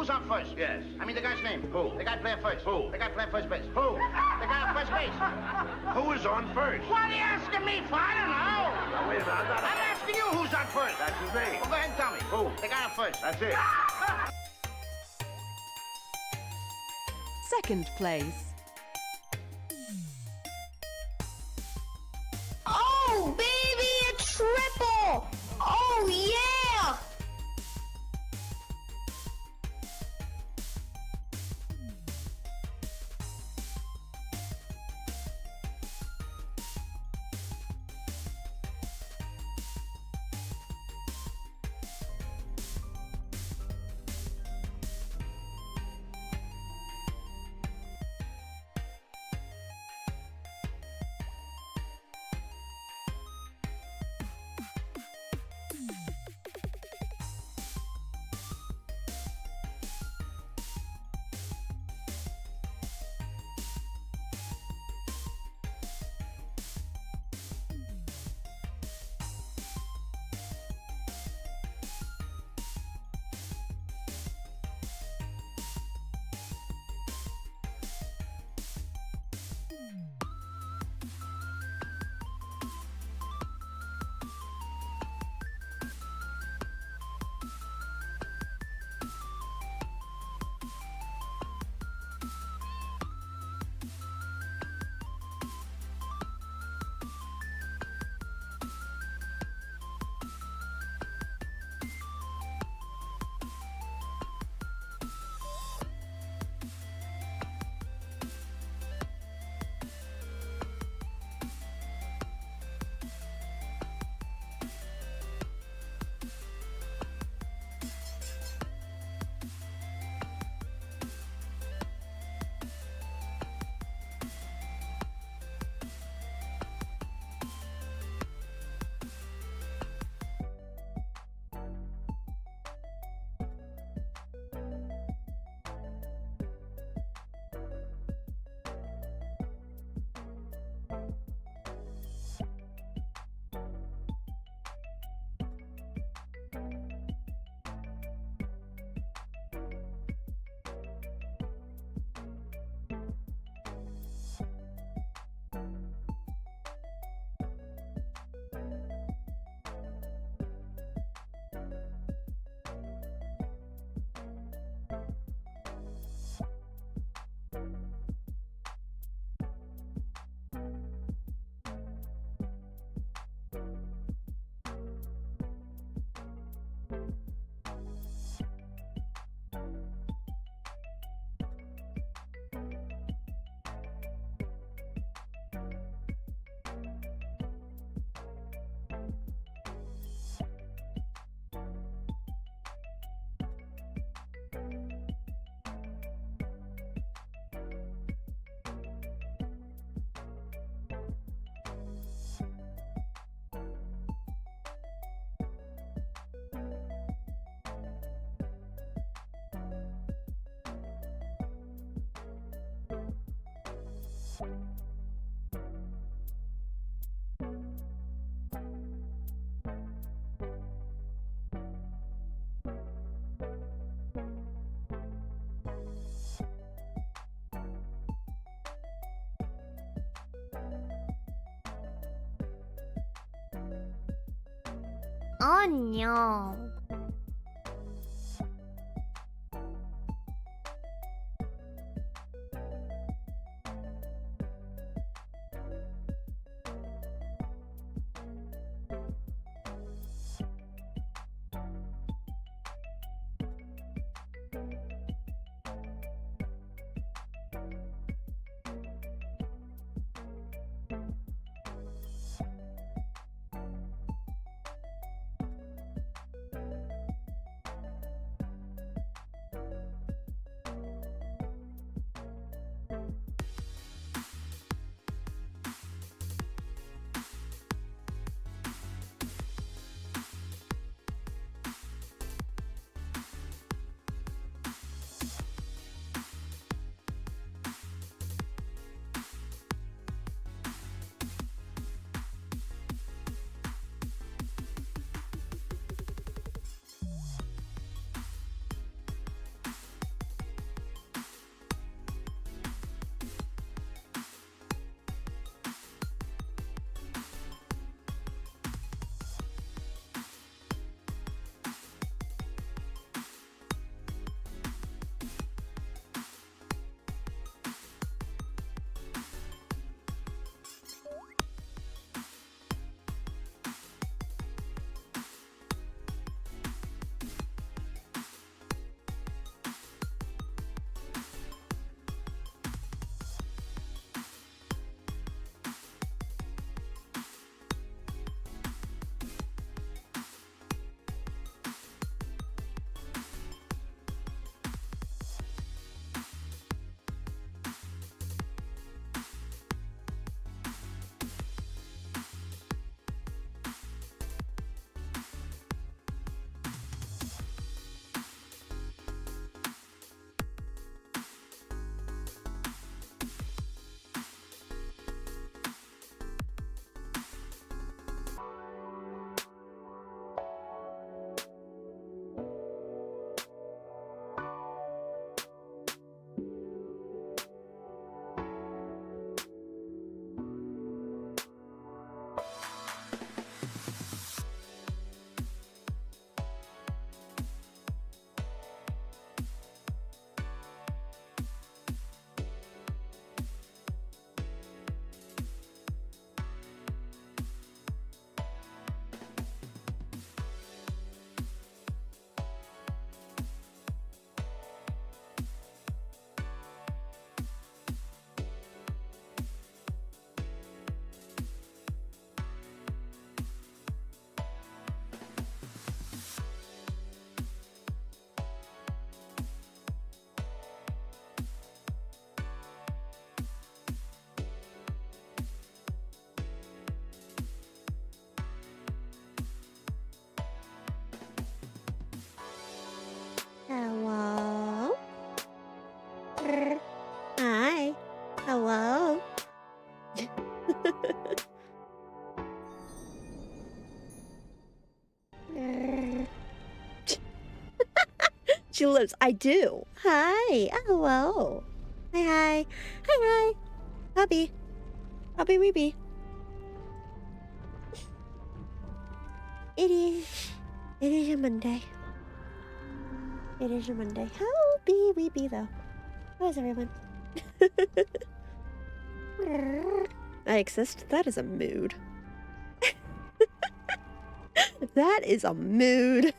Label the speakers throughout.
Speaker 1: Who's on first?
Speaker 2: Yes.
Speaker 1: I mean the guy's name.
Speaker 2: Who?
Speaker 1: The guy playing first.
Speaker 2: Who?
Speaker 1: The guy playing first base.
Speaker 2: Who?
Speaker 1: The guy on first base.
Speaker 2: Who is on first?
Speaker 1: What are you asking me for? I don't know.
Speaker 2: Now, wait a minute.
Speaker 1: I'm asking you who's on first.
Speaker 2: That's his name.
Speaker 1: Well, go ahead and tell me.
Speaker 2: Who?
Speaker 1: The guy on first.
Speaker 2: That's it.
Speaker 3: Second place.
Speaker 4: Oh, baby, a triple! Oh, yeah! Oh no.
Speaker 3: She lives. I do. Hi. Hello. Hi, hi. Hi, hi. Puppy. Puppy weepy. It is a Monday. It is a Monday. How be weepy though? How is everyone? I exist. That is a mood. That is a mood.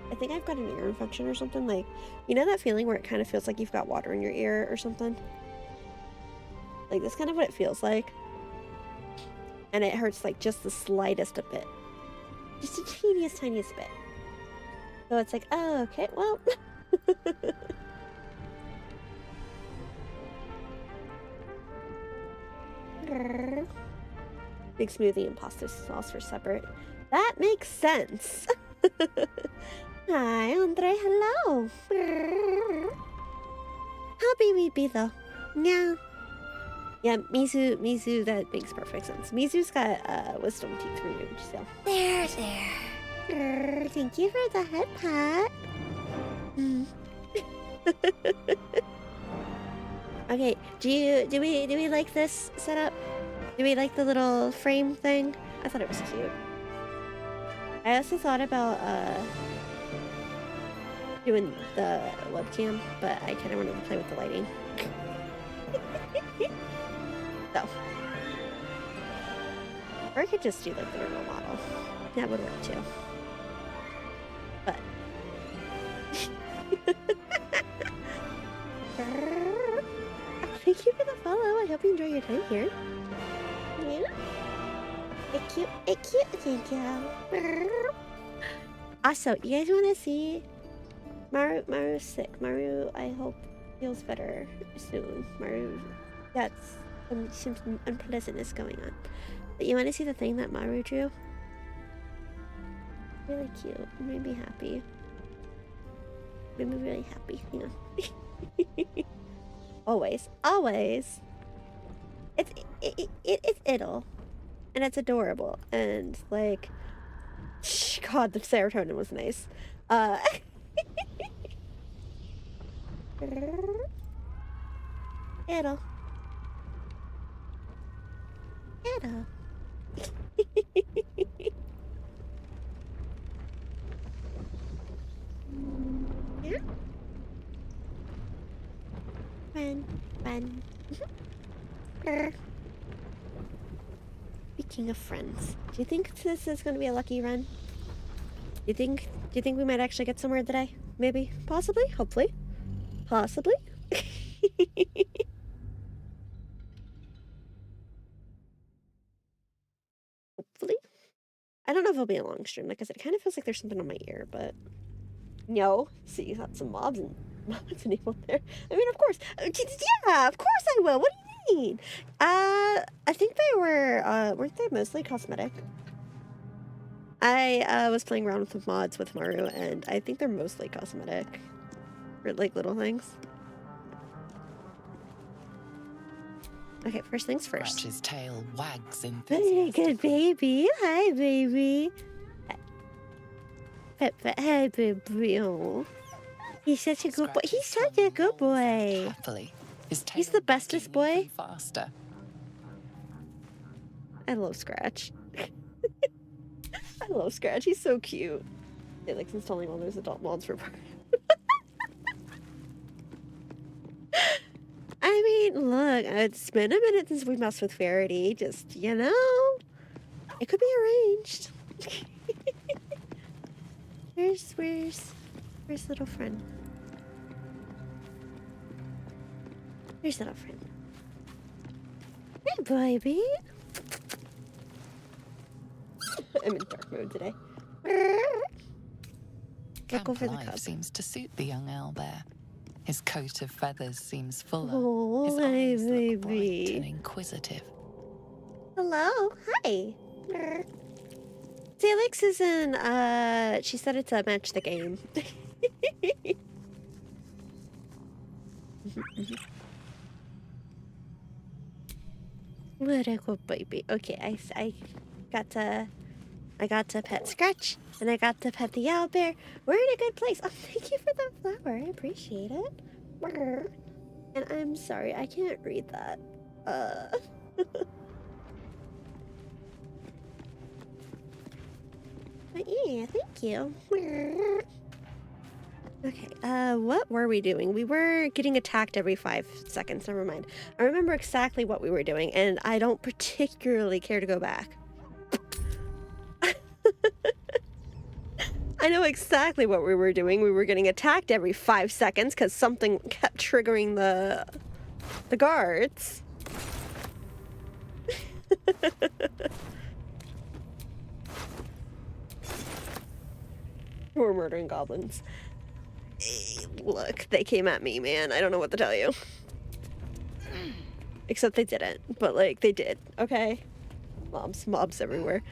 Speaker 3: I think I've got an ear infection or something. Like, you know that feeling where it kind of feels like you've got water in your ear or something? Like, that's kind of what it feels like. And it hurts like just the slightest a bit. Just a teeniest, tiniest bit. So it's like, oh, okay, well. Big smoothie and pasta sauce for separate. That makes sense. Hi, Andre. Hello. Happy we be though. Yeah. Yeah, Mizu, that makes perfect sense. Mizu's got wisdom teeth removed, so. There. Thank you for the head pat. Okay, do we like this setup? Do we like the little frame thing? I thought it was cute. I also thought about doing the webcam, but I kind of wanted to play with the lighting. So. Or I could just do like the normal model. That would work too. But. Thank you for the follow. I hope you enjoy your time here. Yeah. It's cute, thank you. Also, you guys want to see Maru's sick. Maru, I hope, feels better soon. Maru, that's some unpleasantness going on. But you want to see the thing that Maru drew? Really cute. It made me happy. Made me really happy. Hang on. Always. It's it'll. And it's adorable. And like, God, the serotonin was nice. It'll. Yeah. Run. Speaking of friends, do you think this is going to be a lucky run? Do you think we might actually get somewhere today? Maybe, possibly, hopefully, possibly. Hopefully. I don't know if it'll be a long stream. Like I said, it kind of feels like there's something on my ear, but no. See, you got some mobs enabled there. I mean, of course. Yeah, of course I will. What do you mean? I think they were, weren't they mostly cosmetic? I was playing around with the mods with Maru, and I think they're mostly cosmetic. Or, like, little things. Okay, first things first.
Speaker 5: Scratch's tail wags
Speaker 3: Very good, baby. Hi, baby. Hi, baby. Oh. He's such a good boy. He's such a good boy.
Speaker 5: Happily,
Speaker 3: He's the bestest boy.
Speaker 5: Faster.
Speaker 3: I love Scratch. I love Scratch. He's so cute. They like installing all those adult mods for I mean, look, it's been a minute since we messed with Verity. Just, you know, it could be arranged. Where's little friend? Where's little friend? Hey, baby. I'm in dark mode today. Look over the cup.
Speaker 5: Seems to suit the young owl bear. His coat of feathers seems fuller.
Speaker 3: Oh,
Speaker 5: His
Speaker 3: my
Speaker 5: eyes look bright
Speaker 3: baby.
Speaker 5: and inquisitive.
Speaker 3: Hello. Hi. Felix is in, she said it's a match the game. Little baby. Okay, I got to pet Scratch, and I got to pet the owlbear. We're in a good place. Oh, thank you for the flower. I appreciate it. Brr. And I'm sorry, I can't read that. But yeah, thank you. Brr. Okay, what were we doing? We were getting attacked every 5 seconds. Never mind. I remember exactly what we were doing, and I don't particularly care to go back. I know exactly what we were doing. We were getting attacked every 5 seconds because something kept triggering the guards. We're murdering goblins. Look, they came at me, man. I don't know what to tell you. Except they didn't, but like they did, okay? Mobs everywhere.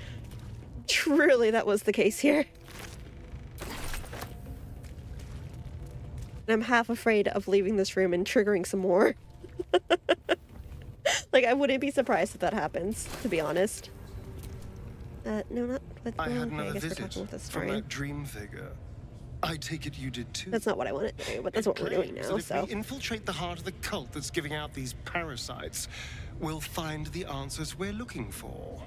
Speaker 3: Truly, that was the case here. And I'm half afraid of leaving this room and triggering some more. Like, I wouldn't be surprised if that happens, to be honest. No, not with...
Speaker 6: I had
Speaker 3: okay,
Speaker 6: another
Speaker 3: I guess we're
Speaker 6: visit
Speaker 3: talking with this
Speaker 6: from
Speaker 3: story.
Speaker 6: that dream figure. I take it you did too.
Speaker 3: That's not what I wanted to do, but that's
Speaker 6: It
Speaker 3: what we're doing
Speaker 6: claims
Speaker 3: now,
Speaker 6: that if
Speaker 3: so...
Speaker 6: we infiltrate the heart of the cult that's giving out these parasites, we'll find the answers we're looking for.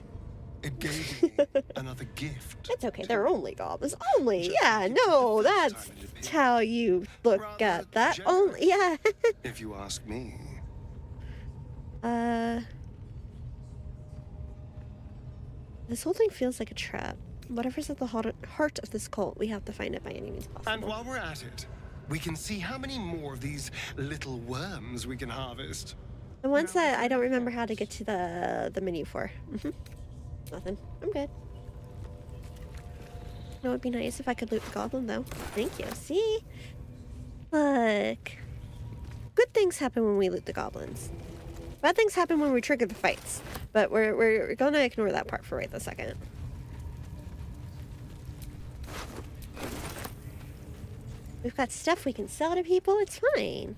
Speaker 6: It gave me another gift.
Speaker 3: It's okay, they're only goblins. Only, yeah, no, that's how you look
Speaker 6: Rather
Speaker 3: at that.
Speaker 6: generous.
Speaker 3: Only, yeah.
Speaker 6: If you ask me.
Speaker 3: This whole thing feels like a trap. Whatever's at the heart of this cult, we have to find it by any means possible.
Speaker 6: And while we're at it, we can see how many more of these little worms we can harvest.
Speaker 3: The ones that I don't remember how to get to the menu for. Nothing. I'm good. It would be nice if I could loot the goblin, though. Thank you. See? Look. Good things happen when we loot the goblins. Bad things happen when we trigger the fights. But we're gonna ignore that part for right this second. We've got stuff we can sell to people. It's fine.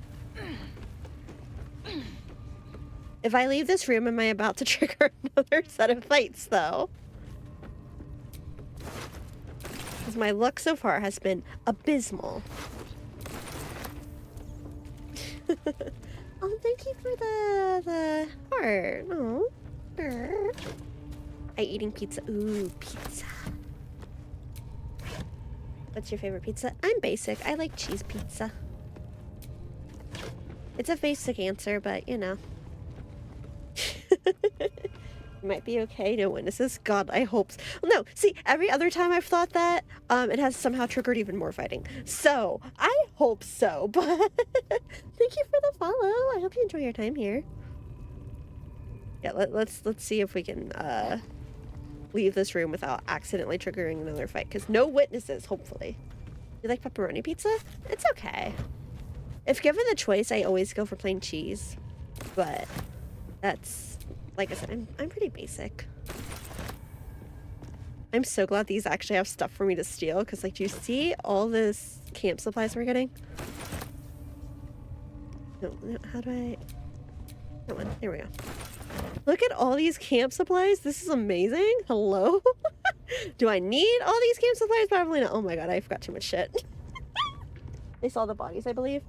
Speaker 3: If I leave this room, am I about to trigger another set of fights, though? Because my luck so far has been abysmal. Oh, thank you for the heart. Oh. I eating pizza. Ooh, pizza. What's your favorite pizza? I'm basic. I like cheese pizza. It's a basic answer, but you know. Might be okay, no witnesses. God, I hope so. Well, no, see, every other time I've thought that, it has somehow triggered even more fighting. So, I hope so, but thank you for the follow. I hope you enjoy your time here. Yeah, let's see if we can leave this room without accidentally triggering another fight, because no witnesses, hopefully. You like pepperoni pizza? It's okay. If given the choice, I always go for plain cheese, but that's... Like I said, I'm pretty basic. I'm so glad these actually have stuff for me to steal, because, like, do you see all this camp supplies we're getting? No, how do I... That one. There we go. Look at all these camp supplies. This is amazing. Hello? Do I need all these camp supplies? Probably not. Oh my god, I forgot too much shit. They saw the bodies, I believe.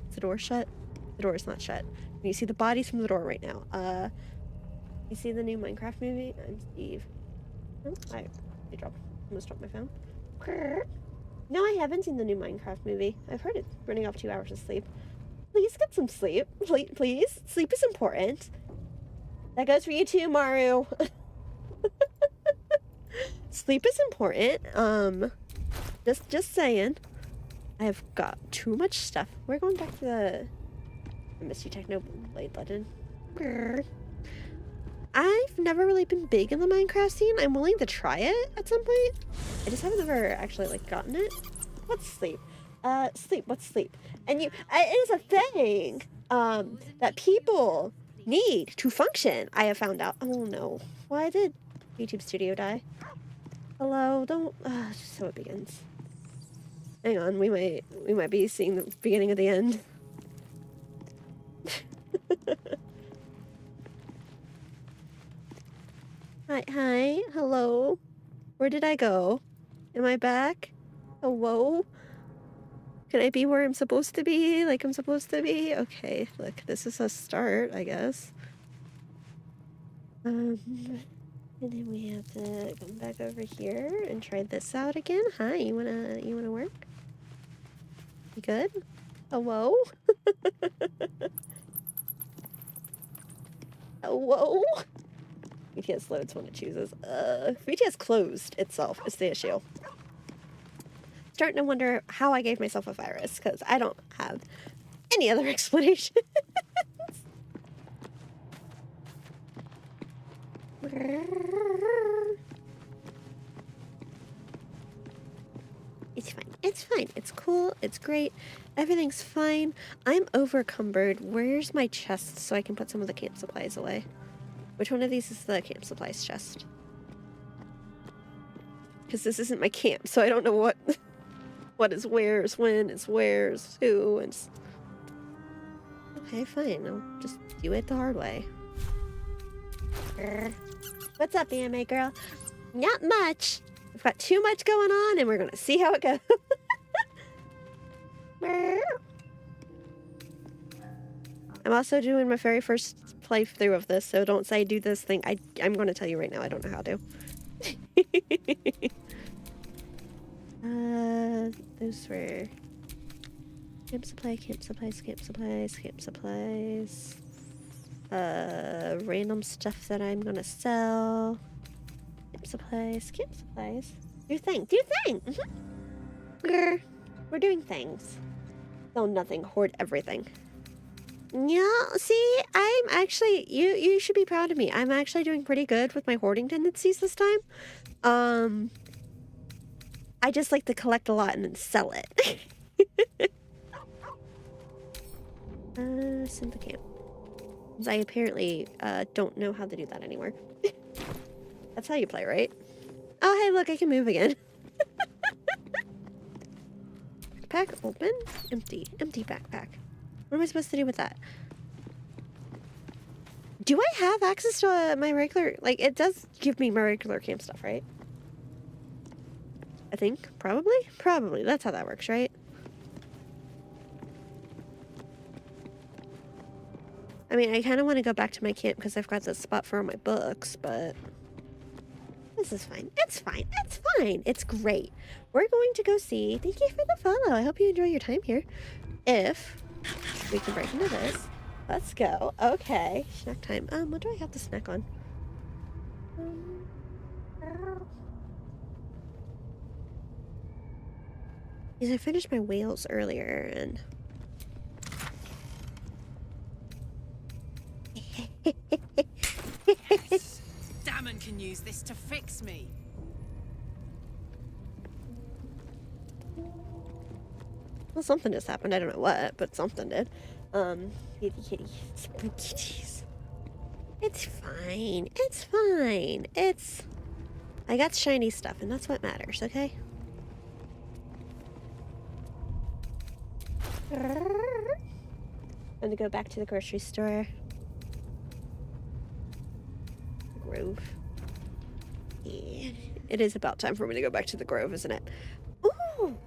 Speaker 3: Is the door shut? The door is not shut. You see the bodies from the door right now. You see the new Minecraft movie? I'm Steve. Oh, I almost dropped my phone. No, I haven't seen the new Minecraft movie. I've heard it's running off 2 hours of sleep. Please get some sleep. Please. Sleep is important. That goes for you too, Maru. Sleep is important. Just saying. I've got too much stuff. We're going back to the Misty Techno Blade Legend. I've never really been big in the Minecraft scene. I'm willing to try it at some point. I just haven't ever actually like gotten it. What's sleep? Sleep. What's sleep? And it is a thing that people need to function. I have found out. Oh no! Why did YouTube Studio die? Hello. Don't. Just so it begins. Hang on. We might be seeing the beginning of the end. Hi, hello. Where did I go? Am I back? Hello? Can I be where I'm supposed to be? Like I'm supposed to be? Okay, look, this is a start, I guess. And then we have to come back over here and try this out again. Hi, you wanna work? You good? Hello? Hello? BTS loads when it chooses. BTS closed itself is the issue. Starting to wonder how I gave myself a virus, because I don't have any other explanation. It's fine. It's fine. It's cool. It's great. Everything's fine. I'm overcumbered. Where's my chest so I can put some of the camp supplies away? Which one of these is the camp supplies chest? Because this isn't my camp, so I don't know what is where's, when is where's, who, and... Okay, fine. I'll just do it the hard way. What's up, anime girl? Not much. We've got too much going on, and we're gonna see how it goes. I'm also doing my very first playthrough of this, so don't say do this thing. I'm gonna tell you right now, I don't know how to. Those were camp supply, camp supplies, camp supplies, camp supplies. Random stuff that I'm gonna sell. Camp supplies, camp supplies. Do your thing, do your thing! Mm-hmm. We're doing things. Sell nothing, hoard everything. Yeah, see, I'm actually, you should be proud of me. I'm actually doing pretty good with my hoarding tendencies this time. I just like to collect a lot and then sell it. Simple camp. I apparently don't know how to do that anymore. That's how you play, right? Oh, hey, look, I can move again. Backpack open, empty, empty backpack. What am I supposed to do with that? Do I have access to my regular, like, it does give me my regular camp stuff, right? I think, probably? Probably, that's how that works, right? I mean, I kind of want to go back to my camp because I've got this spot for all my books, but this is fine. It's fine. It's fine. It's great. We're going to go see. Thank you for the follow. I hope you enjoy your time here. If we can break into this. Let's go. Okay. Snack time. What do I have to snack on? Because I finished my whales earlier and...
Speaker 7: Yes. Damon can use this to fix me.
Speaker 3: Well, something just happened. I don't know what, but something did. Kitty, kitty. Spooky kitties. It's fine. It's fine. It's... I got shiny stuff, and that's what matters, okay? I'm gonna go back to the grocery store. Grove. Yeah. It is about time for me to go back to the Grove, isn't it? Ooh!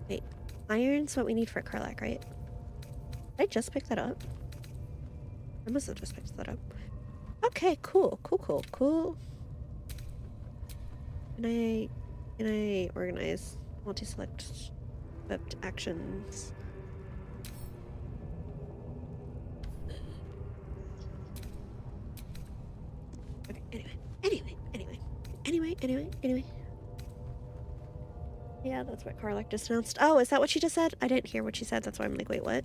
Speaker 3: Wait. Iron's what we need for Karlak, right? Did I just pick that up? I must have just picked that up. Okay, cool. Cool, cool, cool. Can I organize multi-select webbed actions? Okay, anyway. Yeah, that's what Karlak just announced. Oh, is that what she just said? I didn't hear what she said, that's why I'm like, wait, what?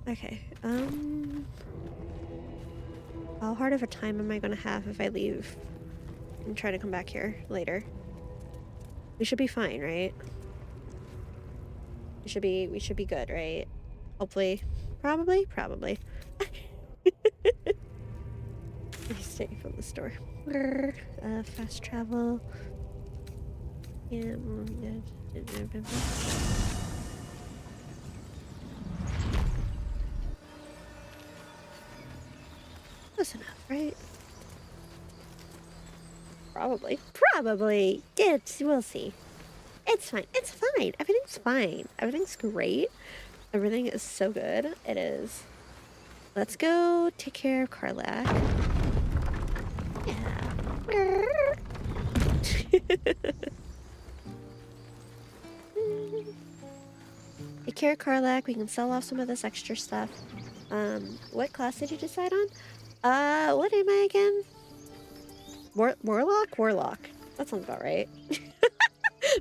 Speaker 3: Okay, how hard of a time am I gonna have if I leave and try to come back here later? We should be fine, right? We should be good, right? Hopefully. Probably. Stay from the store. Fast travel. Yeah. close enough, right? Probably. Probably. We'll see. It's fine. It's fine. Everything's fine. Everything's great. Everything is so good. It is. Let's go take care of Karlak. Yeah. Take care of Karlak. We can sell off some of this extra stuff. What class did you decide on? What am I again? Warlock? Warlock. That sounds about right.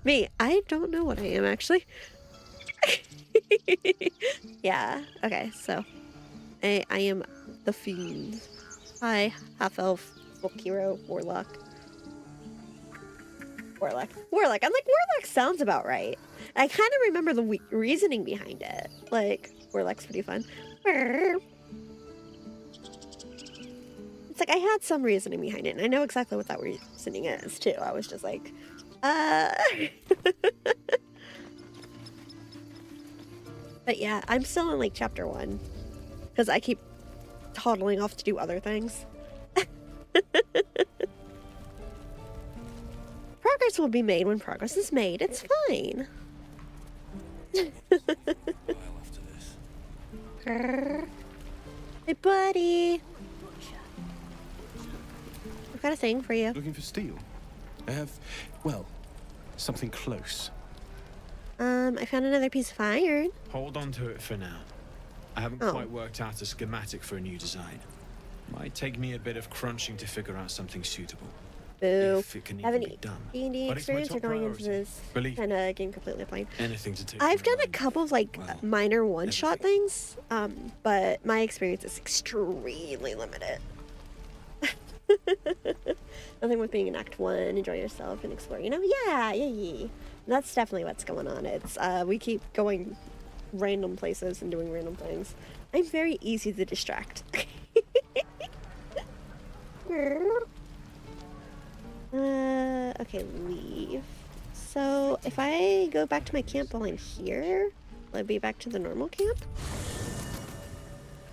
Speaker 3: Me, I don't know what I am actually. Yeah, okay, so I am the Fiend. Hi, half-elf, folk hero, Warlock. Warlock. I'm like, Warlock sounds about right. I kind of remember the reasoning behind it. Like, Warlock's pretty fun. It's like I had some reasoning behind it, and I know exactly what that reasoning is, too. I was just like, But yeah, I'm still in, like, chapter 1. Because I keep toddling off to do other things. Progress will be made when progress is made. It's fine. Hey, buddy. I've got a thing for you.
Speaker 8: Looking for steel? I have, well, something close.
Speaker 3: I found another piece of iron.
Speaker 9: Hold on to it for now. I haven't
Speaker 3: Oh.
Speaker 9: quite worked out a schematic for a new design. Might take me a bit of crunching to figure out something suitable.
Speaker 3: Boo.
Speaker 9: If it can
Speaker 3: Have
Speaker 9: even
Speaker 3: any
Speaker 9: be done.
Speaker 3: D&D
Speaker 9: But it's my
Speaker 3: experience or
Speaker 9: top
Speaker 3: going into
Speaker 9: priority.
Speaker 3: this
Speaker 9: Believe
Speaker 3: kind of game completely blind?
Speaker 9: anything to take
Speaker 3: I've
Speaker 9: my
Speaker 3: done a
Speaker 9: mind.
Speaker 3: couple of like
Speaker 9: Well,
Speaker 3: minor one-shot things, but my experience is extremely limited. Nothing with being in Act 1, enjoy yourself and explore, you know? Yeah. That's definitely what's going on. It's, we keep going random places and doing random things. I'm very easy to distract. Okay, leave. So, if I go back to my camp while I'm here, will I be back to the normal camp?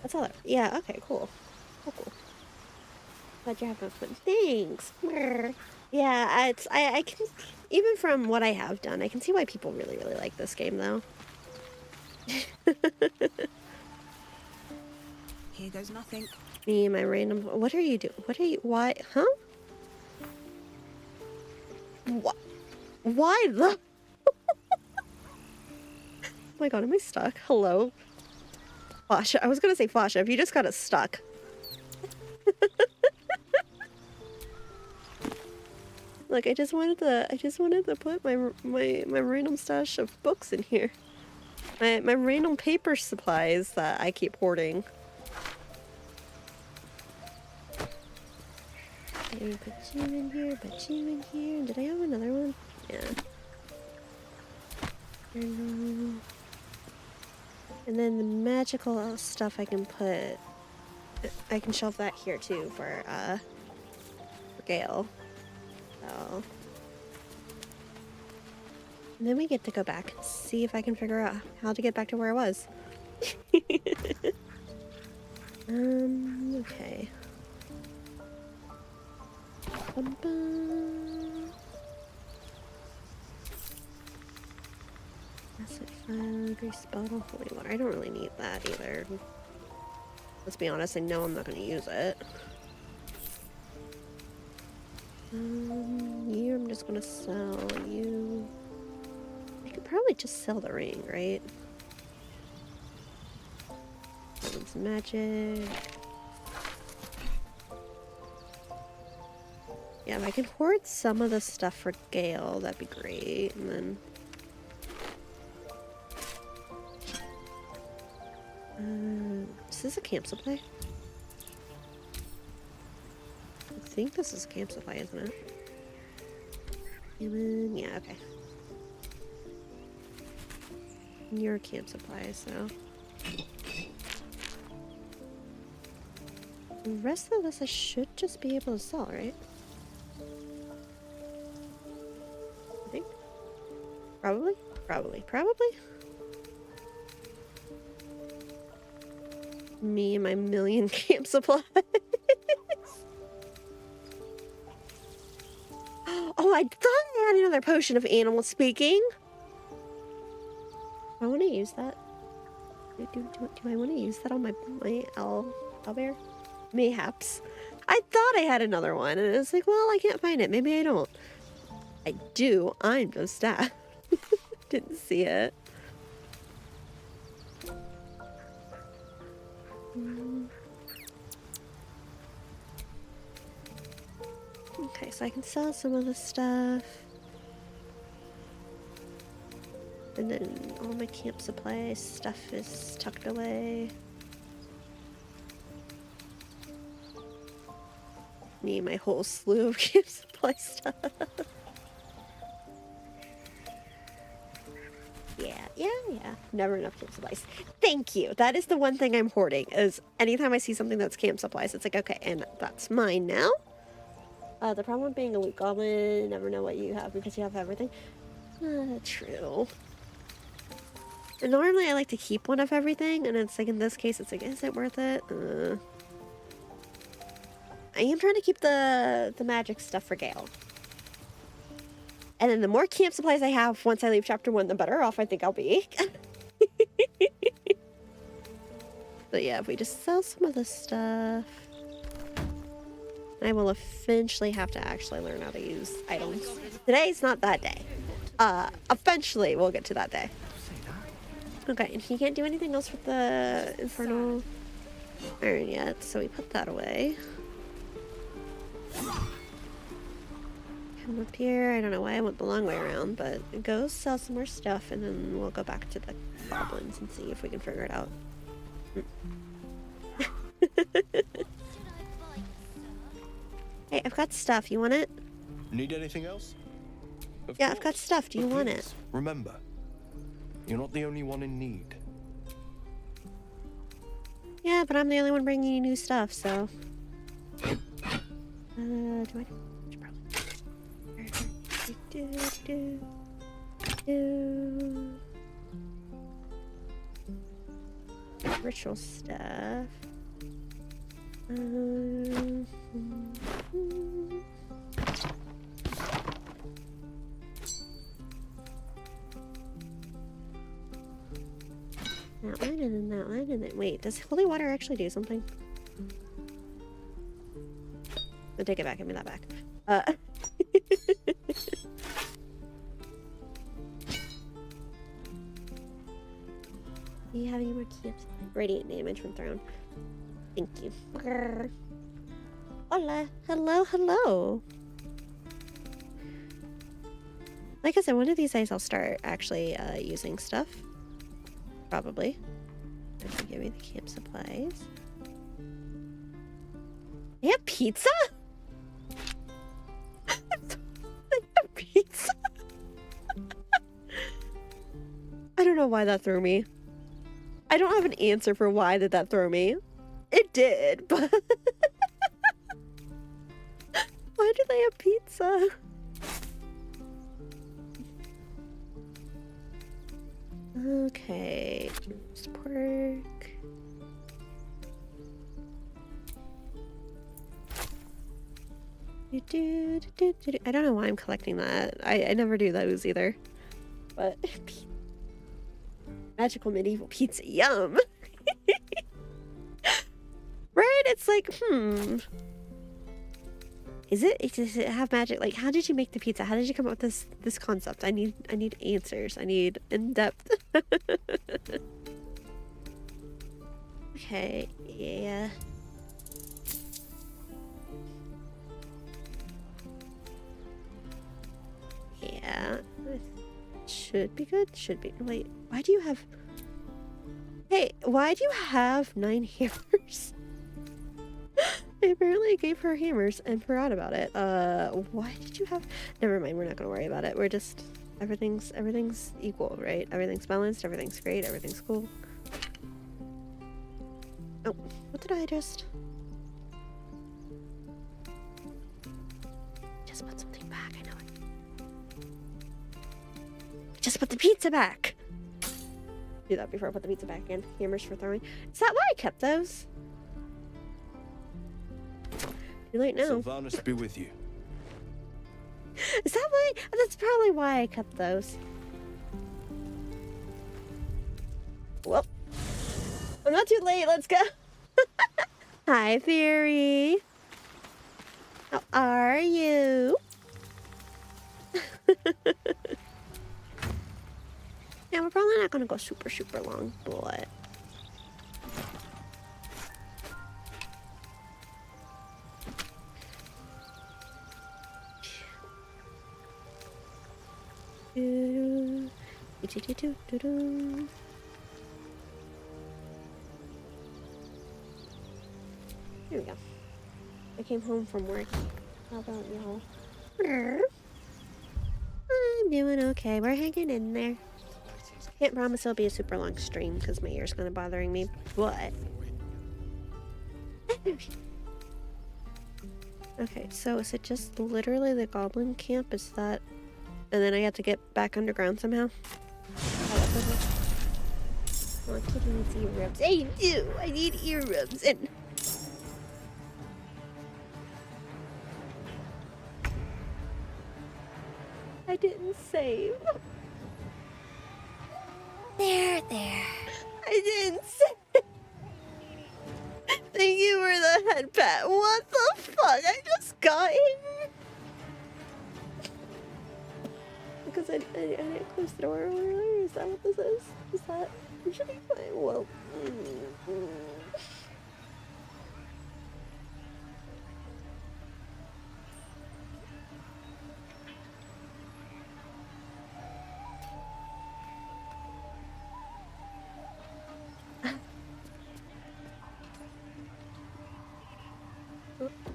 Speaker 3: That's all that, yeah, okay, cool. Cool. Glad you're having fun. Thanks. Yeah, I can, even from what I have done, I can see why people really, really like this game, though.
Speaker 7: Here goes nothing.
Speaker 3: Me and my random, what are you doing? Why, huh? What? Why the? Oh my god, am I stuck? Hello? Vasha, I was gonna say Vasha, if you just got us stuck. Look, I just wanted to put my random stash of books in here. My random paper supplies that I keep hoarding. Okay, put you in here, put you in here. Did I have another one? Yeah. And then the magical stuff I can shelve that here too for Gale. So. And then we get to go back and see if I can figure out how to get back to where I was. Okay. Acid file, grease bottle, holy water. I don't really need that either. Let's be honest, I know I'm not going to use it. You, I'm just going to sell you. I could probably just sell the ring, right? That one's magic. Yeah, if I can hoard some of the stuff for Gale, that'd be great. And then... is this a camp supply? I think this is a camp supply, isn't it? Yeah, okay. You're a camp supply, so... The rest of this I should just be able to sell, right? I think. Probably? Probably? Me and my million camp supplies. me another potion of animal speaking. I want to use that. Do I want to use that on my owlbear? Mayhaps. I thought I had another one, and it's like, well, I can't find it. Maybe I don't. I do. I'm just sad. Didn't see it. Okay, so I can sell some of the stuff. And then all my camp supply stuff is tucked away. Me and my whole slew of camp supply stuff. Yeah. Never enough camp supplies. Thank you. That is the one thing I'm hoarding, is anytime I see something that's camp supplies, it's like, okay, and that's mine now. The problem with being a loot goblin, you never know what you have because you have everything. True. And normally I like to keep one of everything, and it's like in this case, it's like, is it worth it? I am trying to keep the magic stuff for Gale. And then the more camp supplies I have once I leave chapter 1, the better off I think I'll be. But yeah, if we just sell some of this stuff, I will eventually have to actually learn how to use items. Today's not that day. Eventually we'll get to that day. Okay, and he can't do anything else with the infernal iron yet, so we put that away. Come up here. I don't know why I went the long way around, but go sell some more stuff, and then we'll go back to the goblins and see if we can figure it out. Hey, I've got stuff. You want it?
Speaker 8: Need anything else?
Speaker 3: Yeah, I've got stuff. Do you want it?
Speaker 8: Remember, you're not the only one in need.
Speaker 3: Yeah, but I'm the only one bringing you new stuff, so... do I... Ritual stuff. That one, and then that one, and then... Wait, does holy water actually do something? I'll take it back, give me that back. Do you have any more camps? Radiant damage when thrown. Thank you. Grrr. Hola. Hello, hello. Like I said, one of these days I'll start actually using stuff. Probably. Give me the camp supplies. They have pizza? They have pizza? I don't know why that threw me. I don't have an answer for why did that throw me. It did, but... Why do they have pizza? Okay, roast pork. I don't know why I'm collecting that. I never do those either. But magical medieval pizza, yum. Right? It's like, does it have magic? Like, how did you make the pizza? How did you come up with this concept? I need answers. I need in-depth. Okay, yeah. Yeah. Should be good. Should be. Wait, why do you have... Hey, why do you have 9 hammers? I apparently gave her hammers and forgot about it. Why did you have... Never mind, we're not gonna worry about it. We're just... Everything's equal, right? Everything's balanced, everything's great, everything's cool. Oh, what did I just... Just put something back, I know it. Just put the pizza back! Do that before I put the pizza back in. Hammers for throwing. Is that why I kept those? Too late now.
Speaker 8: Sylvanus be with you.
Speaker 3: Is that why? That's probably why I kept those. Well, I'm not too late. Let's go. Hi, Fairy. How are you? Yeah, we're probably not gonna go super long, but here we go. I came home from work. How about y'all? I'm doing okay. We're hanging in there. Can't promise it'll be a super long stream because my ear's kind of bothering me, but... Okay, so is it just literally the goblin camp? Is that... And then I have to get back underground somehow? Oh, I keep needs earrubs. I do! I need earrubs and... I didn't save.
Speaker 4: There.
Speaker 3: I didn't save. Thank you for the head pat. What the fuck? I just got here. Because I didn't close the door earlier? Is that what this is? Is that... It should be fine. Well...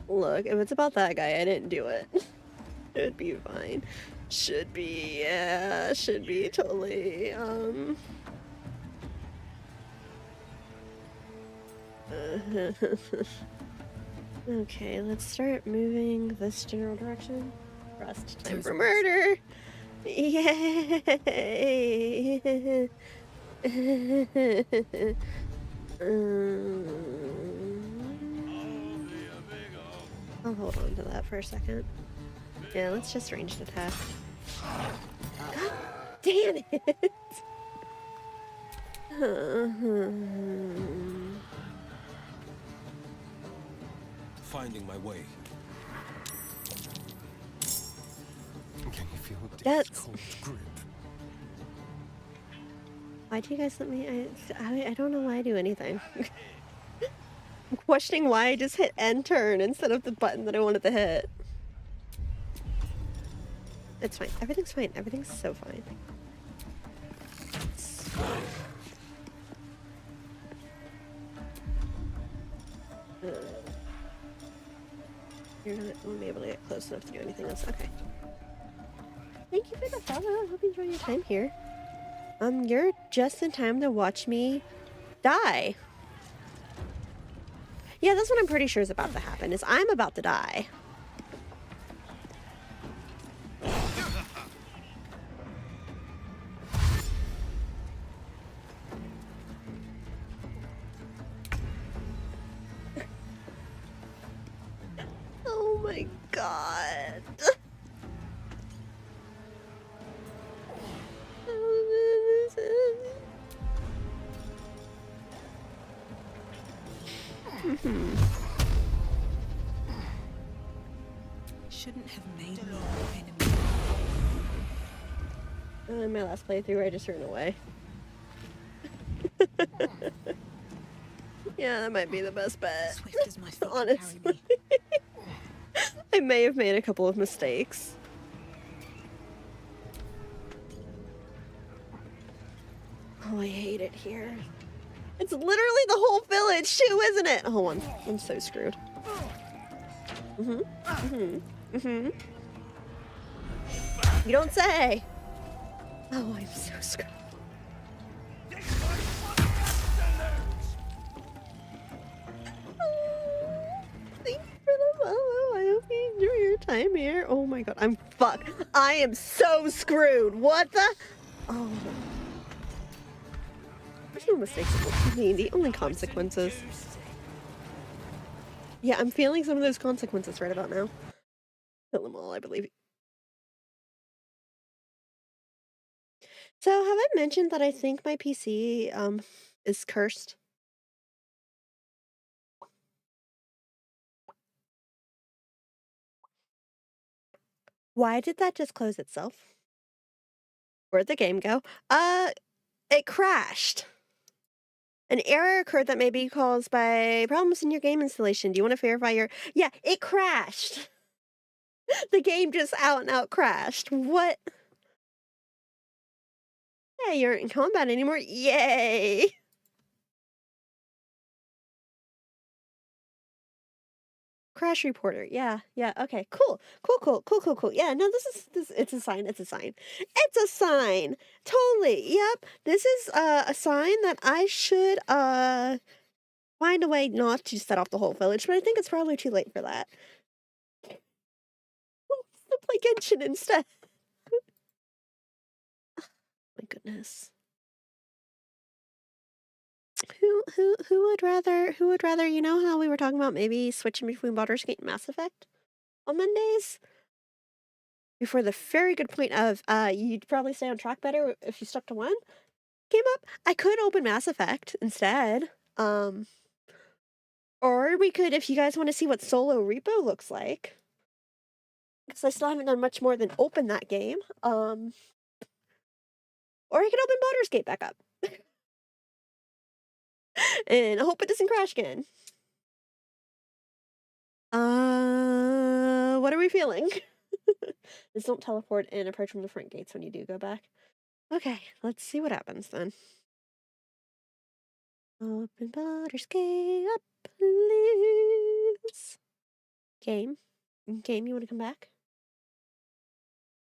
Speaker 3: Look, if it's about that guy, I didn't do it. It'd be fine. Should be, yeah, should be totally, Okay, let's start moving this general direction. Rust, time for murder! Yay! I'll hold on to that for a second. Yeah, let's just ranged attack. Damn it!
Speaker 8: Finding my way.
Speaker 6: Can you feel
Speaker 3: That's...
Speaker 6: death's cold grip?
Speaker 3: Why do you guys let me... I don't know why I do anything. I'm questioning why I just hit end turn instead of the button that I wanted to hit. It's fine. Everything's fine. Everything's so fine. It's fine. You're not going to be able to get close enough to do anything else. Okay. Thank you for the follow. I hope you enjoy your time here. You're just in time to watch me die. Yeah, that's what I'm pretty sure is about to happen, is I'm about to die. Oh my god.
Speaker 7: Shouldn't have made me an enemy.
Speaker 3: In my last playthrough, I just ran away. Yeah, that might be the best bet.
Speaker 7: Swift as my feet can
Speaker 3: Honestly.
Speaker 7: carry me.
Speaker 3: I may have made a couple of mistakes. Oh, I hate it here. It's literally the whole village too, isn't it? Hold on. I'm so screwed. You don't say. Oh, I'm so screwed. Thank you for the follow. I hope you enjoy your time here. Oh my god, I'm fucked. I am so screwed. What the? Oh. There's no mistakes. I mean, the only consequences. Yeah, I'm feeling some of those consequences right about now. Kill them all, I believe. So have I mentioned that I think my PC is cursed? Why did that just close itself? Where'd the game go? It crashed. An error occurred that may be caused by problems in your game installation. Do you want to verify your... Yeah, it crashed. The game just out and out crashed. What? Yeah, you aren't in combat anymore. Yay! Crash reporter. Yeah, yeah. Okay, cool. Cool. Yeah, no, this it's a sign. It's a sign. It's a sign. Totally. Yep. This is a sign that I should find a way not to set off the whole village, but I think it's probably too late for that. I'll play Genshin instead. My goodness. Who would rather, you know how we were talking about maybe switching between Baldur's Gate and Mass Effect on Mondays? Before the very good point of you'd probably stay on track better if you stuck to one came up. I could open Mass Effect instead. Or we could, if you guys want to see what solo repo looks like. Because I still haven't done much more than open that game. Or I could open Baldur's Gate back up. And I hope it doesn't crash again. What are we feeling? Just don't teleport and approach from the front gates when you do go back. Okay, let's see what happens then. Open Baldur's Gate up, please. Game, you want to come back?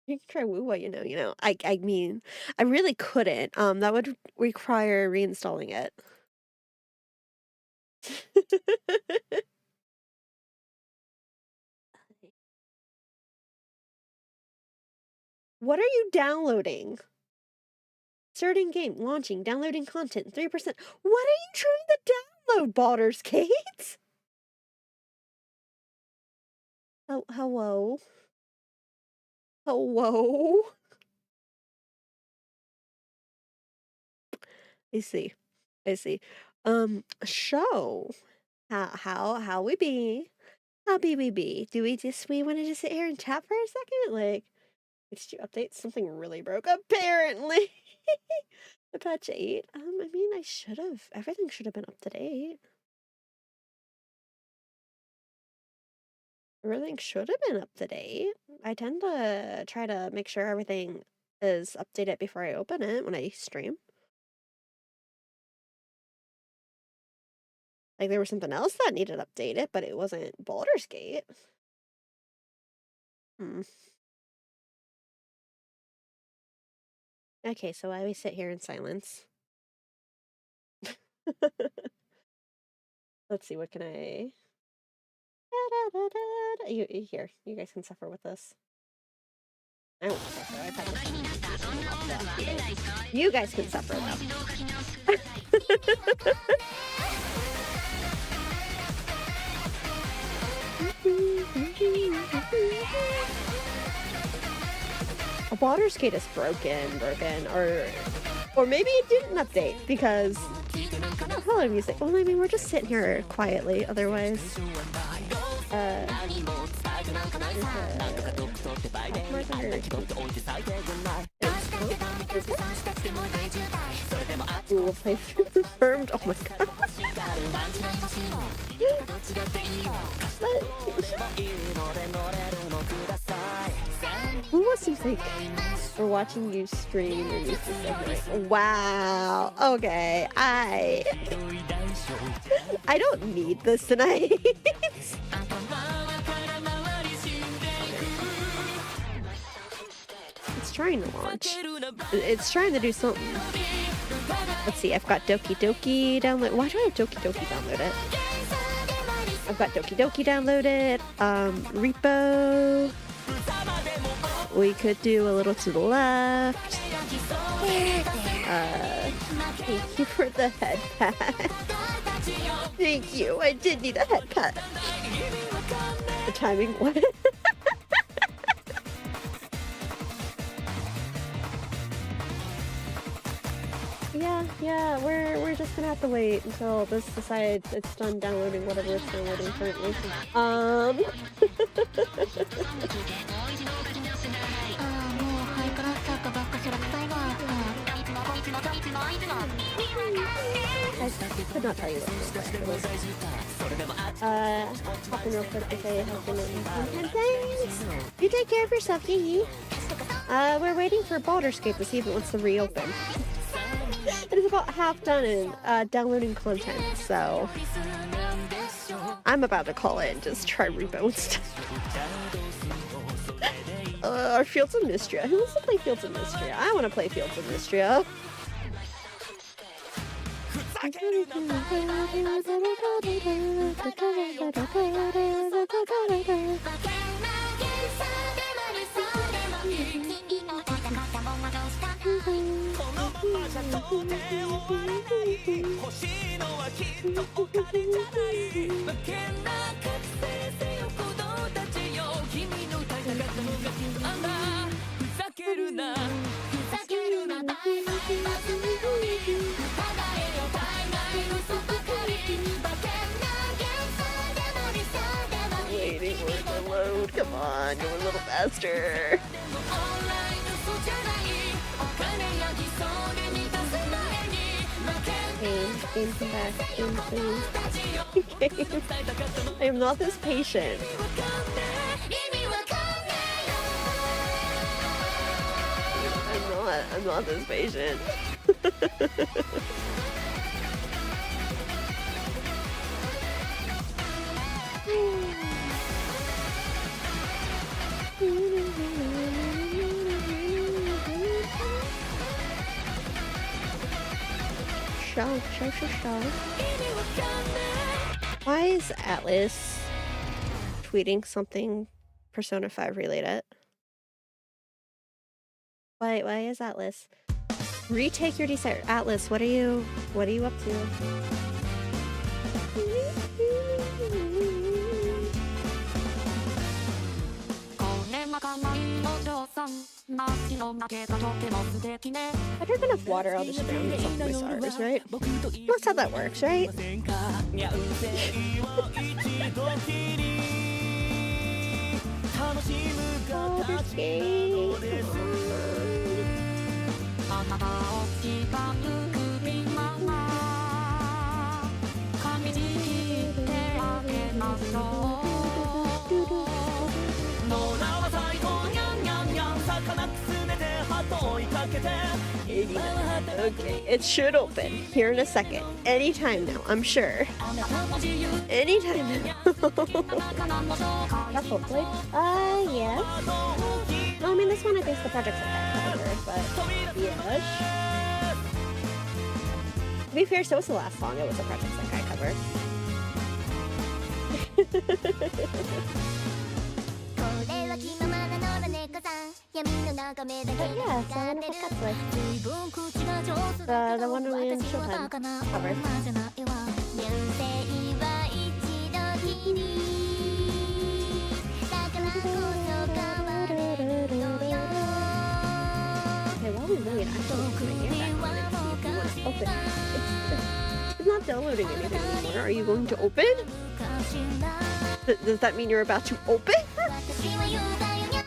Speaker 3: You can try Woo, you know. I mean, I really couldn't. That would require reinstalling it. What are you downloading? Starting game, launching, downloading content, 3%. What are you trying to download, Baldur's Gate? Oh, hello. Hello. I see. Show. How we be? How be we be? Do we want to just sit here and chat for a second? Like, did you update? Something really broke, apparently. The patch 8. I mean, everything should have been up to date. Everything should have been up to date. I tend to try to make sure everything is updated before I open it when I stream. Like, there was something else that needed updated, but it wasn't Baldur's Gate. Okay, so why we sit here in silence? Let's see, what can I... Here, you guys can suffer with this. I won't suffer. I've had you guys can suffer, though. A Baldur's Gate is broken, or maybe it didn't update because hello music. Well, I mean, we're just sitting here quietly. Otherwise, Google Play confirmed. Oh my god. Who wants to think we're watching you stream or used to say, wow, okay, I don't need this tonight. It's trying to launch. It's trying to do something. Let's see, I've got Doki Doki download. Why do I have Doki Doki downloaded? I've got Doki Doki downloaded. Repo. We could do a little to the left. Thank you for the head pat. Thank you. I did need a head pat. The timing what? yeah, we're just gonna have to wait until this decides it's done downloading whatever it's downloading currently. I could not tell you what it was. Hop in real quick to say have been in content. Thanks! You take care of yourself, Yee. We're waiting for Baldur's Gate to see if it wants to reopen. It is about half done in downloading content, so I'm about to call it and just try reboot stuff. Our Fields of Mystria. Who wants to play Fields of Mystria? I want to play Fields of Mystria. Waiting for it to load. Come on, go a little faster. Game, come back. Game, please. I am not this patient. I'm not this patient. Show. Why is Atlas tweeting something Persona 5 related? Why is Atlas? Retake your desire. Atlas, what are you up to? I drink enough water, I'll just drown myself in my sorrows, right? That's how that works, right? Baldur's Gate. Okay, it should open here in a second. Anytime now, I'm sure. Anytime now. That's hopefully. Yes. No, I mean, this one I think is the project's cover, but yes. To be fair, so was the last song. It was a Project Sekai cover. But yeah, so I wonder what that's like. The one we in Showtime cover. Okay, while we wait, I'm going to turn my ear back on and see if you want to open. It's not downloading anything anymore. Are you going to open? Does that mean you're about to open?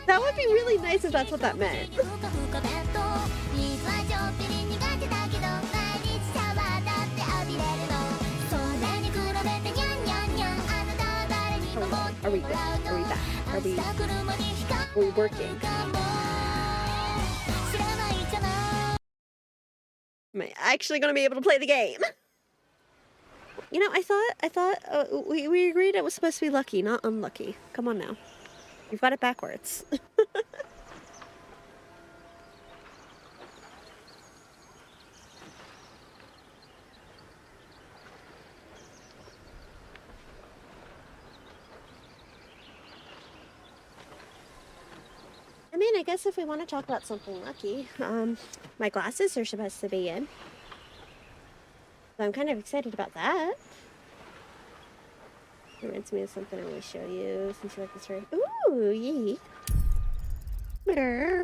Speaker 3: That would be really nice if that's what that meant. Are we good? Are we back? Are we working? Am I actually going to be able to play the game? You know, I thought we agreed it was supposed to be lucky, not unlucky. Come on now. You've got it backwards. I mean, I guess if we want to talk about something lucky, my glasses are supposed to be in. So I'm kind of excited about that. Reminds me of something I want to show you since you like this story. Ooh, yee. Okay.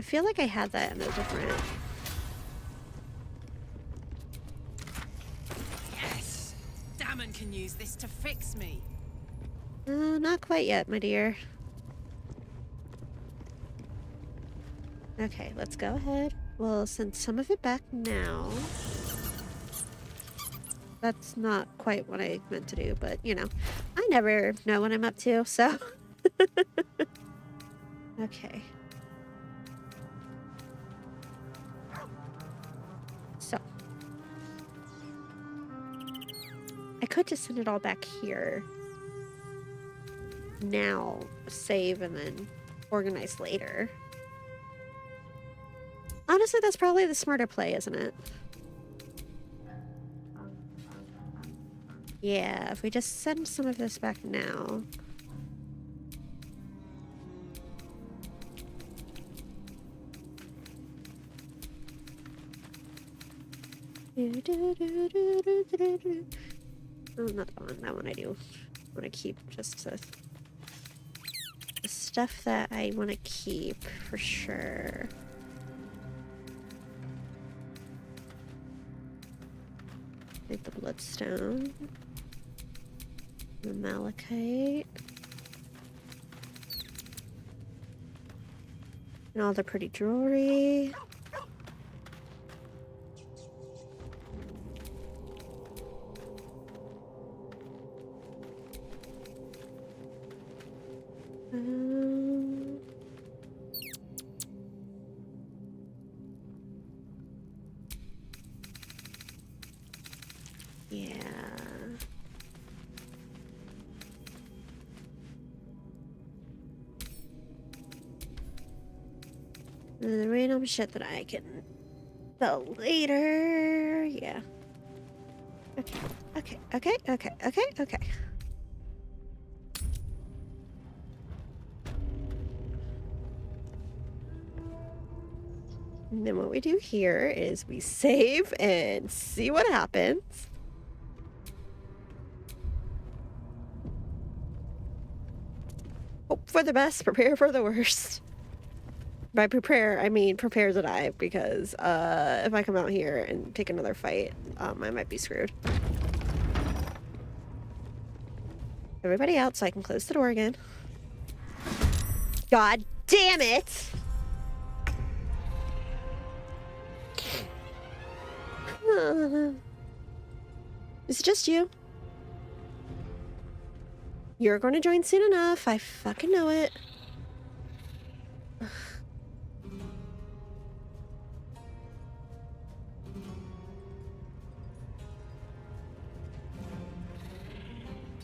Speaker 3: I feel like I had that in a different...
Speaker 7: Yes! Damon can use this to fix me.
Speaker 3: Not quite yet, my dear. Okay, let's go ahead. We'll send some of it back now. That's not quite what I meant to do, but you know, I never know what I'm up to, so. Okay. So. I could just send it all back here. Now, save and then organize later. Honestly, that's probably the smarter play, isn't it? Yeah, if we just send some of this back now. Oh, not that one. That one I do want to keep just the stuff that I want to keep for sure. Like the bloodstone, the malachite, and all the pretty jewelry. Yeah. And the random shit that I can sell later. Yeah. Okay. Okay. And then what we do here is we save and see what happens. Hope for the best, prepare for the worst. By prepare, I mean prepare to die, because if I come out here and take another fight, I might be screwed. Everybody out so I can close the door again. God damn it! Is it just you? You're going to join soon enough. I fucking know it.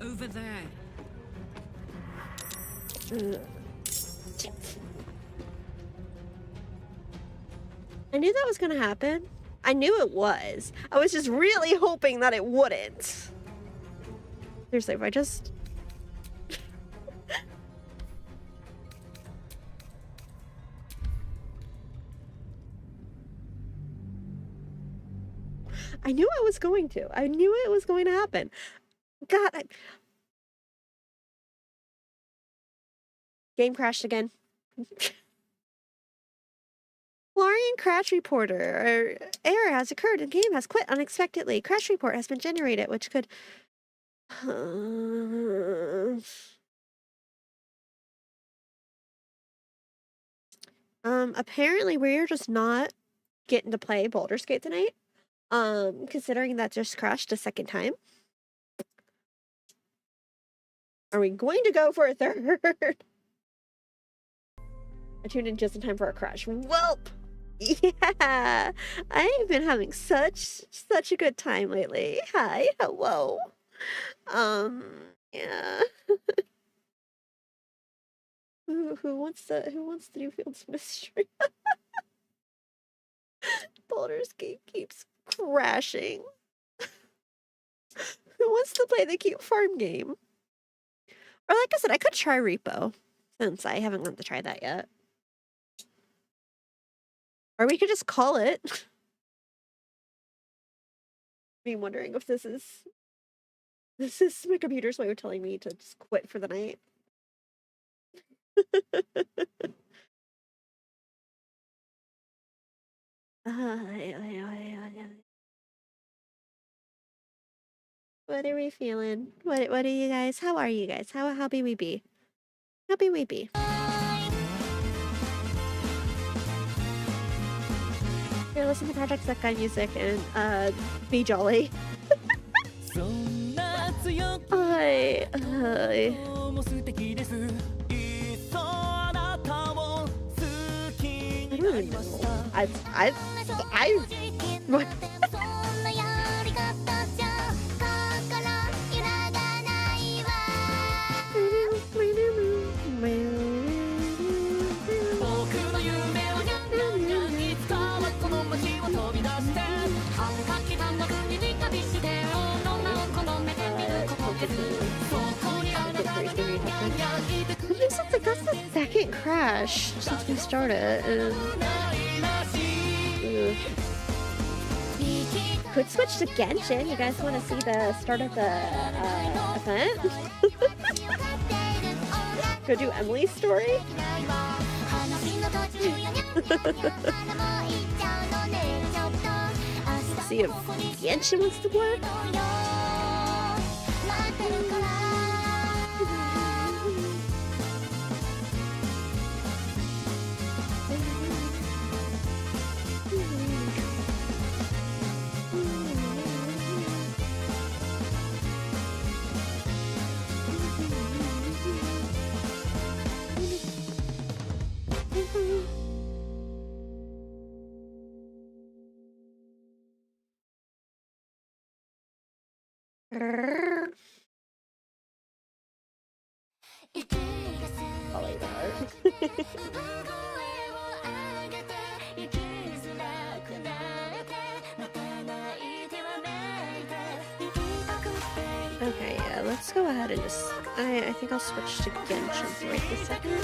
Speaker 7: Over there.
Speaker 3: I knew that was going to happen. I knew it was. I was just really hoping that it wouldn't. Seriously, if I just... I knew it was going to. I knew it was going to happen. God, Game crashed again. Florian crash reporter. Error has occurred and game has quit unexpectedly. Crash report has been generated, which could... Apparently we're just not getting to play Baldur's Gate tonight. Considering that just crashed a second time. Are we going to go for a third? I tuned in just in time for a crash. Welp! Yeah! I've been having such a good time lately. Hi, hello. Yeah. who wants the Newfield's mystery? Baldur's Gate keeps crashing. Who wants to play the cute farm game? Or like I said, I could try Repo, since I haven't gotten to try that yet. Or we could just call it. I'm wondering if this is my computer's way of telling me to just quit for the night. What are we feeling? What are you guys? How are you guys? How be we be? How be we be? Here, listen to Patrick's Second music and be jolly. I don't even know. What? It sounds like that's the second crash since we started. Could switch to Genshin. You guys want to see the start of the event? Go do Emily's story? See if Genshin wants to work? Okay, yeah, let's go ahead and just... I think I'll switch to Genshin for right this second.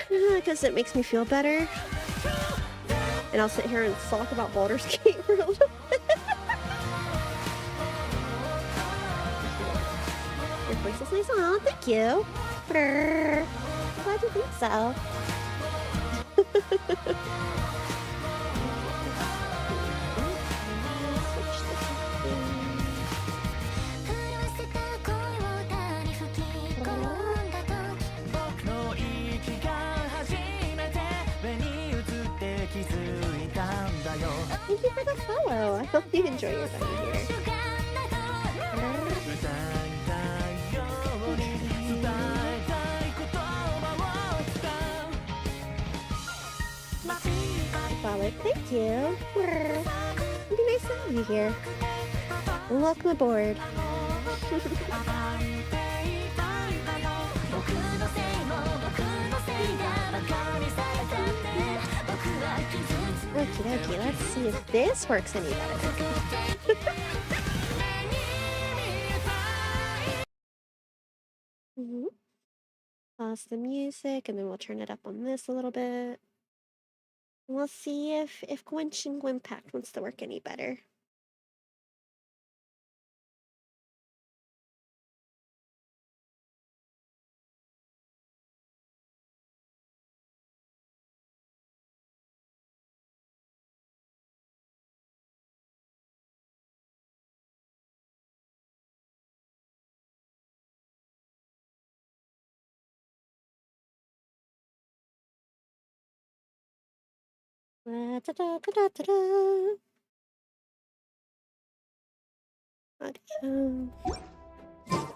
Speaker 3: Because it makes me feel better. And I'll sit here and talk about Baldur's Gate for a little bit. Your voice is nice. Aw, thank you. I'm glad you think so. Thank you for the follow. I hope you enjoy your time here. Follow, thank you. It'd be nice to have you here. Welcome aboard. Okie dokie, let's see if this works any better. Pause the music and then we'll turn it up on this a little bit. We'll see if Genshin Impact wants to work any better.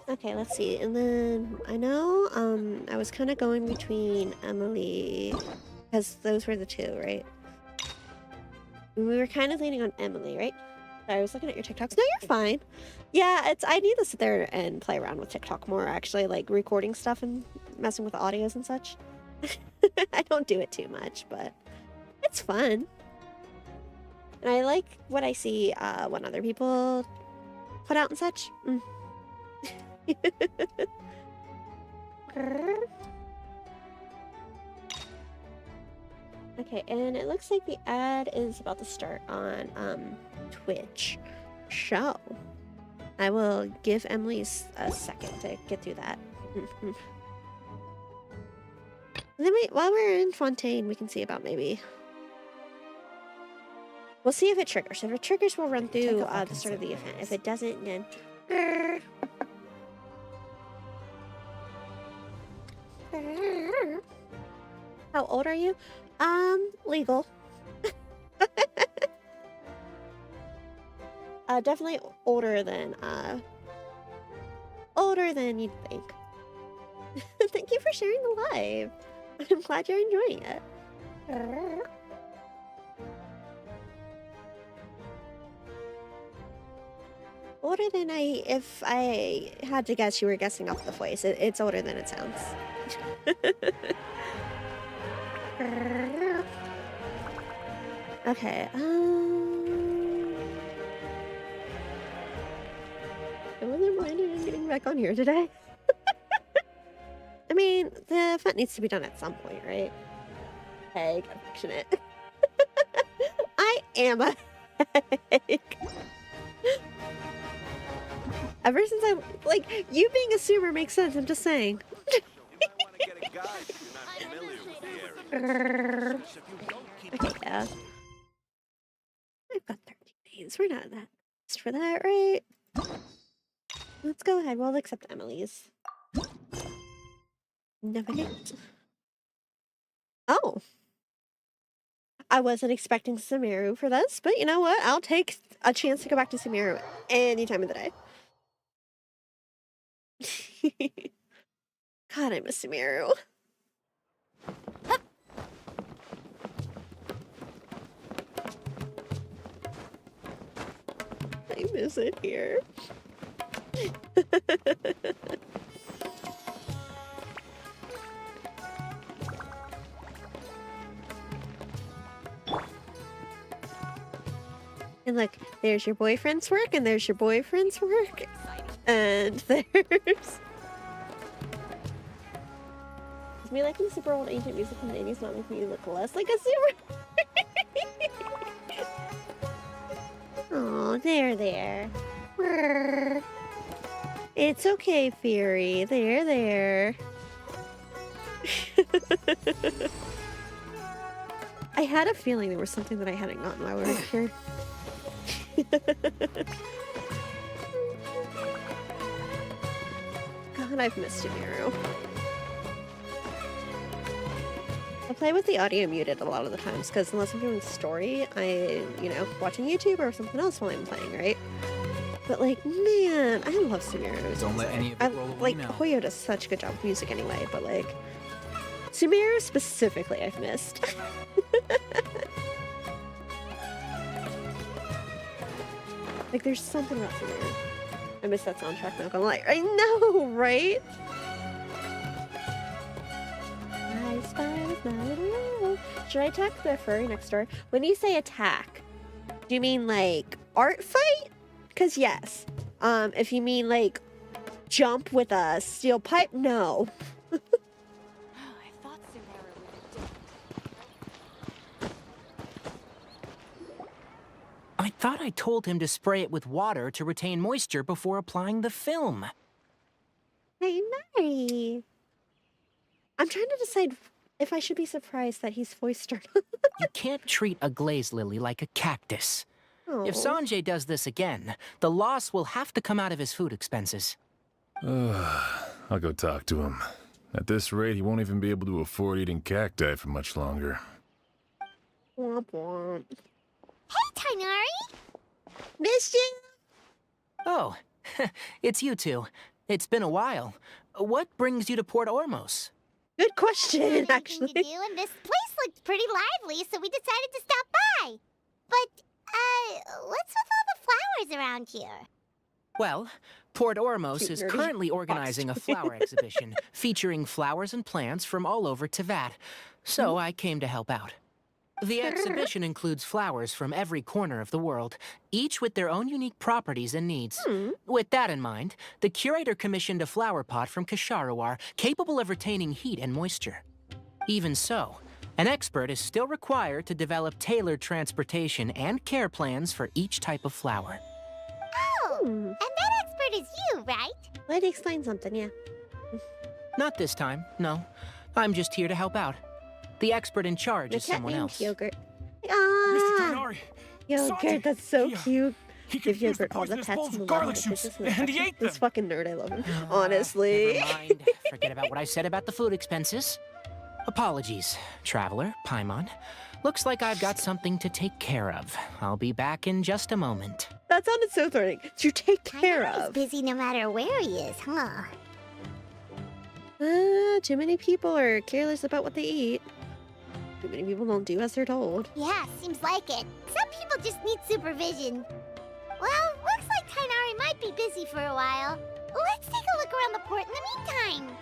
Speaker 3: Okay, let's see. And then I know I was kind of going between Emily, because those were the two, right? We were kind of leaning on Emily, right? Sorry, I was looking at your TikToks. No, you're fine. Yeah, I need to sit there and play around with TikTok more, actually, like recording stuff and messing with the audios and such. I don't do it too much, but it's fun. And I like what I see when other people put out and such. Okay, and it looks like the ad is about to start on Twitch. So I will give Emily a second to get through that. And then while we're in Fontaine, we can see about maybe We'll see if it triggers. If it triggers, we'll run through the start of the event. If it doesn't, then... How old are you? Legal. Definitely older than you'd think. Thank you for sharing the live. I'm glad you're enjoying it. Older than if I had to guess, you were guessing off the voice. It's older than it sounds. Okay, I wasn't planning on getting back on here today. I mean, the event needs to be done at some point, right? Hey, gotta fiction it. I am a headache. Ever since I, like, you being a zoomer makes sense, I'm just saying. Okay, yeah. I've got 13 days. We're not that fast for that, right? Let's go ahead. We'll accept Emily's. Navigate. Oh. I wasn't expecting Sumeru for this, but you know what? I'll take a chance to go back to Sumeru any time of the day. God, I miss Sumeru. I miss it here. And look, there's your boyfriend's work, and there's your boyfriend's work, and there's... Is me liking super old ancient music from the 80s not make me look less like a super... Oh, there. It's okay, Fury. There. I had a feeling there was something that I hadn't gotten while we were here. God, I've missed Sumeru. I play with the audio muted a lot of the times because unless I'm doing story, watching YouTube or something else while I'm playing, right? But like, man, I love Sumeru.
Speaker 10: Don't let any of it roll away now.
Speaker 3: Hoyo does such a good job with music anyway, but like, Sumeru specifically I've missed. Like, there's something about Sumeru. I miss that soundtrack, not gonna lie. I know, right? Should I attack the furry next door? When you say attack, do you mean like art fight? Because yes. If you mean like jump with a steel pipe, no.
Speaker 10: I thought I told him to spray it with water to retain moisture before applying the film.
Speaker 3: Hey, Mary. I'm trying to decide if I should be surprised that he's voiced or not.
Speaker 10: You can't treat a glaze lily like a cactus.
Speaker 3: Oh.
Speaker 10: If Sanjay does this again, the loss will have to come out of his food expenses.
Speaker 11: I'll go talk to him. At this rate, he won't even be able to afford eating cacti for much longer.
Speaker 3: Womp womp.
Speaker 4: Hey, Tainari!
Speaker 3: Missed you?
Speaker 10: Oh, it's you two. It's been a while. What brings you to Port Ormos?
Speaker 3: Good question, actually.
Speaker 4: To do, and this place looked pretty lively, so we decided to stop by. But, what's with all the flowers around here?
Speaker 10: Well, Port Ormos
Speaker 3: Cute
Speaker 10: is
Speaker 3: nerdy
Speaker 10: currently organizing a flower exhibition featuring flowers and plants from all over Tevat, so I came to help out. The exhibition includes flowers from every corner of the world, each with their own unique properties and needs. With that in mind, the curator commissioned a flower pot from Kasharawar capable of retaining heat and moisture. Even so, an expert is still required to develop tailored transportation and care plans for each type of flower.
Speaker 4: Oh, and that expert is you, right?
Speaker 3: Let me explain something, yeah.
Speaker 10: Not this time, no. I'm just here to help out. The expert in charge is someone else.
Speaker 3: Yogurt.
Speaker 9: Mr. Tainari,
Speaker 3: Yo,
Speaker 9: Sergeant,
Speaker 3: Garrett, that's so
Speaker 9: he,
Speaker 3: cute.
Speaker 9: He
Speaker 3: Give you
Speaker 9: confused the
Speaker 3: all the
Speaker 9: poisonous
Speaker 3: pets
Speaker 9: balls
Speaker 3: in the
Speaker 9: of
Speaker 3: lab
Speaker 9: garlic
Speaker 3: with
Speaker 9: shoots,
Speaker 3: this and
Speaker 9: and he ate them.
Speaker 3: This fucking nerd, I love him. Honestly.
Speaker 10: Never mind. Forget about what I said about the food expenses. Apologies, traveler, Paimon. Looks like I've got something to take care of. I'll be back in just a moment.
Speaker 3: That sounded so threatening. To take care
Speaker 4: He's
Speaker 3: of.
Speaker 4: busy no matter where he is, huh?
Speaker 3: Too many people are careless about what they eat. Too many people don't do as they're told.
Speaker 4: Yeah, seems like it. Some people just need supervision. Well, looks like Tainari might be busy for a while. Let's take a look around the port in the meantime.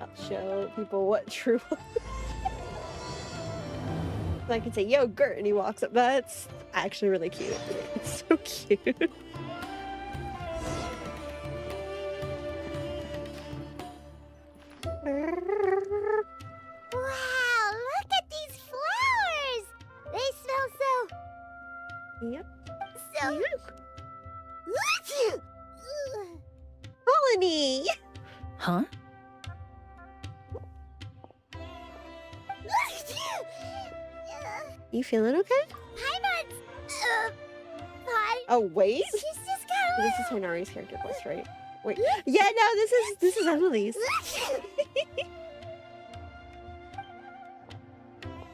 Speaker 3: I'll show people what true. I can say, yo, Gert, and he walks up. That's actually really cute. It's so cute.
Speaker 4: Wow, look at these flowers! They smell so...
Speaker 3: Yep.
Speaker 4: So...
Speaker 3: Colony!
Speaker 12: Huh?
Speaker 3: You feeling okay?
Speaker 4: Paimon's... fine.
Speaker 3: Oh, wait.
Speaker 4: She's just got a
Speaker 3: This is Hainari's character voice, right? Wait. Yeah, no, this is Emily's.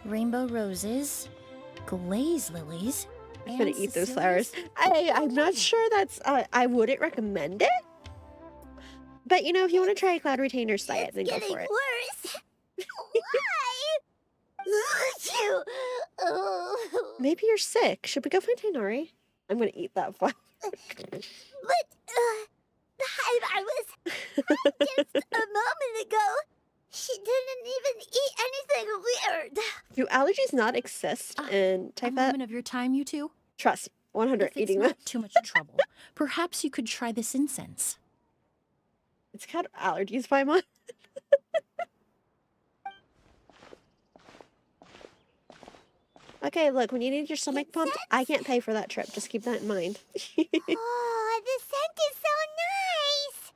Speaker 12: Rainbow roses, glaze lilies.
Speaker 3: I'm gonna eat those flowers. I'm not sure that's. I wouldn't recommend it. But you know, if you want to try a cloud retainer diet, then go for it.
Speaker 4: Worse. Why?
Speaker 3: Maybe you're sick. Should we go find Hainari? I'm gonna eat that flower.
Speaker 4: But I was just a moment ago. She didn't even eat anything weird.
Speaker 3: Do allergies not exist in
Speaker 12: A
Speaker 3: type
Speaker 12: moment of your time, you two.
Speaker 3: Trust 100
Speaker 12: If it's
Speaker 3: eating
Speaker 12: not
Speaker 3: that.
Speaker 12: too much trouble, perhaps you could try this incense.
Speaker 3: It's got allergies, Paimon. Okay, look, when you need your stomach pumped, I can't pay for that trip. Just keep that in mind.
Speaker 4: Oh, the scent is so nice.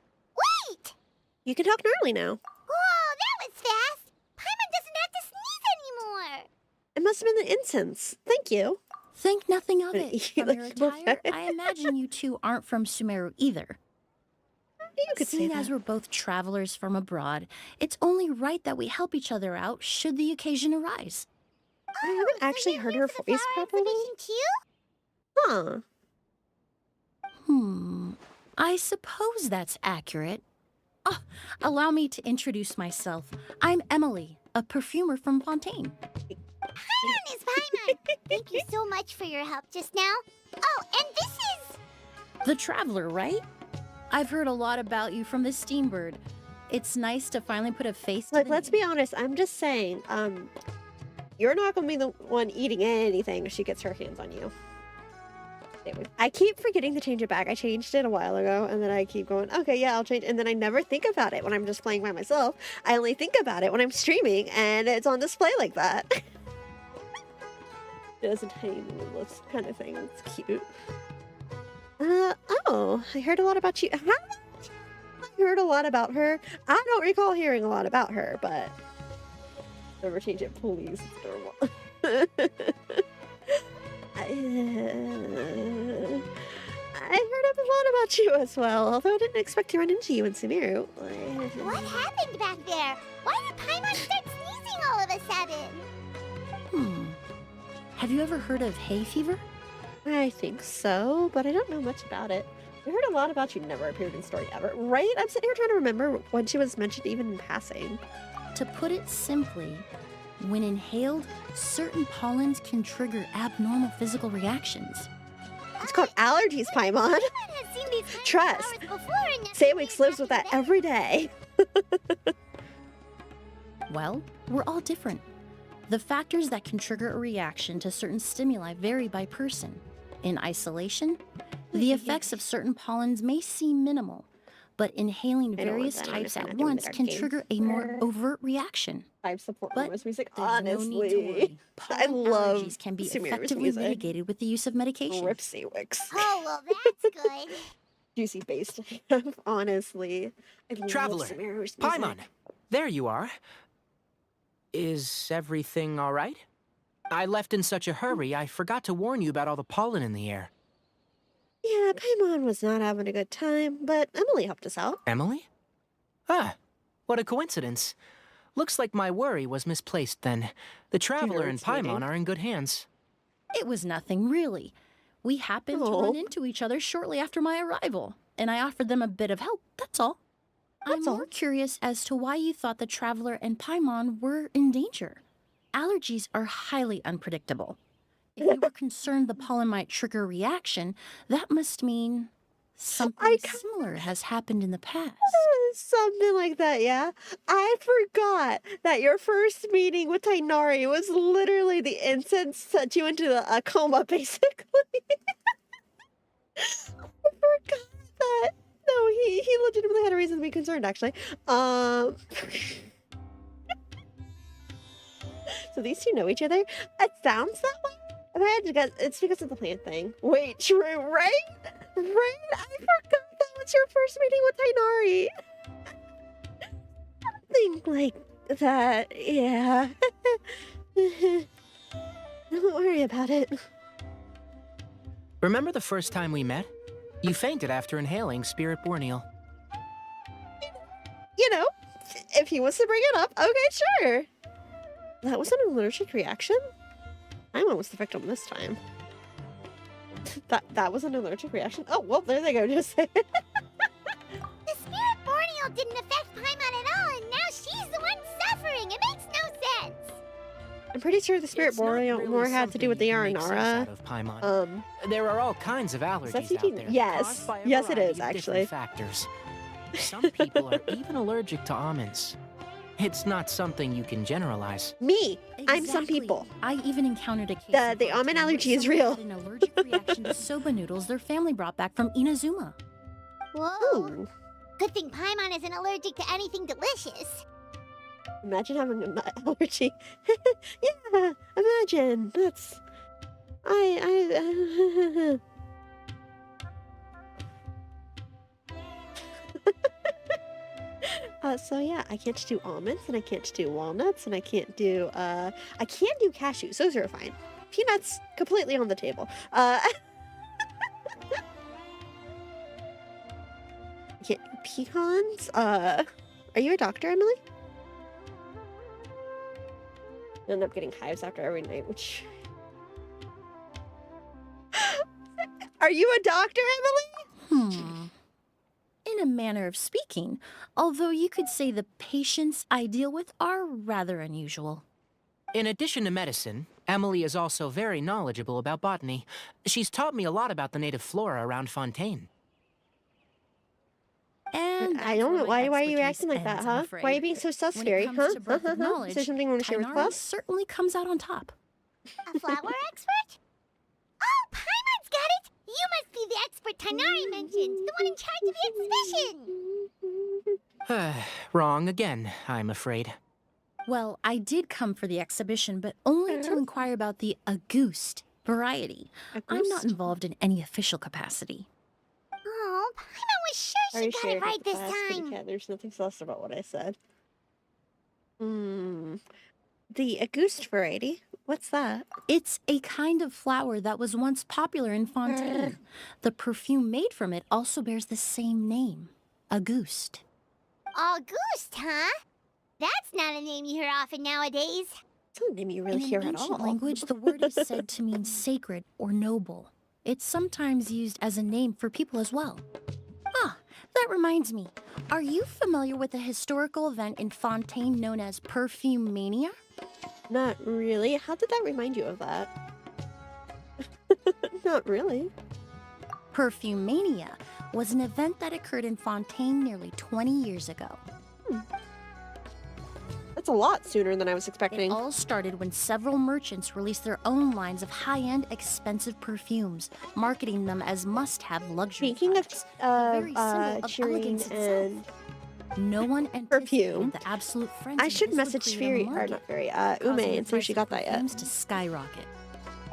Speaker 4: Wait!
Speaker 3: You can talk gnarly now.
Speaker 4: Whoa, that was fast. Paimon doesn't have to sneeze anymore.
Speaker 3: It must have been the incense. Thank you.
Speaker 12: Think nothing of
Speaker 3: Gonna
Speaker 12: it.
Speaker 3: eat
Speaker 12: From your
Speaker 3: like a
Speaker 12: attire,
Speaker 3: buffet.
Speaker 12: I imagine you two aren't from Sumeru either.
Speaker 3: You could say
Speaker 12: Seeing as
Speaker 3: that.
Speaker 12: we're both travelers from abroad, it's only right that we help each other out should the occasion arise.
Speaker 3: I haven't actually heard her voice properly. Huh.
Speaker 12: I suppose that's accurate. Oh, allow me to introduce myself. I'm Emily, a perfumer from Fontaine.
Speaker 4: Hi, Miss Paimon. Thank you so much for your help just now. Oh, and this is...
Speaker 12: The Traveler, right? I've heard a lot about you from the Steambird. It's nice to finally put a face to
Speaker 3: Look,
Speaker 12: the
Speaker 3: let's
Speaker 12: name.
Speaker 3: be honest. I'm just saying, you're not gonna be the one eating anything if she gets her hands on you. I keep forgetting to change it back. I changed it a while ago, and then I keep going, okay, yeah, I'll change. And then I never think about it when I'm just playing by myself. I only think about it when I'm streaming, and it's on display like that. It has a tiny little kind of thing. It's cute. Oh, I heard a lot about you. Huh? I heard a lot about her. I don't recall hearing a lot about her, but never change it, please. It's adorable. I heard a lot about you as well, although I didn't expect to run into you in Sumeru.
Speaker 4: What happened back there? Why did Paimon start sneezing all of a sudden?
Speaker 12: Have you ever heard of hay fever?
Speaker 3: I think so, but I don't know much about it. I heard a lot about you, never appeared in story ever, right? I'm sitting here trying to remember when she was mentioned even in passing.
Speaker 12: To put it simply, when inhaled, certain pollens can trigger abnormal physical reactions.
Speaker 3: It's called allergies, Paimon.
Speaker 4: Paimon has seen these kind of
Speaker 3: Trust.
Speaker 4: flowers before and never
Speaker 3: Saywix
Speaker 4: made
Speaker 3: lives with that
Speaker 4: nothing
Speaker 3: every day.
Speaker 12: Well, we're all different. The factors that can trigger a reaction to certain stimuli vary by person. In isolation, the effects of certain pollens may seem minimal, but inhaling
Speaker 3: I don't want
Speaker 12: various
Speaker 3: that. I'm
Speaker 12: types
Speaker 3: gonna
Speaker 12: at
Speaker 3: do it in
Speaker 12: once
Speaker 3: the
Speaker 12: can
Speaker 3: game.
Speaker 12: trigger a more overt reaction.
Speaker 3: I support
Speaker 12: But
Speaker 3: Sumeru's music,
Speaker 12: there's no need to
Speaker 3: honestly.
Speaker 12: worry.
Speaker 3: I
Speaker 12: Pollen
Speaker 3: love
Speaker 12: allergies can be
Speaker 3: Sumeru's
Speaker 12: effectively
Speaker 3: music.
Speaker 12: mitigated with the use of medication.
Speaker 3: Rip Saywix.
Speaker 4: Oh, well, that's good.
Speaker 3: Juicy bass, honestly. I
Speaker 10: Traveler,
Speaker 3: love Sumeru's
Speaker 10: Paimon,
Speaker 3: music.
Speaker 10: there you are. Is everything all right? I left in such a hurry, I forgot to warn you about all the pollen in the air.
Speaker 3: Yeah, Paimon was not having a good time, but Emily helped us out.
Speaker 10: Emily? Ah, what a coincidence. Looks like my worry was misplaced then. The Traveler and Paimon are in good hands.
Speaker 12: It was nothing, really. We happened to run into each other shortly after my arrival, and I offered them a bit of help, that's all. I'm more curious as to why you thought the Traveler and Paimon were in danger. Allergies are highly unpredictable. If you were concerned the pollen might trigger a reaction, that must mean something similar has happened in the past.
Speaker 3: Something like that, yeah. I forgot that your first meeting with Tainari was literally the incense that you into a coma, basically. I forgot that. No, he legitimately had a reason to be concerned, actually. So these two know each other? It sounds that way. It's because of the plant thing. Wait, true, right? Right? I forgot that was your first meeting with Tainari. Something like that, yeah. Don't worry about it.
Speaker 10: Remember the first time we met? You fainted after inhaling Spirit Borneal.
Speaker 3: You know, if he wants to bring it up, okay, sure. That was an allergic reaction? Paimon was the victim this time. That was an allergic reaction? Oh, well, there they go, just
Speaker 4: The Spirit Borneal didn't affect Paimon at all, and now she's the one suffering. It makes no sense.
Speaker 3: I'm pretty sure the Spirit Borneal more had to do with the Aranara.
Speaker 10: There are all kinds of allergies out there.
Speaker 3: Yes, yes, it is actually.
Speaker 10: Factors. Some people are even allergic to almonds. It's not something you can generalize.
Speaker 3: Me, I'm some people.
Speaker 12: I even encountered a case
Speaker 3: the almond allergy is real.
Speaker 12: Had an allergic reaction to soba noodles their family brought back from Inazuma.
Speaker 4: Whoa.
Speaker 3: Ooh.
Speaker 4: Good thing Paimon isn't allergic to anything delicious.
Speaker 3: Imagine having a nut allergy. Yeah, imagine. That's... So yeah, I can't do almonds, and I can't do walnuts, and I can't do cashews. Those are fine. Peanuts, completely on the table. I can't do pecans. Are you a doctor, Emily? I end up getting hives after every night, which... Are you a doctor, Emily?
Speaker 12: In a manner of speaking, although you could say the patients I deal with are rather unusual.
Speaker 10: In addition to medicine, Emily is also very knowledgeable about botany. She's taught me a lot about the native flora around Fontaine.
Speaker 12: And
Speaker 3: I don't know, why are you acting like that, huh? Why are you being so sus-scary, huh? Is there something you want to share with us?
Speaker 12: Certainly comes out on top.
Speaker 4: A flower expert? Oh, Paimon's got it! You must be the expert Tainari mentioned, the one in charge of the exhibition!
Speaker 10: Wrong again, I'm afraid.
Speaker 12: Well, I did come for the exhibition, but only to inquire about the Auguste variety. I'm not involved in any official capacity.
Speaker 4: Oh, Paimon was sure she got it right this time.
Speaker 3: Cat. There's nothing sus about what I said. The Auguste variety? What's that?
Speaker 12: It's a kind of flower that was once popular in Fontaine. The perfume made from it also bears the same name, Auguste.
Speaker 4: Auguste, huh? That's not a name you hear often nowadays.
Speaker 3: It's not a name you really hear at all.
Speaker 12: In ancient language, the word is said to mean sacred or noble. It's sometimes used as a name for people as well. Ah, that reminds me. Are you familiar with a historical event in Fontaine known as Perfume Mania?
Speaker 3: Not really. How did that remind you of that? Not really.
Speaker 12: Perfume Mania was an event that occurred in Fontaine nearly 20 years ago.
Speaker 3: That's a lot sooner than I was expecting.
Speaker 12: It all started when several merchants released their own lines of high-end, expensive perfumes, marketing them as must-have luxury
Speaker 3: Speaking
Speaker 12: products,
Speaker 3: cheering and
Speaker 12: no one anticipated the absolute frenzy.
Speaker 3: I should message Fury, or not Fury, Ume, and see if she got that yet.
Speaker 12: To skyrocket.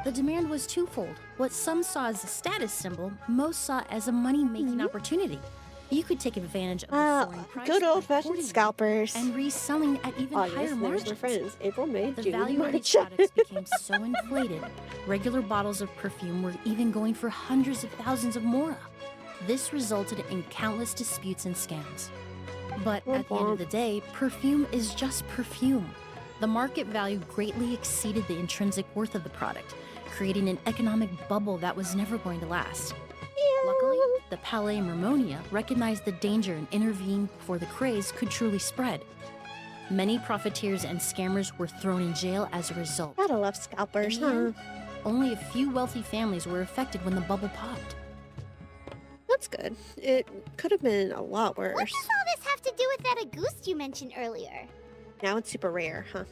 Speaker 12: The demand was twofold. What some saw as a status symbol, most saw as a money-making opportunity. You could take advantage of the soaring price
Speaker 3: good
Speaker 12: by
Speaker 3: old-fashioned
Speaker 12: hoarding them
Speaker 3: scalpers.
Speaker 12: and reselling at even higher
Speaker 3: August, there's my
Speaker 12: margins.
Speaker 3: friends. April, May,
Speaker 12: The
Speaker 3: June,
Speaker 12: value of these
Speaker 3: March.
Speaker 12: products became so inflated, regular bottles of perfume were even going for hundreds of thousands of mora. This resulted in countless disputes and scams. But at the end of the day, perfume is just perfume. The market value greatly exceeded the intrinsic worth of the product, creating an economic bubble that was never going to last. Luckily, the Palais Mermonia recognized the danger and intervened before the craze could truly spread. Many profiteers and scammers were thrown in jail as a result.
Speaker 3: Gotta love scalpers,
Speaker 12: In the
Speaker 3: huh?
Speaker 12: end, only a few wealthy families were affected when the bubble popped.
Speaker 3: That's good. It could have been a lot worse.
Speaker 4: What does all this have to do with that Auguste you mentioned earlier?
Speaker 3: Now it's super rare, huh?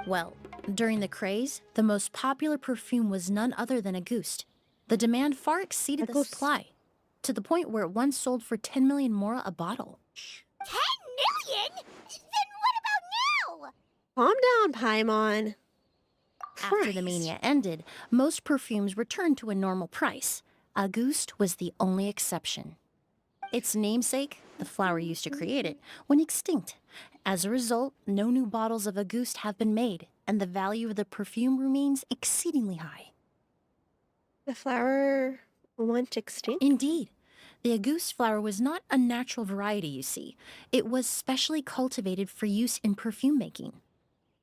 Speaker 12: Well, during the craze, the most popular perfume was none other than Auguste. The demand far exceeded the
Speaker 3: Auguste.
Speaker 12: supply, to the point where it once sold for 10 million mora a bottle.
Speaker 4: 10 million? Then what about now?
Speaker 3: Calm down, Paimon.
Speaker 12: After the
Speaker 3: Christ.
Speaker 12: mania ended, most perfumes returned to a normal price. Auguste was the only exception. Its namesake, the flower used to create it, went extinct. As a result, no new bottles of Auguste have been made, and the value of the perfume remains exceedingly high.
Speaker 3: The flower went extinct?
Speaker 12: Indeed. The Auguste flower was not a natural variety, you see. It was specially cultivated for use in perfume making.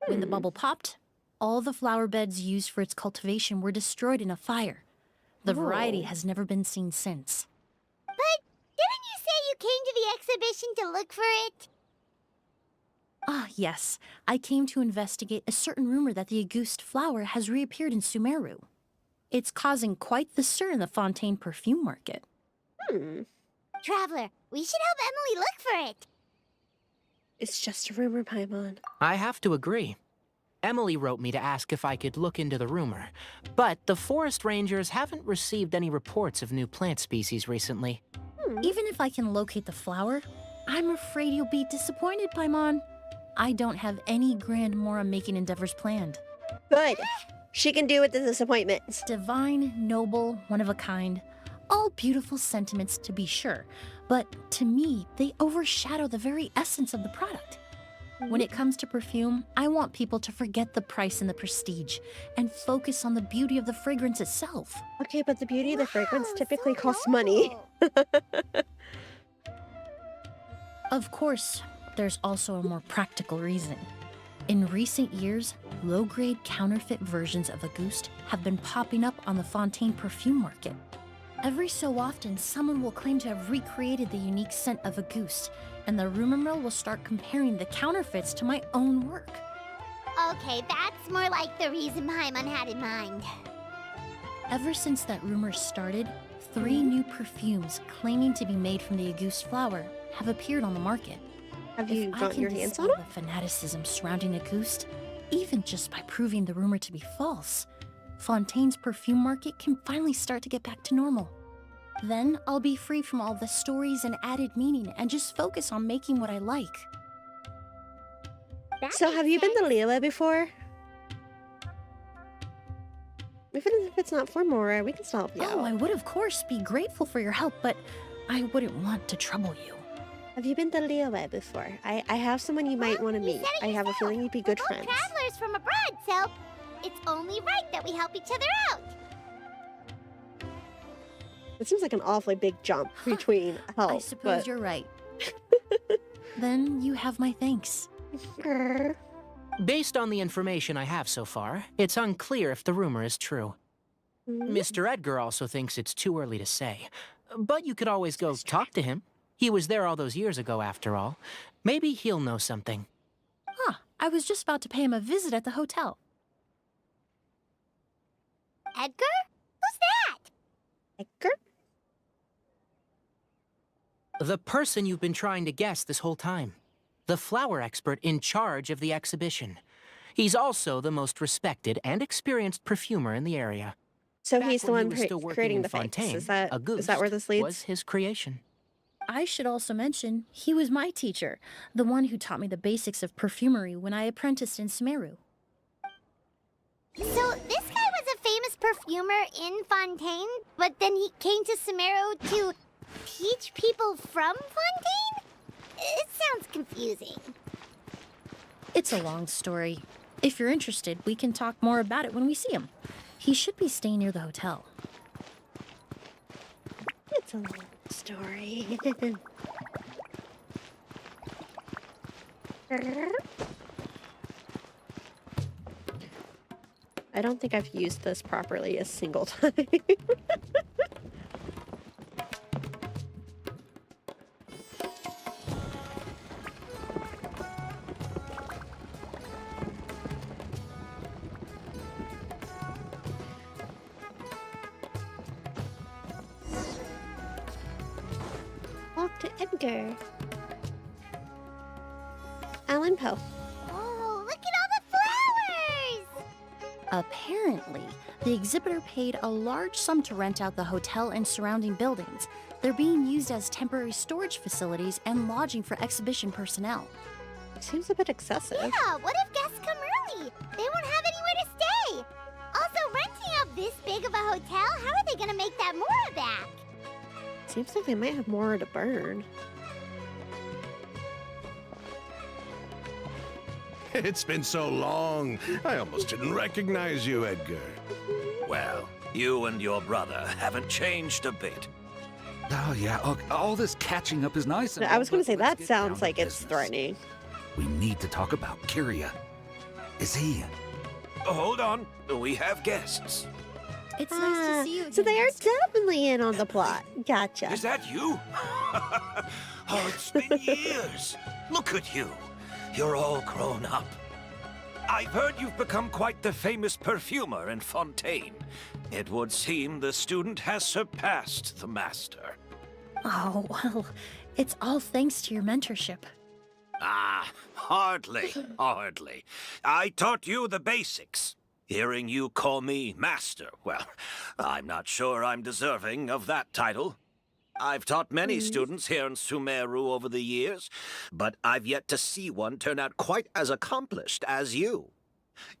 Speaker 12: When the bubble popped, all the flower beds used for its cultivation were destroyed in a fire. The variety has never been seen since.
Speaker 4: But didn't you say you came to the exhibition to look for it?
Speaker 12: Ah, yes. I came to investigate a certain rumor that the Auguste flower has reappeared in Sumeru. It's causing quite the stir in the Fontaine perfume market.
Speaker 4: Traveler, we should help Emily look for it.
Speaker 3: It's just a rumor, Paimon.
Speaker 10: I have to agree. Emily wrote me to ask if I could look into the rumor, but the forest rangers haven't received any reports of new plant species recently.
Speaker 12: Even if I can locate the flower, I'm afraid you'll be disappointed, Paimon. I don't have any grand mora-making endeavors planned.
Speaker 3: Good. She can do with the disappointments.
Speaker 12: Divine, noble, one of a kind. All beautiful sentiments, to be sure, but to me, they overshadow the very essence of the product. When it comes to perfume, I want people to forget the price and the prestige and focus on the beauty of the fragrance itself.
Speaker 3: Okay, but the beauty of the fragrance typically
Speaker 4: so
Speaker 3: costs money.
Speaker 4: noble.
Speaker 12: Of course, there's also a more practical reason. In recent years, low-grade counterfeit versions of Auguste have been popping up on the Fontaine perfume market. Every so often, someone will claim to have recreated the unique scent of Auguste, and the rumor mill will start comparing the counterfeits to my own work.
Speaker 4: Okay, that's more like the reason Paimon had in mind.
Speaker 12: Ever since that rumor started, 3 new perfumes claiming to be made from the Auguste flower have appeared on the market.
Speaker 3: Have you
Speaker 12: If I
Speaker 3: gotten
Speaker 12: can
Speaker 3: your hands on
Speaker 12: dispel
Speaker 3: them?
Speaker 12: the fanaticism surrounding Auguste, even just by proving the rumor to be false, Fontaine's perfume market can finally start to get back to normal. Then I'll be free from all the stories and added meaning and just focus on making what I like.
Speaker 4: That
Speaker 3: So
Speaker 4: makes
Speaker 3: have you been to
Speaker 4: sense.
Speaker 3: Lila before? Even if it's not for Mora, we can still help you
Speaker 12: Oh, I
Speaker 3: out.
Speaker 12: would of course be grateful for your help, but I wouldn't want to trouble you.
Speaker 3: Have you been to Lila before? I have someone you might want to
Speaker 4: You
Speaker 3: meet.
Speaker 4: said it
Speaker 3: I have a
Speaker 4: yourself.
Speaker 3: feeling you'd be
Speaker 4: We're
Speaker 3: good
Speaker 4: both
Speaker 3: friends.
Speaker 4: travelers from abroad, so it's only right that we help each other out.
Speaker 3: It seems like an awfully big jump between help.
Speaker 12: I suppose you're right. Then you have my thanks.
Speaker 3: you're...
Speaker 10: Based on the information I have so far, it's unclear if the rumor is true. Mr. Edgar also thinks it's too early to say, but you could always go talk to him. He was there all those years ago, after all. Maybe he'll know something.
Speaker 12: Ah, I was just about to pay him a visit at the hotel.
Speaker 4: Edgar? Who's that?
Speaker 3: Edgar?
Speaker 10: The person you've been trying to guess this whole time. The flower expert in charge of the exhibition. He's also the most respected and experienced perfumer in the area.
Speaker 3: So
Speaker 10: Back
Speaker 3: he's the
Speaker 10: when
Speaker 3: one
Speaker 10: he was still working
Speaker 3: creating
Speaker 10: in
Speaker 3: the fakes.
Speaker 10: Fontaine,
Speaker 3: Is that
Speaker 10: Auguste
Speaker 3: where this leads?
Speaker 10: was his creation.
Speaker 12: I should also mention, he was my teacher, the one who taught me the basics of perfumery when I apprenticed in Sumeru.
Speaker 4: So this guy was a famous perfumer in Fontaine, but then he came to Sumeru to Peach people from Fontaine? It sounds confusing.
Speaker 12: It's a long story. If you're interested, we can talk more about it when we see him. He should be staying near the hotel.
Speaker 3: It's a long story. I don't think I've used this properly a single time. Walk to Edgar. Alan Poe.
Speaker 4: Oh, look at all the flowers!
Speaker 12: Apparently, the exhibitor paid a large sum to rent out the hotel and surrounding buildings. They're being used as temporary storage facilities and lodging for exhibition personnel.
Speaker 3: Seems a bit excessive.
Speaker 4: Yeah, what if guests come early? They won't have anywhere to stay. Also, renting out this big of a hotel, how are they gonna make that more back?
Speaker 3: Seems like they might have more to burn.
Speaker 2: It's been so long. I almost didn't recognize you, Edgar.
Speaker 13: Well, you and your brother haven't changed a bit.
Speaker 14: Oh, yeah. All this catching up is nice.
Speaker 3: I was going to say, that
Speaker 14: let's get
Speaker 3: sounds
Speaker 14: down
Speaker 3: like
Speaker 14: to
Speaker 3: it's
Speaker 14: business.
Speaker 3: threatening.
Speaker 14: We need to talk about Kyria. Is he?
Speaker 13: Hold on. We have guests.
Speaker 12: It's nice to see you again.
Speaker 3: So they are
Speaker 12: Master.
Speaker 3: definitely in on the plot. Gotcha.
Speaker 13: Is that you? Oh, it's been years. Look at you. You're all grown up. I've heard you've become quite the famous perfumer in Fontaine. It would seem the student has surpassed the master.
Speaker 12: Oh, well, it's all thanks to your mentorship.
Speaker 13: Ah, hardly, hardly. I taught you the basics. Hearing you call me master, well, I'm not sure I'm deserving of that title. I've taught many students here in Sumeru over the years, but I've yet to see one turn out quite as accomplished as you.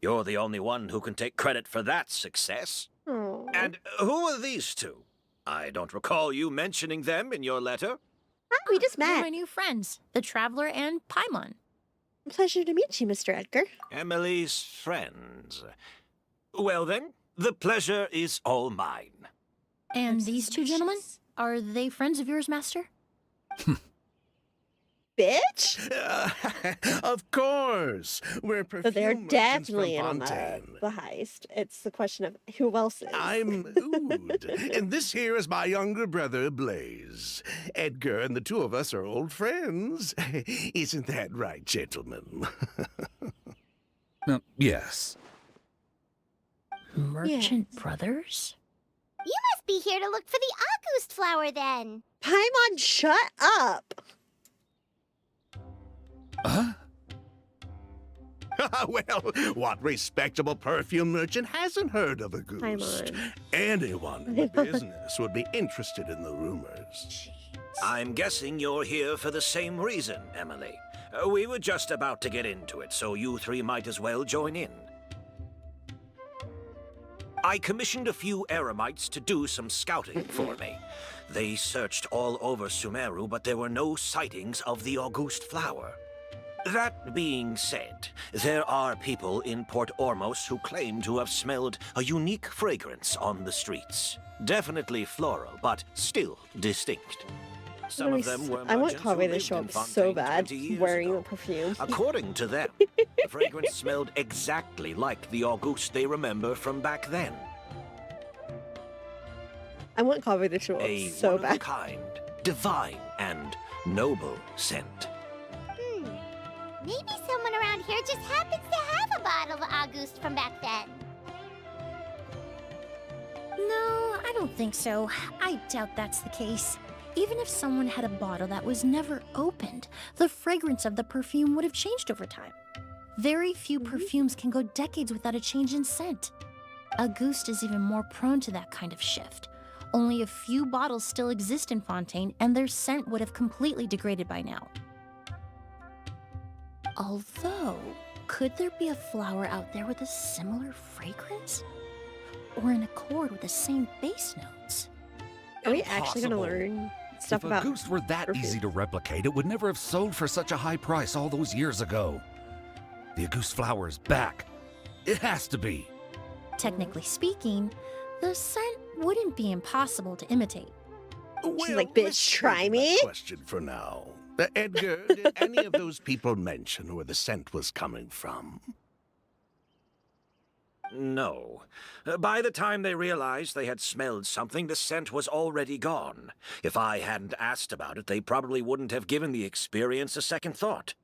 Speaker 13: You're the only one who can take credit for that success.
Speaker 3: Aw.
Speaker 13: And who are these two? I don't recall you mentioning them in your letter.
Speaker 3: Ah, we just
Speaker 12: They're
Speaker 3: met.
Speaker 12: my new friends, the Traveler and Paimon.
Speaker 3: Pleasure to meet you, Mr. Edgar.
Speaker 13: Emily's friends. Well then, the pleasure is all mine.
Speaker 12: And these two gentlemen? Are they friends of yours, Master?
Speaker 3: Bitch!
Speaker 2: Of course. We're
Speaker 3: So
Speaker 2: perfume
Speaker 3: they're
Speaker 2: merchants
Speaker 3: definitely in
Speaker 2: from
Speaker 3: on the
Speaker 2: Fontaine.
Speaker 3: heist. It's the question of who else is.
Speaker 2: I'm Ood, and this here is my younger brother, Blaze. Edgar and the two of us are old friends. Isn't that right, gentlemen?
Speaker 14: Yes.
Speaker 12: Merchant Brothers?
Speaker 4: You must be here to look for the August flower then.
Speaker 3: Paimon, shut up!
Speaker 14: Huh?
Speaker 2: Well, what respectable perfume merchant hasn't heard of a goose?
Speaker 3: Paimon.
Speaker 2: Anyone in the business would be interested in the rumors.
Speaker 13: I'm guessing you're here for the same reason, Emily. We were just about to get into it, so you three might as well join in. I commissioned a few eremites to do some scouting for me. They searched all over Sumeru, but there were no sightings of the August flower. That being said, there are people in Port Ormos who claim to have smelled a unique fragrance on the streets. Definitely floral, but still distinct. Some of them were
Speaker 3: I want
Speaker 13: merchants who
Speaker 3: Kaveh to
Speaker 13: lived
Speaker 3: show
Speaker 13: in
Speaker 3: up so
Speaker 13: Fontaine
Speaker 3: bad
Speaker 13: 20 years
Speaker 3: wearing
Speaker 13: ago.
Speaker 3: the perfume.
Speaker 13: According to them, the fragrance smelled exactly like the August they remember from back then.
Speaker 3: I want Kaveh to show up
Speaker 13: A
Speaker 3: so bad.
Speaker 13: one-of-a-kind, divine, and noble scent.
Speaker 4: Maybe someone around here just happens to have a bottle of August from back then.
Speaker 12: No, I don't think so. I doubt that's the case. Even if someone had a bottle that was never opened, the fragrance of the perfume would have changed over time. Very few perfumes can go decades without a change in scent. Auguste is even more prone to that kind of shift. Only a few bottles still exist in Fontaine, and their scent would have completely degraded by now. Although, could there be a flower out there with a similar fragrance? Or in accord with the same base notes?
Speaker 3: Are we actually going to
Speaker 13: Impossible.
Speaker 3: learn stuff
Speaker 14: If a
Speaker 3: about
Speaker 14: goose were that easy to replicate, it would never have sold for such a high price all those years ago. The goose flower is back. It has to be.
Speaker 12: Technically speaking, the scent wouldn't be impossible to imitate.
Speaker 3: She's like, bitch, try me.
Speaker 2: Question for now. Edgar, did any of those people mention where the scent was coming from?
Speaker 13: No. By the time they realized they had smelled something, the scent was already gone. If I hadn't asked about it, they probably wouldn't have given the experience a second thought.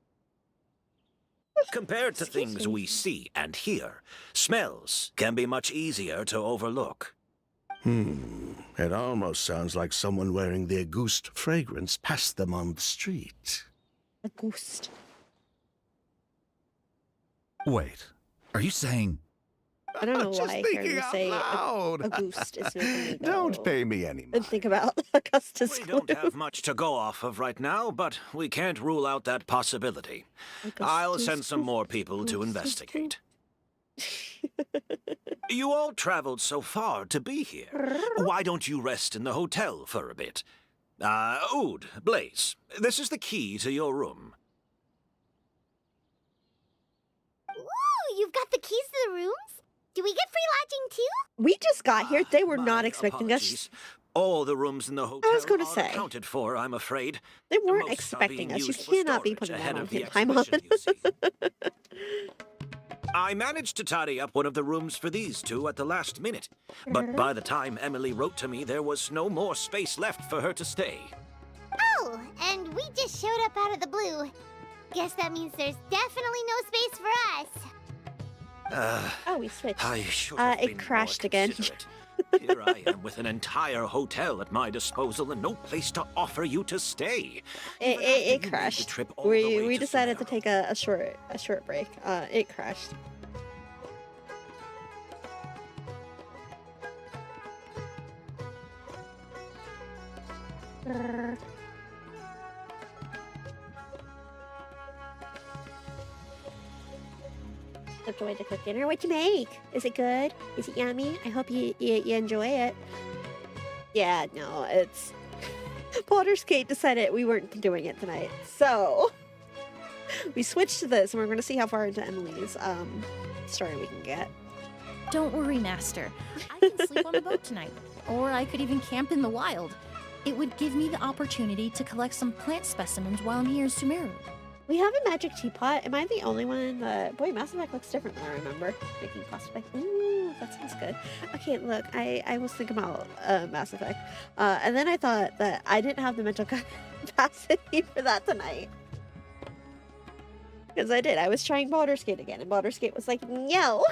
Speaker 13: Compared to things we see and hear, smells can be much easier to overlook.
Speaker 2: It almost sounds like someone wearing the Auguste fragrance passed them on the street.
Speaker 3: Auguste.
Speaker 14: Wait, are you saying...
Speaker 3: I don't know
Speaker 2: Just
Speaker 3: why I
Speaker 2: thinking
Speaker 3: heard her
Speaker 2: out
Speaker 3: say
Speaker 2: loud.
Speaker 3: Auguste is making me go
Speaker 2: Don't pay me any
Speaker 3: and think about Augustus
Speaker 13: We don't have much to go off of right now, but we can't rule out that possibility. I'll send some more people to investigate. You all traveled so far to be here. Why don't you rest in the hotel for a bit? Ood, Blaze, this is the key to your room.
Speaker 4: Ooh, you've got the keys to the rooms? Do we get free lodging too?
Speaker 3: We just got here. They were not expecting us.
Speaker 13: All the rooms in the hotel
Speaker 3: I was going to
Speaker 13: are
Speaker 3: say.
Speaker 13: accounted for, I'm afraid.
Speaker 3: They weren't
Speaker 13: Most are
Speaker 3: expecting
Speaker 13: being
Speaker 3: us. You
Speaker 13: used for
Speaker 3: cannot be
Speaker 13: storage
Speaker 3: putting
Speaker 13: ahead
Speaker 3: that on
Speaker 13: of the
Speaker 3: him, Paimon.
Speaker 13: exhibition, you see. I managed to tidy up one of the rooms for these two at the last minute. But by the time Emily wrote to me, there was no more space left for her to stay.
Speaker 4: Oh, and we just showed up out of the blue. Guess that means there's definitely no space for us.
Speaker 3: Oh, we switched.
Speaker 13: I should have been
Speaker 3: it crashed
Speaker 13: more
Speaker 3: again.
Speaker 13: considerate. Here I am with an entire hotel at my disposal and no place to offer you to stay.
Speaker 3: It crashed.
Speaker 13: trip all the way
Speaker 3: We
Speaker 13: to
Speaker 3: decided to take a short break. It crashed. Slipped away to cook dinner. What'd you make? Is it good? Is it yummy? I hope you enjoy it. Yeah, no, it's... Baldur's Gate decided we weren't doing it tonight, so... We switched to this, and we're going to see how far into Emily's story we can get.
Speaker 12: Don't worry, Master. I can sleep on the boat tonight. Or I could even camp in the wild. It would give me the opportunity to collect some plant specimens while I'm here in Sumeru.
Speaker 3: We have a magic teapot. Am I the only one that... Boy, Mass Effect looks different than I remember. Making plastic. Ooh, that sounds good. Okay, look, I was thinking about Mass Effect. And then I thought that I didn't have the mental capacity for that tonight. Because I did. I was trying Baldur's Gate again, and Baldur's Gate was like, no!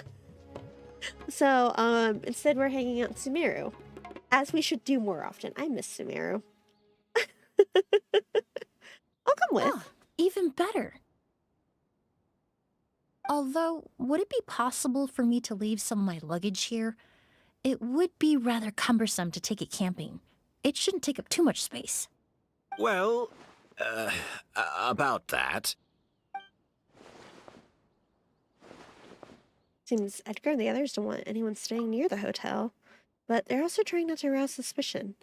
Speaker 3: So, instead we're hanging out in Sumeru. As we should do more often. I miss Sumeru. I'll come with.
Speaker 12: Oh, even better. Although, would it be possible for me to leave some of my luggage here? It would be rather cumbersome to take it camping. It shouldn't take up too much space.
Speaker 13: Well, about that.
Speaker 3: Seems Edgar and the others don't want anyone staying near the hotel. But they're also trying not to arouse suspicion.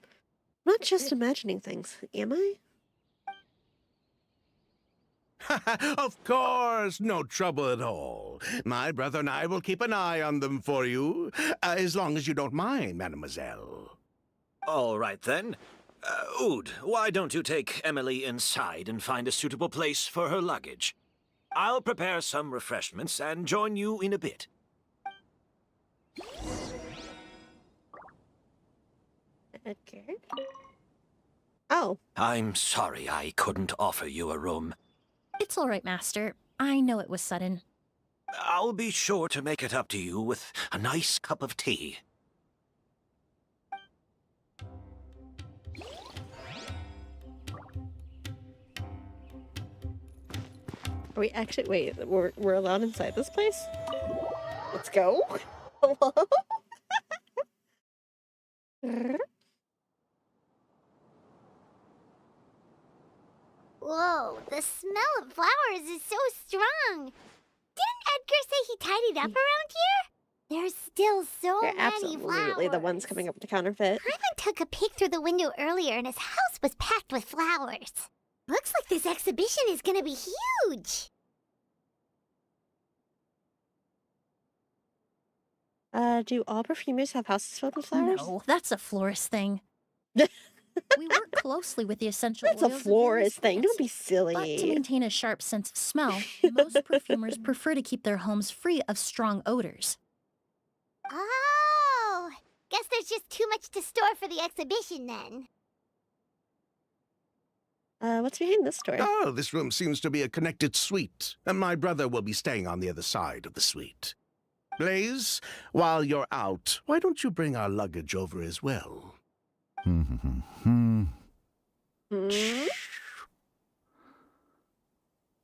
Speaker 3: I'm not just imagining things, am I?
Speaker 2: Of course, no trouble at all. My brother and I will keep an eye on them for you, as long as you don't mind, mademoiselle.
Speaker 13: All right, then. Ood, why don't you take Emily inside and find a suitable place for her luggage? I'll prepare some refreshments and join you in a bit.
Speaker 3: Edgar? Oh.
Speaker 13: I'm sorry I couldn't offer you a room.
Speaker 12: It's all right, Master. I know it was sudden.
Speaker 13: I'll be sure to make it up to you with a nice cup of tea.
Speaker 3: Are we actually... Wait, we're allowed inside this place? Let's go. Hello?
Speaker 4: Whoa, the smell of flowers is so strong. Didn't Edgar say he tidied up around here? There's still so
Speaker 3: You're
Speaker 4: many
Speaker 3: absolutely the ones
Speaker 4: flowers.
Speaker 3: coming up with the counterfeit.
Speaker 4: Paimon took a peek through the window earlier and his house was packed with flowers. Looks like this exhibition is gonna be huge.
Speaker 3: Do all perfumers have houses filled with flowers?
Speaker 12: No, that's a florist thing. We work closely with the essential
Speaker 3: That's a
Speaker 12: oils of various
Speaker 3: florist thing.
Speaker 12: plants,
Speaker 3: Don't be silly.
Speaker 12: But to maintain a sharp sense of smell, most perfumers prefer to keep their homes free of strong odors.
Speaker 4: Oh, guess there's just too much to store for the exhibition then.
Speaker 3: What's behind this door?
Speaker 2: Oh, this room seems to be a connected suite, and my brother will be staying on the other side of the suite. Blaze, while you're out, why don't you bring our luggage over as well?
Speaker 14: Dun,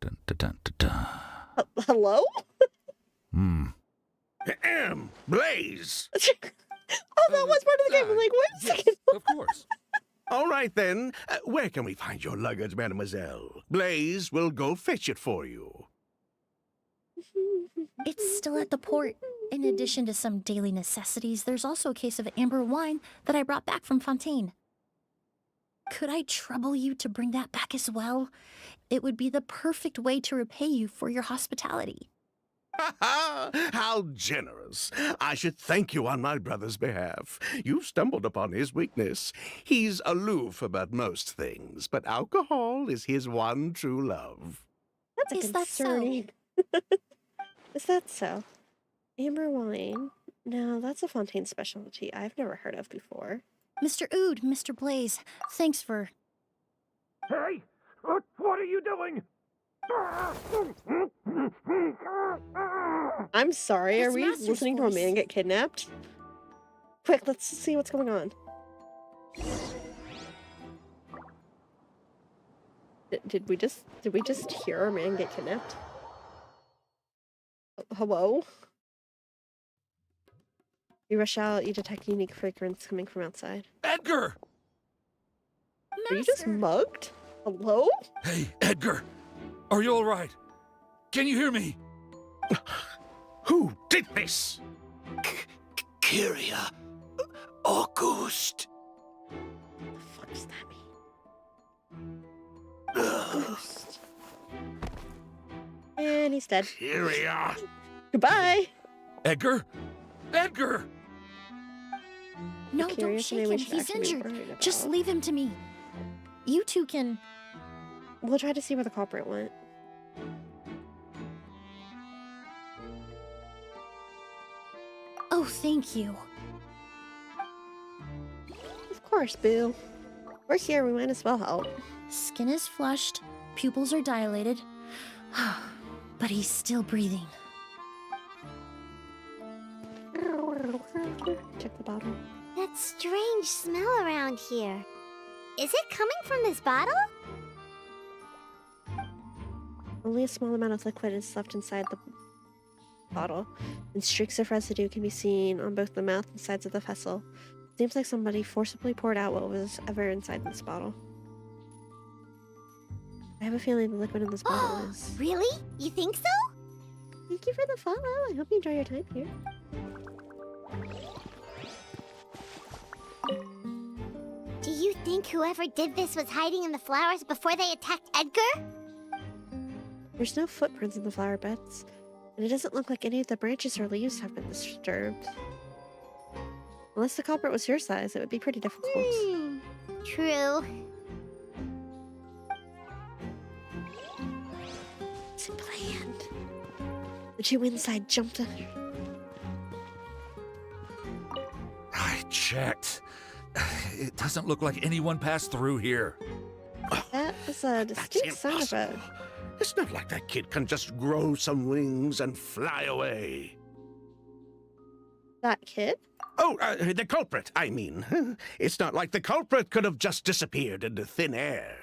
Speaker 14: dun, dun, dun, dun.
Speaker 3: Hello?
Speaker 2: Blaze!
Speaker 3: Oh, that was part of the game. I'm like, wait a second.
Speaker 14: Of course.
Speaker 2: All right, then. Where can we find your luggage, mademoiselle? Blaze will go fetch it for you.
Speaker 12: It's still at the port. In addition to some daily necessities, there's also a case of amber wine that I brought back from Fontaine. Could I trouble you to bring that back as well? It would be the perfect way to repay you for your hospitality.
Speaker 2: Ha ha! How generous! I should thank you on my brother's behalf. You've stumbled upon his weakness. He's aloof about most things, but alcohol is his one true love.
Speaker 3: That's
Speaker 12: Is that so?
Speaker 3: concerning. Is that so? Amber wine. No, that's a Fontaine specialty I've never heard of before.
Speaker 12: Mr. Ood, Mr. Blaze, thanks for...
Speaker 13: Hey! What are you doing?
Speaker 3: I'm sorry, are
Speaker 12: It's
Speaker 3: we
Speaker 12: Master's
Speaker 3: listening to a
Speaker 12: voice.
Speaker 3: man get kidnapped? Quick, let's see what's going on. Did we just hear a man get kidnapped? Hello? You rush out, you detect unique fragrance coming from outside.
Speaker 14: Edgar!
Speaker 3: Are you just mugged? Hello?
Speaker 14: Hey, Edgar! Are you all right? Can you hear me?
Speaker 2: Who did this?
Speaker 13: Kyria. August.
Speaker 3: What the fuck does that mean? Ghost. And he's dead.
Speaker 2: Kyria.
Speaker 3: Goodbye!
Speaker 14: Edgar? Edgar!
Speaker 12: No, don't
Speaker 3: Curious
Speaker 12: shake
Speaker 3: name we
Speaker 12: him.
Speaker 3: should
Speaker 12: He's
Speaker 3: actually be
Speaker 12: injured.
Speaker 3: worried
Speaker 12: Just
Speaker 3: about.
Speaker 12: leave him to me. You two can...
Speaker 3: We'll try to see where the culprit went.
Speaker 12: Oh, thank you.
Speaker 3: Of course, Boo. We're here, we might as well help.
Speaker 12: Skin is flushed, pupils are dilated, but he's still breathing.
Speaker 3: Check the bottle.
Speaker 4: That strange smell around here. Is it coming from this bottle?
Speaker 3: Only a small amount of liquid is left inside the bottle, and streaks of residue can be seen on both the mouth and sides of the vessel. Seems like somebody forcibly poured out what was ever inside this bottle. I have a feeling the liquid in this bottle is...
Speaker 4: Really? You think so?
Speaker 3: Thank you for the follow. I hope you enjoy your time here.
Speaker 4: Do you think whoever did this was hiding in the flowers before they attacked Edgar?
Speaker 3: There's no footprints in the flower beds, and it doesn't look like any of the branches or leaves have been disturbed. Unless the culprit was your size, it would be pretty difficult.
Speaker 4: True.
Speaker 3: It's planned. The two inside jumped in.
Speaker 14: I checked. It doesn't look like anyone passed through here.
Speaker 3: That is a distinct sign of a...
Speaker 2: It's not like that kid can just grow some wings and fly away.
Speaker 3: That kid?
Speaker 2: Oh, the culprit, I mean. It's not like the culprit could have just disappeared into thin air.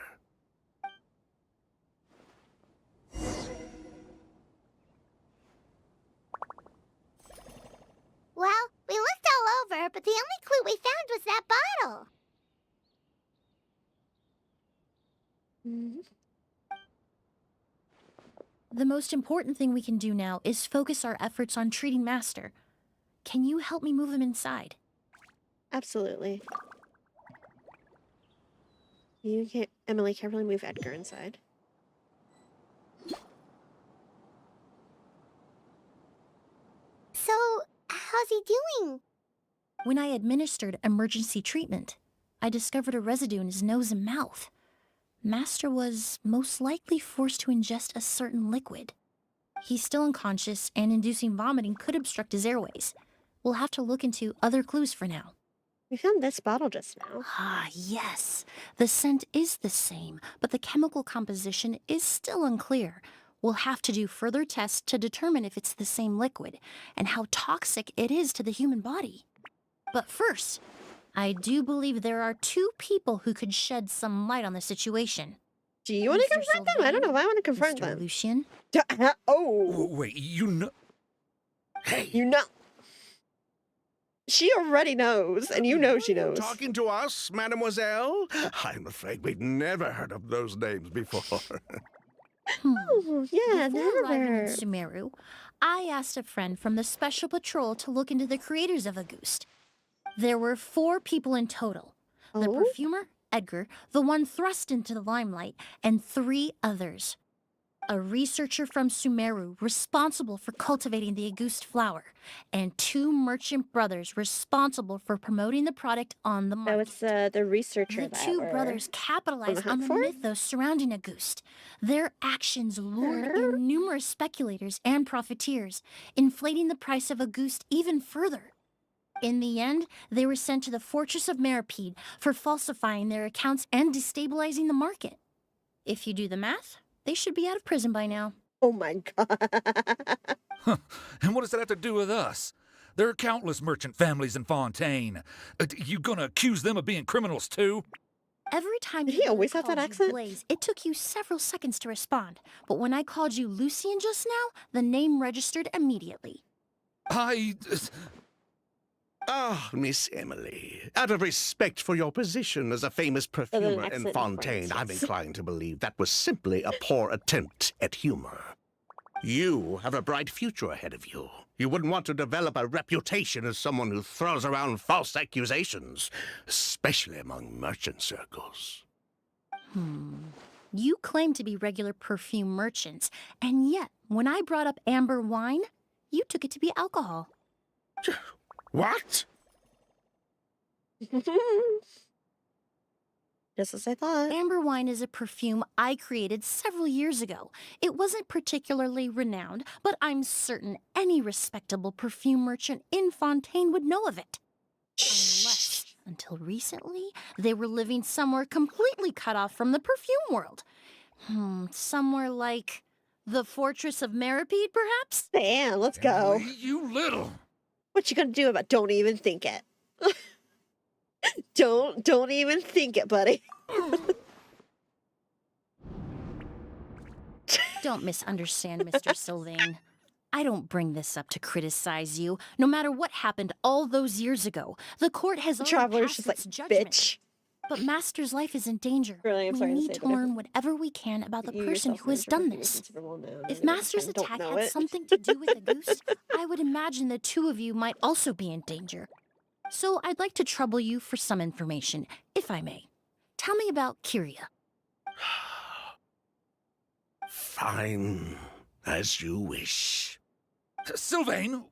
Speaker 4: Well, we looked all over, but the only clue we found was that bottle.
Speaker 12: The most important thing we can do now is focus our efforts on treating Master. Can you help me move him inside?
Speaker 3: Absolutely. You can't, Emily, carefully move Edgar inside.
Speaker 4: So, how's he doing?
Speaker 12: When I administered emergency treatment, I discovered a residue in his nose and mouth. Master was most likely forced to ingest a certain liquid. He's still unconscious, and inducing vomiting could obstruct his airways. We'll have to look into other clues for now.
Speaker 3: We found this bottle just now.
Speaker 12: Ah, yes. The scent is the same, but the chemical composition is still unclear. We'll have to do further tests to determine if it's the same liquid, and how toxic it is to the human body. But first, I do believe there are 2 people who could shed some light on the situation.
Speaker 3: Do you want to confront them? I don't know if I want to confront
Speaker 12: Mr.
Speaker 3: them.
Speaker 12: Lucian?
Speaker 3: Oh.
Speaker 14: Wait, you know...
Speaker 2: Hey.
Speaker 3: You know. She already knows, and you know she knows.
Speaker 2: Talking to us, mademoiselle? I'm afraid we'd never heard of those names before.
Speaker 3: Oh, yeah,
Speaker 12: Before arriving in
Speaker 3: never.
Speaker 12: Sumeru, I asked a friend from the Special Patrol to look into the creators of Auguste. There were 4 people in total. The
Speaker 3: Oh?
Speaker 12: perfumer, Edgar, the one thrust into the limelight, and 3 others. A researcher from Sumeru responsible for cultivating the Auguste flower, and 2 merchant brothers responsible for promoting the product on the market.
Speaker 3: Oh, it's the researcher
Speaker 12: The
Speaker 3: that
Speaker 12: 2
Speaker 3: we're
Speaker 12: brothers capitalized on
Speaker 3: hunt
Speaker 12: the
Speaker 3: for?
Speaker 12: mythos surrounding Auguste. Their actions lured in numerous speculators and profiteers, inflating the price of Auguste even further. In the end, they were sent to the Fortress of Meripede for falsifying their accounts and destabilizing the market. If you do the math, they should be out of prison by now.
Speaker 3: Oh my god.
Speaker 14: And what does that have to do with us? There are countless merchant families in Fontaine. You gonna accuse them of being criminals too?
Speaker 12: Every time
Speaker 3: Did he always have that
Speaker 12: called you
Speaker 3: accent?
Speaker 12: Blaze, it took you several seconds to respond. But when I called you Lucian just now, the name registered immediately.
Speaker 2: Ah, Miss Emily, out of respect for your position as a famous perfumer in
Speaker 3: accent
Speaker 2: Fontaine, I'm
Speaker 3: difference.
Speaker 2: inclined to believe that was simply a poor attempt at humor. You have a bright future ahead of you. You wouldn't want to develop a reputation as someone who throws around false accusations, especially among merchant circles.
Speaker 12: You claim to be regular perfume merchants, and yet, when I brought up amber wine, you took it to be alcohol.
Speaker 2: What?
Speaker 3: Just as I thought.
Speaker 12: Amber wine is a perfume I created several years ago. It wasn't particularly renowned, but I'm certain any respectable perfume merchant in Fontaine would know of it. Unless, until recently, they were living somewhere completely cut off from the perfume world. Somewhere like the Fortress of Meripede, perhaps?
Speaker 3: Damn, let's go.
Speaker 14: You little.
Speaker 3: What you gonna do about don't even think it? Don't even think it, buddy.
Speaker 12: Don't misunderstand, Mr. Sylvain. I don't bring this up to criticize you. No matter what happened all those years ago, the court has already
Speaker 3: Traveler's
Speaker 12: passed
Speaker 3: just like,
Speaker 12: its judgment.
Speaker 3: bitch.
Speaker 12: But Master's life is in danger.
Speaker 3: Really, I'm
Speaker 12: we
Speaker 3: sorry to
Speaker 12: need
Speaker 3: say,
Speaker 12: to
Speaker 3: but
Speaker 12: learn whatever we can about the
Speaker 3: You
Speaker 12: person
Speaker 3: yourself
Speaker 12: who has
Speaker 3: mentioned
Speaker 12: done
Speaker 3: perfume is
Speaker 12: this.
Speaker 3: considered well known,
Speaker 12: If
Speaker 3: and
Speaker 12: Master's
Speaker 3: I don't
Speaker 12: attack
Speaker 3: know
Speaker 12: had
Speaker 3: it.
Speaker 12: something to do with a goose, I would imagine the 2 of you might also be in danger. So I'd like to trouble you for some information, if I may. Tell me about Kyria.
Speaker 2: Fine, as you wish.
Speaker 14: Sylvain?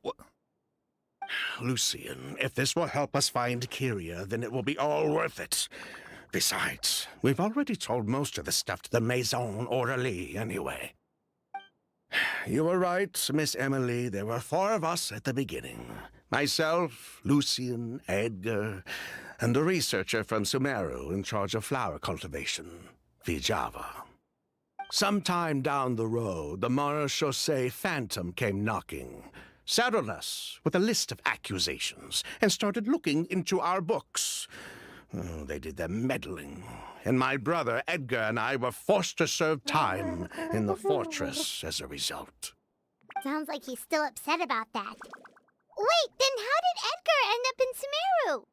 Speaker 2: Lucian, if this will help us find Kyria, then it will be all worth it. Besides, we've already told most of the stuff to the Maison Orderly anyway. You were right, Miss Emily. There were 4 of us at the beginning. Myself, Lucian, Edgar, and a researcher from Sumeru in charge of flower cultivation, Vijava. Sometime down the road, the Marechaussee Phantom came knocking, saddled us with a list of accusations, and started looking into our books. Oh, they did their meddling, and my brother Edgar and I were forced to serve time in the fortress as a result.
Speaker 4: Sounds like he's still upset about that. Wait, then how did Edgar end up in Sumeru?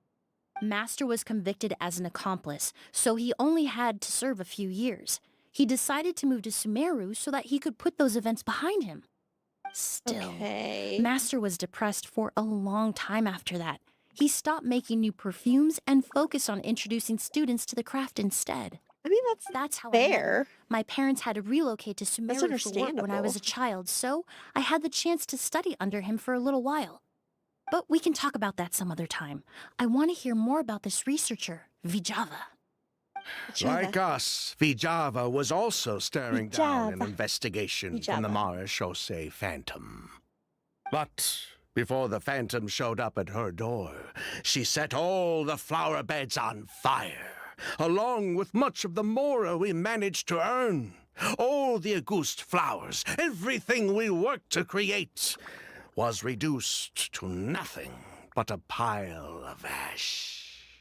Speaker 12: Master was convicted as an accomplice, so he only had to serve a few years. He decided to move to Sumeru so that he could put those events behind him. Still,
Speaker 3: Okay.
Speaker 12: Master was depressed for a long time after that. He stopped making new perfumes and focused on introducing students to the craft instead.
Speaker 3: I mean,
Speaker 12: That's how I
Speaker 3: fair.
Speaker 12: met her. My parents had to relocate to
Speaker 3: That's
Speaker 12: Sumeru for work when I was
Speaker 3: understandable.
Speaker 12: a child, so I had the chance to study under him for a little while. But we can talk about that some other time. I want to hear more about this researcher, Vijava.
Speaker 2: Like us, Vijava was also staring down an
Speaker 3: Vijava.
Speaker 2: investigation from the
Speaker 3: Vijava.
Speaker 2: Marechaussee Phantom. But before the Phantom showed up at her door, she set all the flower beds on fire, along with much of the mora we managed to earn. All the Auguste flowers, everything we worked to create, was reduced to nothing but a pile of ash.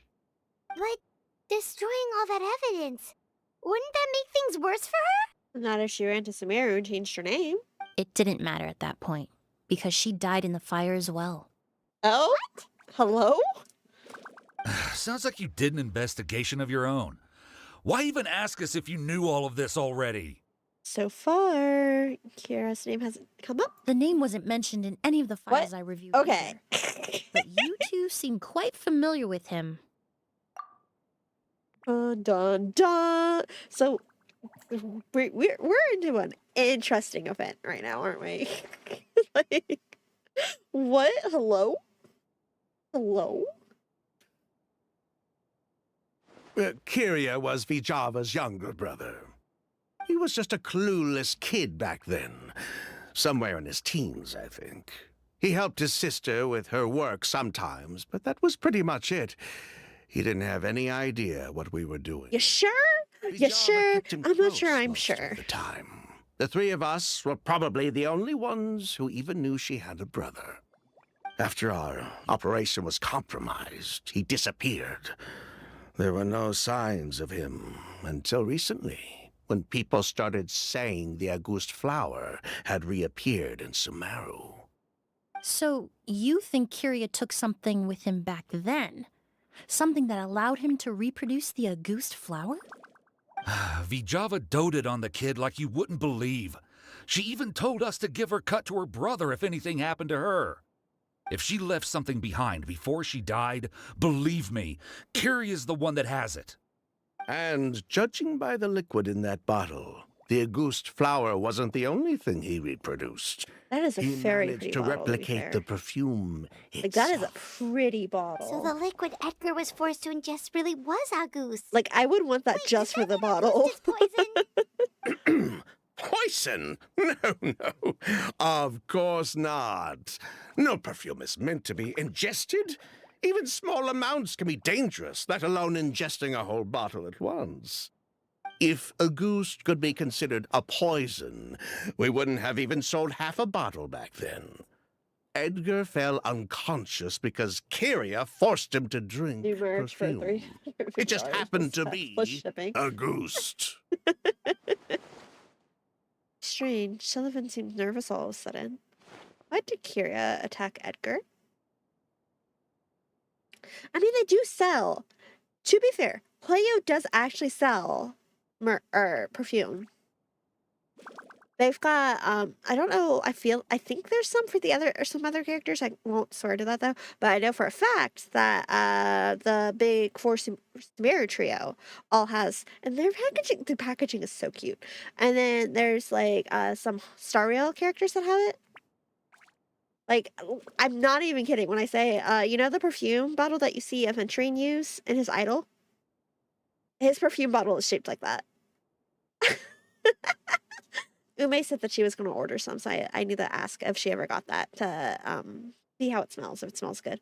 Speaker 4: But destroying all that evidence, wouldn't that make things worse for her?
Speaker 3: Not if she ran to Sumeru and changed her name.
Speaker 12: It didn't matter at that point, because she died in the fire as well.
Speaker 3: Oh? Hello?
Speaker 14: Sounds like you did an investigation of your own. Why even ask us if you knew all of this already?
Speaker 3: So far, Kira's name hasn't come up.
Speaker 12: The name wasn't mentioned in any of the files
Speaker 3: What?
Speaker 12: I reviewed.
Speaker 3: Okay.
Speaker 12: either. But you two seem quite familiar with him.
Speaker 3: Dun dun dun. So we're into an interesting event right now, aren't we? Like, what? Hello? Hello?
Speaker 2: Kiria was Vijava's younger brother. He was just a clueless kid back then. Somewhere in his teens, I think. He helped his sister with her work sometimes, but that was pretty much it. He didn't have any idea what we were doing.
Speaker 3: You sure? You
Speaker 2: Vijava
Speaker 3: sure?
Speaker 2: kept him
Speaker 3: I'm not
Speaker 2: close
Speaker 3: sure I'm
Speaker 2: most
Speaker 3: sure.
Speaker 2: of the time. The three of us were probably the only ones who even knew she had a brother. After our operation was compromised, he disappeared. There were no signs of him until recently, when people started saying the Auguste flower had reappeared in Sumeru.
Speaker 12: So, you think Kiria took something with him back then? Something that allowed him to reproduce the Auguste flower?
Speaker 14: Vijava doted on the kid like you wouldn't believe. She even told us to give her cut to her brother if anything happened to her. If she left something behind before she died, believe me, Kiria's the one that has it.
Speaker 2: And judging by the liquid in that bottle, the Auguste flower wasn't the only thing he reproduced.
Speaker 3: That is a
Speaker 2: He
Speaker 3: very
Speaker 2: managed
Speaker 3: pretty
Speaker 2: to
Speaker 3: bottle, to be
Speaker 2: replicate
Speaker 3: fair.
Speaker 2: the perfume
Speaker 3: Like, that is a
Speaker 2: itself.
Speaker 3: pretty bottle.
Speaker 4: So the liquid Edgar was forced to ingest really was Auguste.
Speaker 3: Like, I would want that just for the bottle.
Speaker 4: Poison?
Speaker 2: Poison? No, no. Of course not. No perfume is meant to be ingested. Even small amounts can be dangerous, let alone ingesting a whole bottle at once. If Auguste could be considered a poison, we wouldn't have even sold half a bottle back then. Edgar fell unconscious because Kiria forced him to drink
Speaker 3: New merch for
Speaker 2: perfume. It just
Speaker 3: $3
Speaker 2: happened to
Speaker 3: plus
Speaker 2: be
Speaker 3: shipping.
Speaker 2: Auguste.
Speaker 3: Strange. Sullivan seems nervous all of a sudden. Why did Kiria attack Edgar? I mean, they do sell. To be fair, Hoyo does actually sell perfume. They've got, I don't know, I think there's some for some other characters. I won't swear to that though, but I know for a fact that, the big four Sumeru trio all has, and the packaging is so cute. And then there's like, some Star Rail characters that have it. Like, I'm not even kidding when I say, you know the perfume bottle that you see Aventurine use in his idol? His perfume bottle is shaped like that. Ume said that she was going to order some, so I need to ask if she ever got that to see how it smells, if it smells good.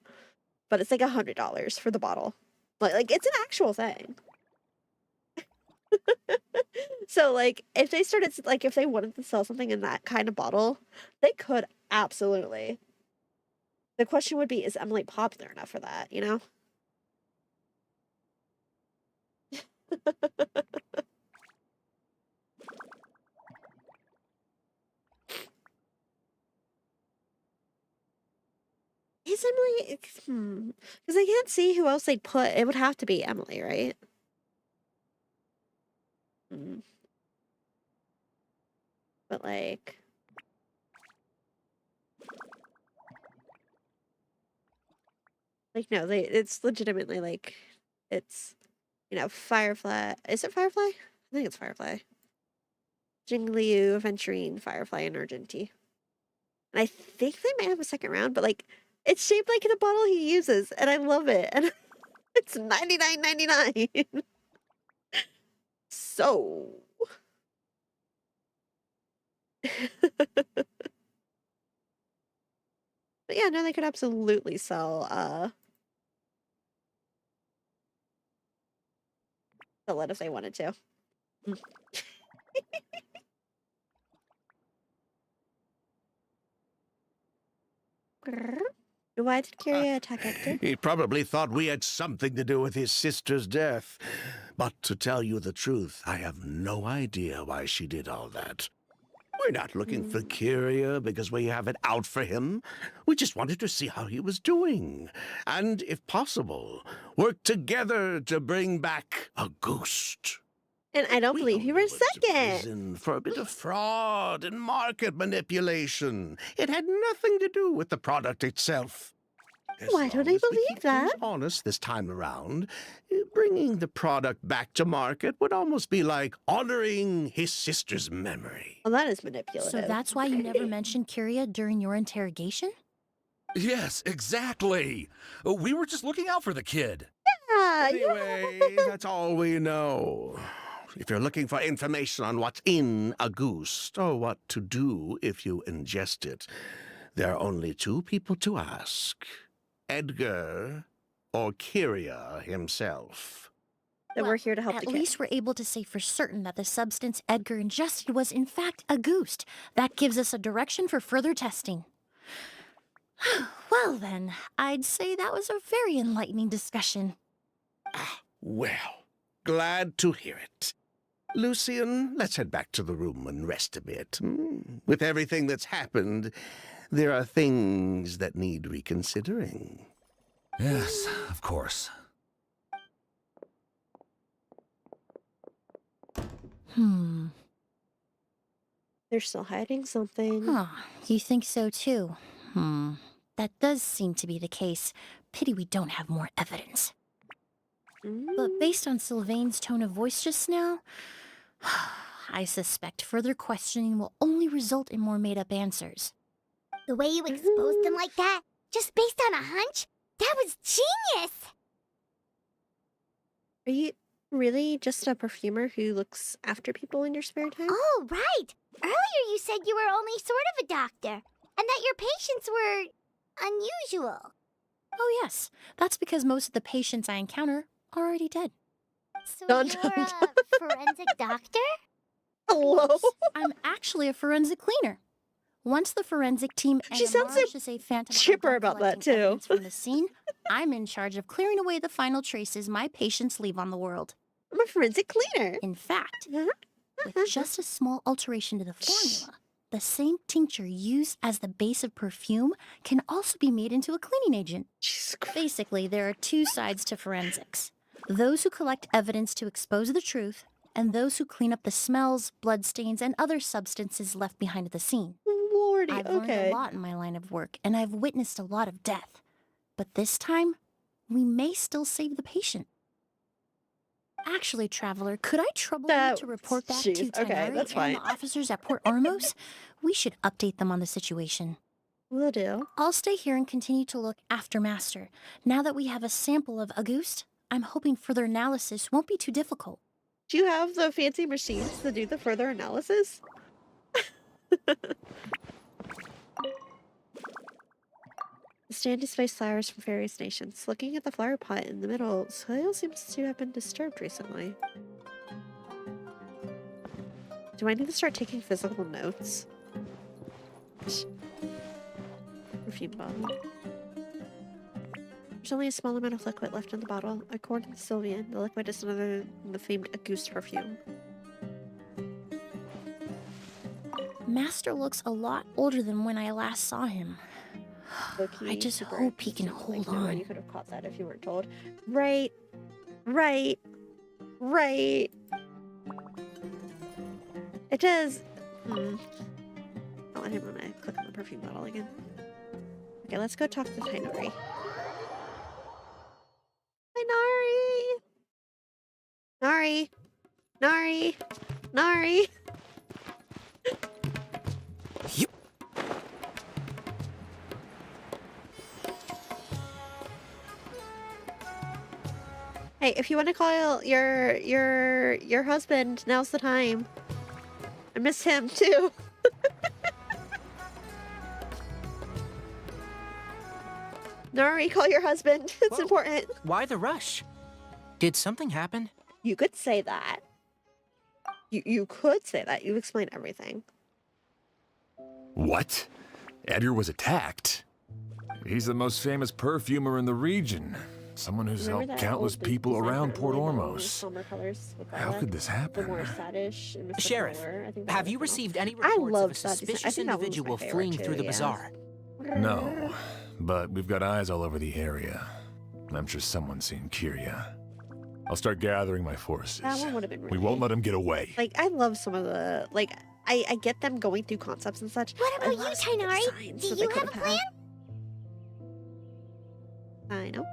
Speaker 3: But it's like $100 for the bottle. Like it's an actual thing. So, like, if they started, like, if they wanted to sell something in that kind of bottle, they could absolutely. The question would be, is Emily popular enough for that, you know? Is Emily, because I can't see who else they'd put. It would have to be Emily, right? But, like, Like, no, it's legitimately like, it's, you know, Firefly. Is it Firefly? I think it's Firefly. Jingliu, Aventurine, Firefly, and Argenti. And I think they might have a second round, but like, it's shaped like the bottle he uses, and I love it. And it's $99.99. So. But yeah, no, they could absolutely sell it if they wanted to. Why did Kyria attack Edgar?
Speaker 2: He probably thought we had something to do with his sister's death. But to tell you the truth, I have no idea why she did all that. We're not looking for Kyria because we have it out for him. We just wanted to see how he was doing. And, if possible, work together to bring back a ghost.
Speaker 3: And I don't believe you were second.
Speaker 2: Prison for a bit of fraud and market manipulation. It had nothing to do with the product itself.
Speaker 3: Why don't I believe that?
Speaker 2: Honest this time around, bringing the product back to market would almost be like honoring his sister's memory.
Speaker 3: Well, that is manipulative.
Speaker 12: So that's why you never mentioned Kyria during your interrogation?
Speaker 14: Yes, exactly. We were just looking out for the kid.
Speaker 3: Yeah,
Speaker 2: Anyway, that's all we know. If you're looking for information on what's in a goose, or what to do if you ingest it, there are only two people to ask. Edgar or Kyria himself.
Speaker 3: That we're here to help
Speaker 12: At
Speaker 3: the kid.
Speaker 12: least we're able to say for certain that the substance Edgar ingested was in fact a goose. That gives us a direction for further testing. Well then, I'd say that was a very enlightening discussion.
Speaker 2: Well, glad to hear it. Lucian, let's head back to the room and rest a bit. With everything that's happened, there are things that need reconsidering.
Speaker 14: Yes, of course.
Speaker 3: They're still hiding something.
Speaker 12: Huh, you think so too? That does seem to be the case. Pity we don't have more evidence. But based on Sylvain's tone of voice just now, I suspect further questioning will only result in more made-up answers.
Speaker 4: The way you exposed them like that, just based on a hunch, that was genius!
Speaker 3: Are you really just a perfumer who looks after people in your spare time?
Speaker 4: Oh, right! Earlier you said you were only sort of a doctor, and that your patients were unusual.
Speaker 12: Oh yes, that's because most of the patients I encounter are already dead.
Speaker 4: So
Speaker 3: Dun,
Speaker 4: you're
Speaker 3: dun,
Speaker 4: a forensic doctor?
Speaker 3: Hello?
Speaker 12: I'm actually a forensic cleaner. Once the forensic team
Speaker 3: She sounds so
Speaker 12: a phantom
Speaker 3: chipper about that, too.
Speaker 12: evidence from the scene, I'm in charge of clearing away the final traces my patients leave on the world.
Speaker 3: I'm a forensic cleaner.
Speaker 12: In fact, with just a small alteration to the formula, the same tincture used as the base of perfume can also be made into a cleaning agent. Basically, there are two sides to forensics. Those who collect evidence to expose the truth, and those who clean up the smells, bloodstains, and other substances left behind at the scene.
Speaker 3: Lordy,
Speaker 12: I've learned a lot in my line of work, and I've witnessed a lot of death. But this time, we may still save the patient. Actually, Traveler, could I trouble you to report back to Tainari
Speaker 3: that's
Speaker 12: and
Speaker 3: fine.
Speaker 12: the officers at Port Ormos? We should update them on the situation.
Speaker 3: Will do.
Speaker 12: I'll stay here and continue to look after Master. Now that we have a sample of Auguste, I'm hoping further analysis won't be too difficult.
Speaker 3: Do you have the fancy machines to do the further analysis? The stand displays flowers from various nations. Looking at the flower pot in the middle, soil seems to have been disturbed recently. Do I need to start taking physical notes? Perfume bottle. There's only a small amount of liquid left in the bottle. According to Sylvian, the liquid is none other than the famed Auguste perfume.
Speaker 12: Master looks a lot older than when I last saw him. I just hope he can hold on.
Speaker 3: You could have caught that if you weren't told. Right. Right. Right. It does. Oh, I didn't want to click on the perfume bottle again. Okay, let's go talk to Tainari. Nari! Nari! Nari! Hey, if you want to call your husband, now's the time. I miss him too. Nari, call your husband. It's important.
Speaker 10: Why the rush? Did something happen?
Speaker 3: You could say that. You could say that. You explain everything.
Speaker 11: What? Edgar was attacked? He's the most famous perfumer in the region. Someone who's
Speaker 3: Remember
Speaker 11: helped
Speaker 3: that
Speaker 11: countless
Speaker 3: old big
Speaker 11: people
Speaker 3: design
Speaker 11: around
Speaker 3: for
Speaker 11: Port
Speaker 3: Louisville with
Speaker 11: Ormos.
Speaker 3: somber colors with
Speaker 11: How
Speaker 3: Bella?
Speaker 11: could this
Speaker 3: The
Speaker 11: happen?
Speaker 3: more saddish and Mr.
Speaker 10: Sheriff,
Speaker 3: Fuller. I think that
Speaker 10: have
Speaker 3: was
Speaker 10: you
Speaker 3: the
Speaker 10: received any
Speaker 3: I
Speaker 10: reports of a
Speaker 3: loved that design. I
Speaker 10: suspicious
Speaker 3: think that one was my
Speaker 10: individual
Speaker 3: favorite
Speaker 10: fleeing
Speaker 3: too,
Speaker 10: through the
Speaker 3: yeah.
Speaker 10: bazaar?
Speaker 11: No, but we've got eyes all over the area. I'm sure someone's seen Kyria. I'll start gathering my forces.
Speaker 3: That one would have been really...
Speaker 11: We won't let him get away.
Speaker 3: Like, I love some of the... Like, I get them going through concepts and such.
Speaker 4: What about you,
Speaker 3: Tainari?
Speaker 4: Do you have a plan?
Speaker 3: I know.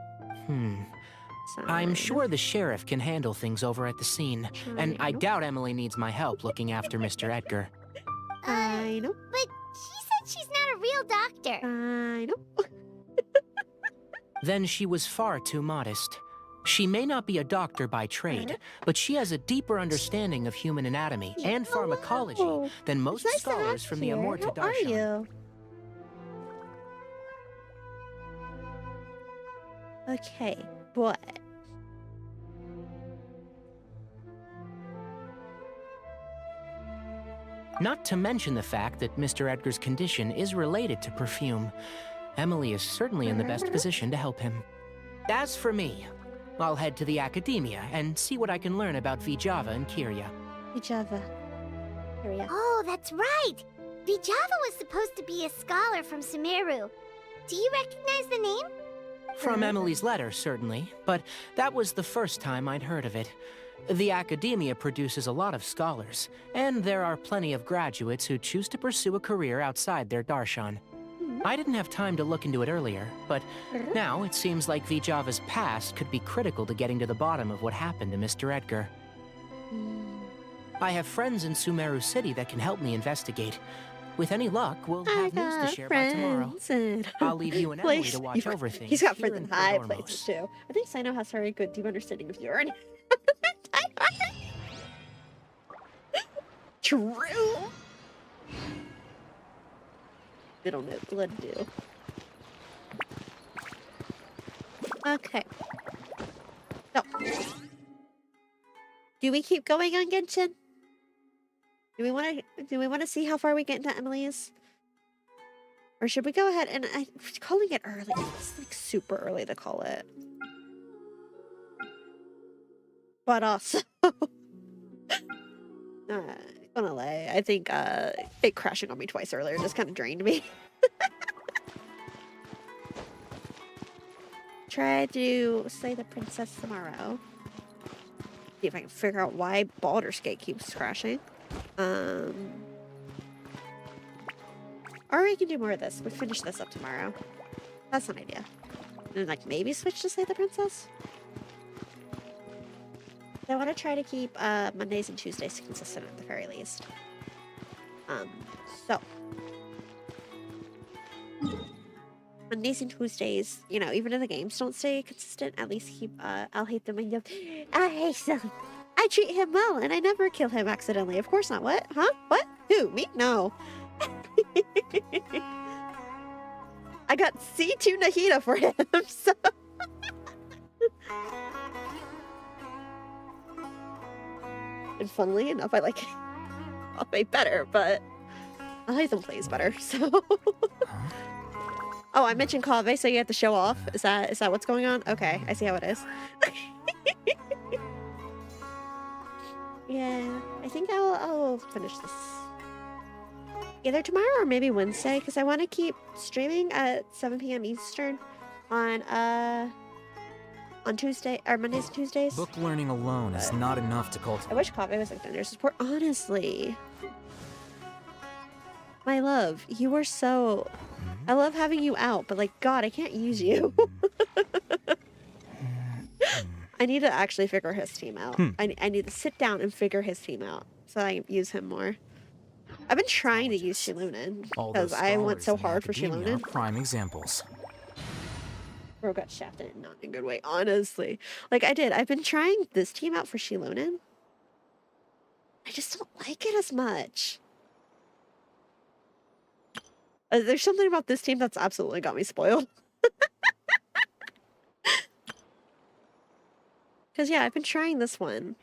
Speaker 10: I'm sure the sheriff can handle things over at the scene, and I doubt Emily needs my help looking after Mr. Edgar.
Speaker 3: I know.
Speaker 4: But she said she's not a real doctor.
Speaker 3: I know.
Speaker 10: Then she was far too modest. She may not be a doctor by trade, but she has a deeper understanding of human anatomy and pharmacology than most
Speaker 3: It's nice to
Speaker 10: scholars
Speaker 3: have
Speaker 10: from the
Speaker 3: you here.
Speaker 10: Amor to
Speaker 3: How are
Speaker 10: Darshan.
Speaker 3: you? Okay, but...
Speaker 10: Not to mention the fact that Mr. Edgar's condition is related to perfume. Emily is certainly in the best position to help him. As for me, I'll head to the academia and see what I can learn about Vijava and Kyria.
Speaker 3: Vijava. Kyria.
Speaker 4: Oh, that's right. Vijava was supposed to be a scholar from Sumeru. Do you recognize the name?
Speaker 10: From Emily's letter, certainly, but that was the first time I'd heard of it. The academia produces a lot of scholars, and there are plenty of graduates who choose to pursue a career outside their darshan. I didn't have time to look into it earlier, but now it seems like Vijava's past could be critical to getting to the bottom of what happened to Mr. Edgar. I have friends in Sumeru City that can help me investigate. With any luck, we'll have news to share by tomorrow. I'll leave you and Emily to watch over things.
Speaker 3: He's got
Speaker 10: here
Speaker 3: friends in
Speaker 10: Port
Speaker 3: high
Speaker 10: Ormos.
Speaker 3: places too. I think Sino has very good deep understanding of urine. True. Middle note, blood do. Okay. So, do we keep going on Genshin? Do we want to see how far we get into Emily's? Or should we go ahead and calling it early? It's like super early to call it. But also, gonna lie, I think it crashing on me twice earlier just kind of drained me. Try to slay the princess tomorrow. See if I can figure out why Baldur's Gate keeps crashing. Or we can do more of this. We'll finish this up tomorrow. That's an idea. And like maybe switch to Slay the Princess? I want to try to keep Mondays and Tuesdays consistent at the very least. So Mondays and Tuesdays, you know, even if the games don't stay consistent, at least keep I'll hate them and I hate them. I treat him well and I never kill him accidentally. Of course not. What? Huh? What? Who? Me? No. I got C2 Nahida for him, so and funnily enough, I like Kave better, but Hytham plays better, so Oh, I mentioned Kave, so you have to show off. Is that what's going on? Okay, I see how it is. Yeah, I think I'll finish this either tomorrow or maybe Wednesday, because I want to keep streaming at 7 p.m. Eastern on Tuesday or Mondays and Tuesdays.
Speaker 10: Book learning alone is not enough to
Speaker 3: I
Speaker 10: cultivate.
Speaker 3: wish Kave was like vendor support. Honestly, my love, you are so. I love having you out, but like, God, I can't use you. I need to actually figure his team out. I need to sit down and figure his team out so I can use him more. I've been trying to use Shilunin because I went so hard for Shilunin.
Speaker 10: Prime examples.
Speaker 3: Bro got shafted, not in a good way, honestly. Like I did. I've been trying this team out for Shilunin. I just don't like it as much. There's something about this team that's absolutely got me spoiled. Because yeah, I've been trying this one,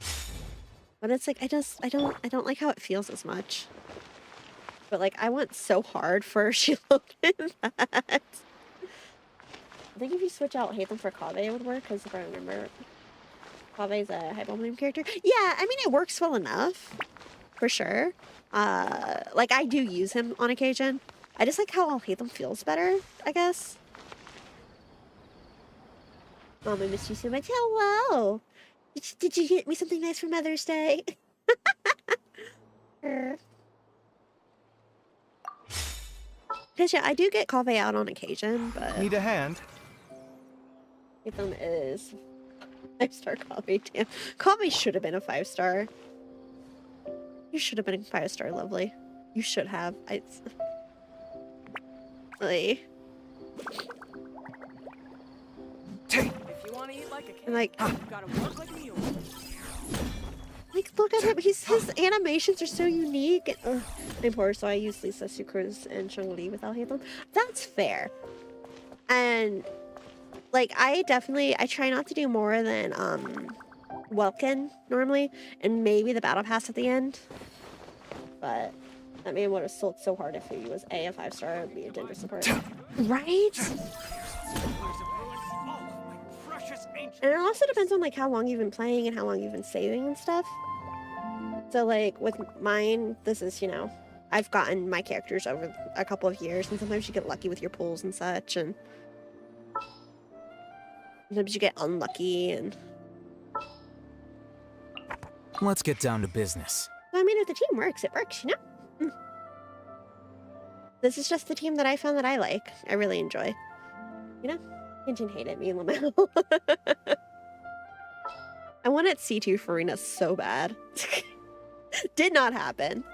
Speaker 3: but it's like I don't like how it feels as much. But like I went so hard for Shiloden that I think if you switch out Hatham for Kave, it would work. Because if I remember, Kave's a Hypomnium character. Yeah, I mean it works well enough, for sure. Like I do use him on occasion. I just like how Hatham feels better, I guess. Mom, I missed you so much. Hello! Did you get me something nice for Mother's Day? Because yeah, I do get Kave out on occasion, but...
Speaker 15: Need a hand?
Speaker 3: Hatham is 5-star Kave, damn. Kave should have been a 5-star. You should have been a 5-star, lovely. You should have. Like...
Speaker 7: If you want to eat like a king,
Speaker 3: like,
Speaker 7: you gotta work like a mule.
Speaker 3: Like, look at him. His animations are so unique. And, I'm poor, so I use Lisa, Sucrose, and Shang-Li without Hatham. That's fair. And, like, I try not to do more than, Welkin, normally. And maybe the Battle Pass at the end. But, that man would have sold so hard if he was a 5-star. It would be a Denver support. Right? And it also depends on, like, how long you've been playing and how long you've been saving and stuff. So, like, with mine, this is, you know, I've gotten my characters over a couple of years, and sometimes you get lucky with your pulls and such, and sometimes you get unlucky, and...
Speaker 10: Let's get down to business.
Speaker 3: I mean, if the team works, it works, you know? This is just the team that I found that I like. I really enjoy. You know? Hinton hated me, Lamau. I wanted C2 Farina so bad. Did not happen.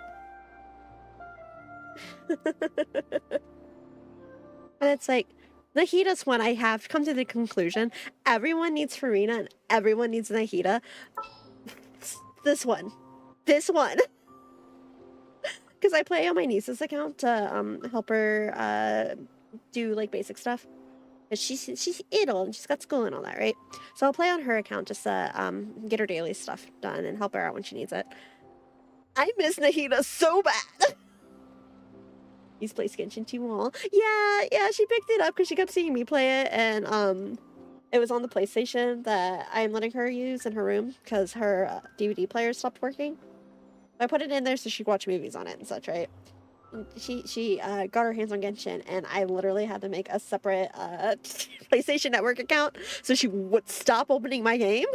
Speaker 3: And it's like, Nahida's one I have come to the conclusion. Everyone needs Farina and everyone needs Nahida. This one. This one. Because I play on my niece's account to help her do like basic stuff. She's idle and she's got school and all that, right? So I'll play on her account just to get her daily stuff done and help her out when she needs it. I miss Nahida so bad. He's played Genshin 2 all. Yeah, she picked it up because she kept seeing me play it, and it was on the PlayStation that I'm letting her use in her room because her DVD player stopped working. I put it in there so she could watch movies on it and such, right? She got her hands on Genshin, and I literally had to make a separate PlayStation Network account so she would stop opening my game.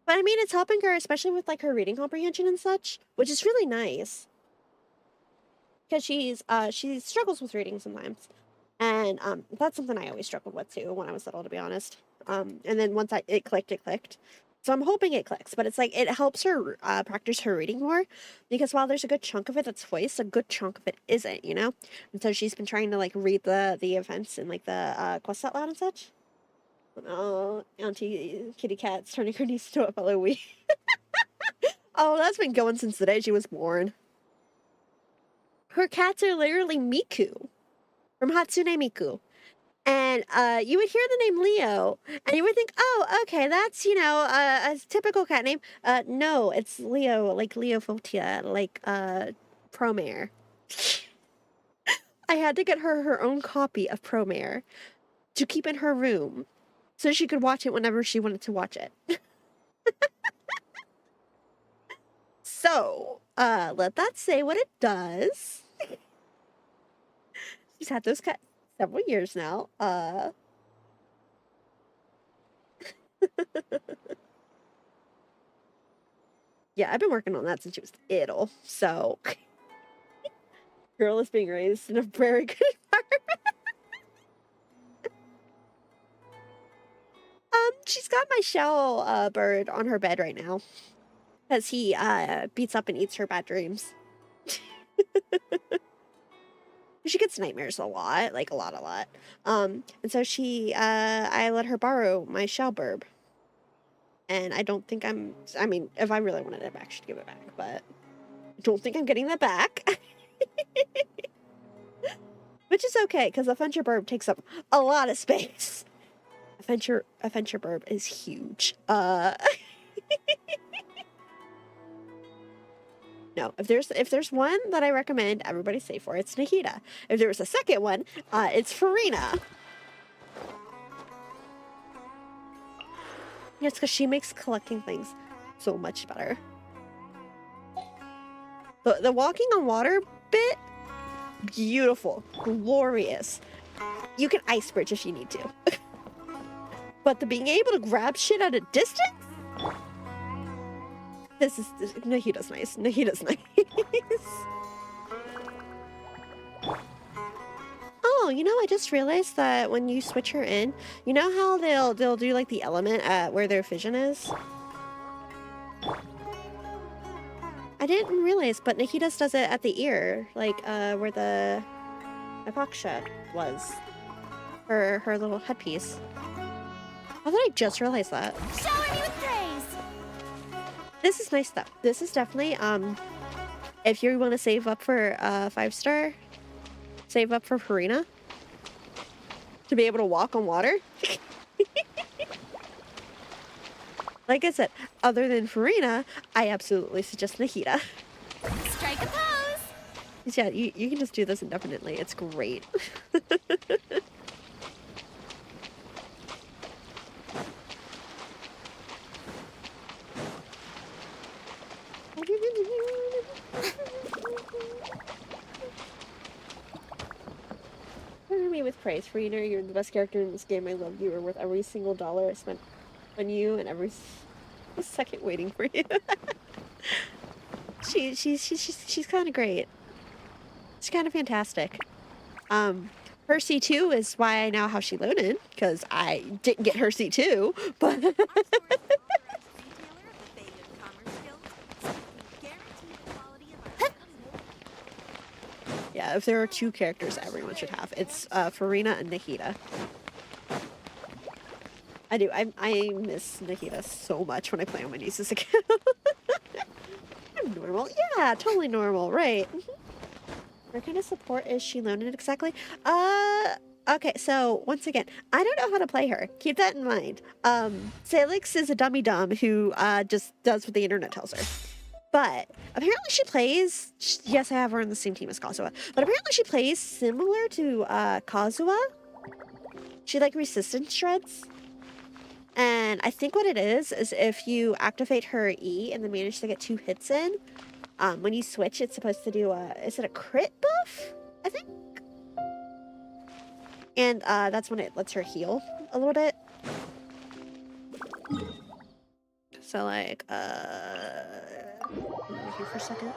Speaker 3: But I mean, it's helping her, especially with like her reading comprehension and such, which is really nice. Because she struggles with reading sometimes, and that's something I always struggled with too when I was little, to be honest. And then once it clicked. So I'm hoping it clicks, but it's like it helps her practice her reading more, because while there's a good chunk of it that's voiced, a good chunk of it isn't, you know? And so she's been trying to like read the events in like the quest out loud and such. Oh, Auntie Kitty Cat's turning her niece to a fellow wee. Oh, that's been going since the day she was born. Her cats are literally Miku from Hatsune Miku. And you would hear the name Leo, and you would think, oh, okay, that's, you know, a typical cat name. No, it's Leo, like Leofotia, like Promare. I had to get her own copy of Promare to keep in her room so she could watch it whenever she wanted to watch it. So, let that say what it does. She's had those cats several years now. Yeah, I've been working on that since she was little, so girl is being raised in a very good environment. shell bird on her bed right now because he beats up and eats her bad dreams. She gets nightmares a lot, like a lot. And so I let her borrow my shell burb. And I don't think I mean, if I really wanted it back, she'd give it back, but I don't think I'm getting that back. Which is okay, because Adventure Burb takes up a lot of space. Adventure Burb is huge. No, if there's one that I recommend everybody save for, it's Nahida. If there was a second one, it's Farina. It's because she makes collecting things so much better. The walking on water bit, beautiful, glorious. You can ice bridge if you need to. But the being able to grab shit at a distance? Nahida's nice. Nahida's nice. Oh, you know, I just realized that when you switch her in, you know how they'll do like the element at where their vision is? I didn't realize, but Nahida's does it at the ear, like where the Vasha was. Her little headpiece. I thought I just realized that.
Speaker 4: Shower me with praise.
Speaker 3: This is nice though. This is definitely if you want to save up for 5-star, save up for Farina to be able to walk on water. Like I said, other than Farina, I absolutely suggest Nahida.
Speaker 4: Strike a pose.
Speaker 3: Yeah, you can just do this indefinitely. It's great. Cover me with praise, Farina. You're the best character in this game. I love you. You're worth every single dollar I spent on you and every second waiting for you. She's kind of great. She's kind of fantastic. Her C2 is why I know how she loaded, because I didn't get her C2, but yeah, if there are 2 characters everyone should have, it's Farina and Nahida. I do. I miss Nahida so much when I play on my niece's account. I'm normal. Yeah, totally normal. Right. What kind of support is she loaded exactly? Okay, so once again, I don't know how to play her. Keep that in mind. Salix is a dummy dumb who just does what the internet tells her. But apparently she plays, yes, I have her on the same team as Kazuha, but apparently she plays similar to Kazuha. She like resistance shreds. And I think what it is if you activate her E and then manage to get 2 hits in, when you switch, it's supposed to do is it a crit buff? I think. And that's when it lets her heal a little bit. So like, over here for a second.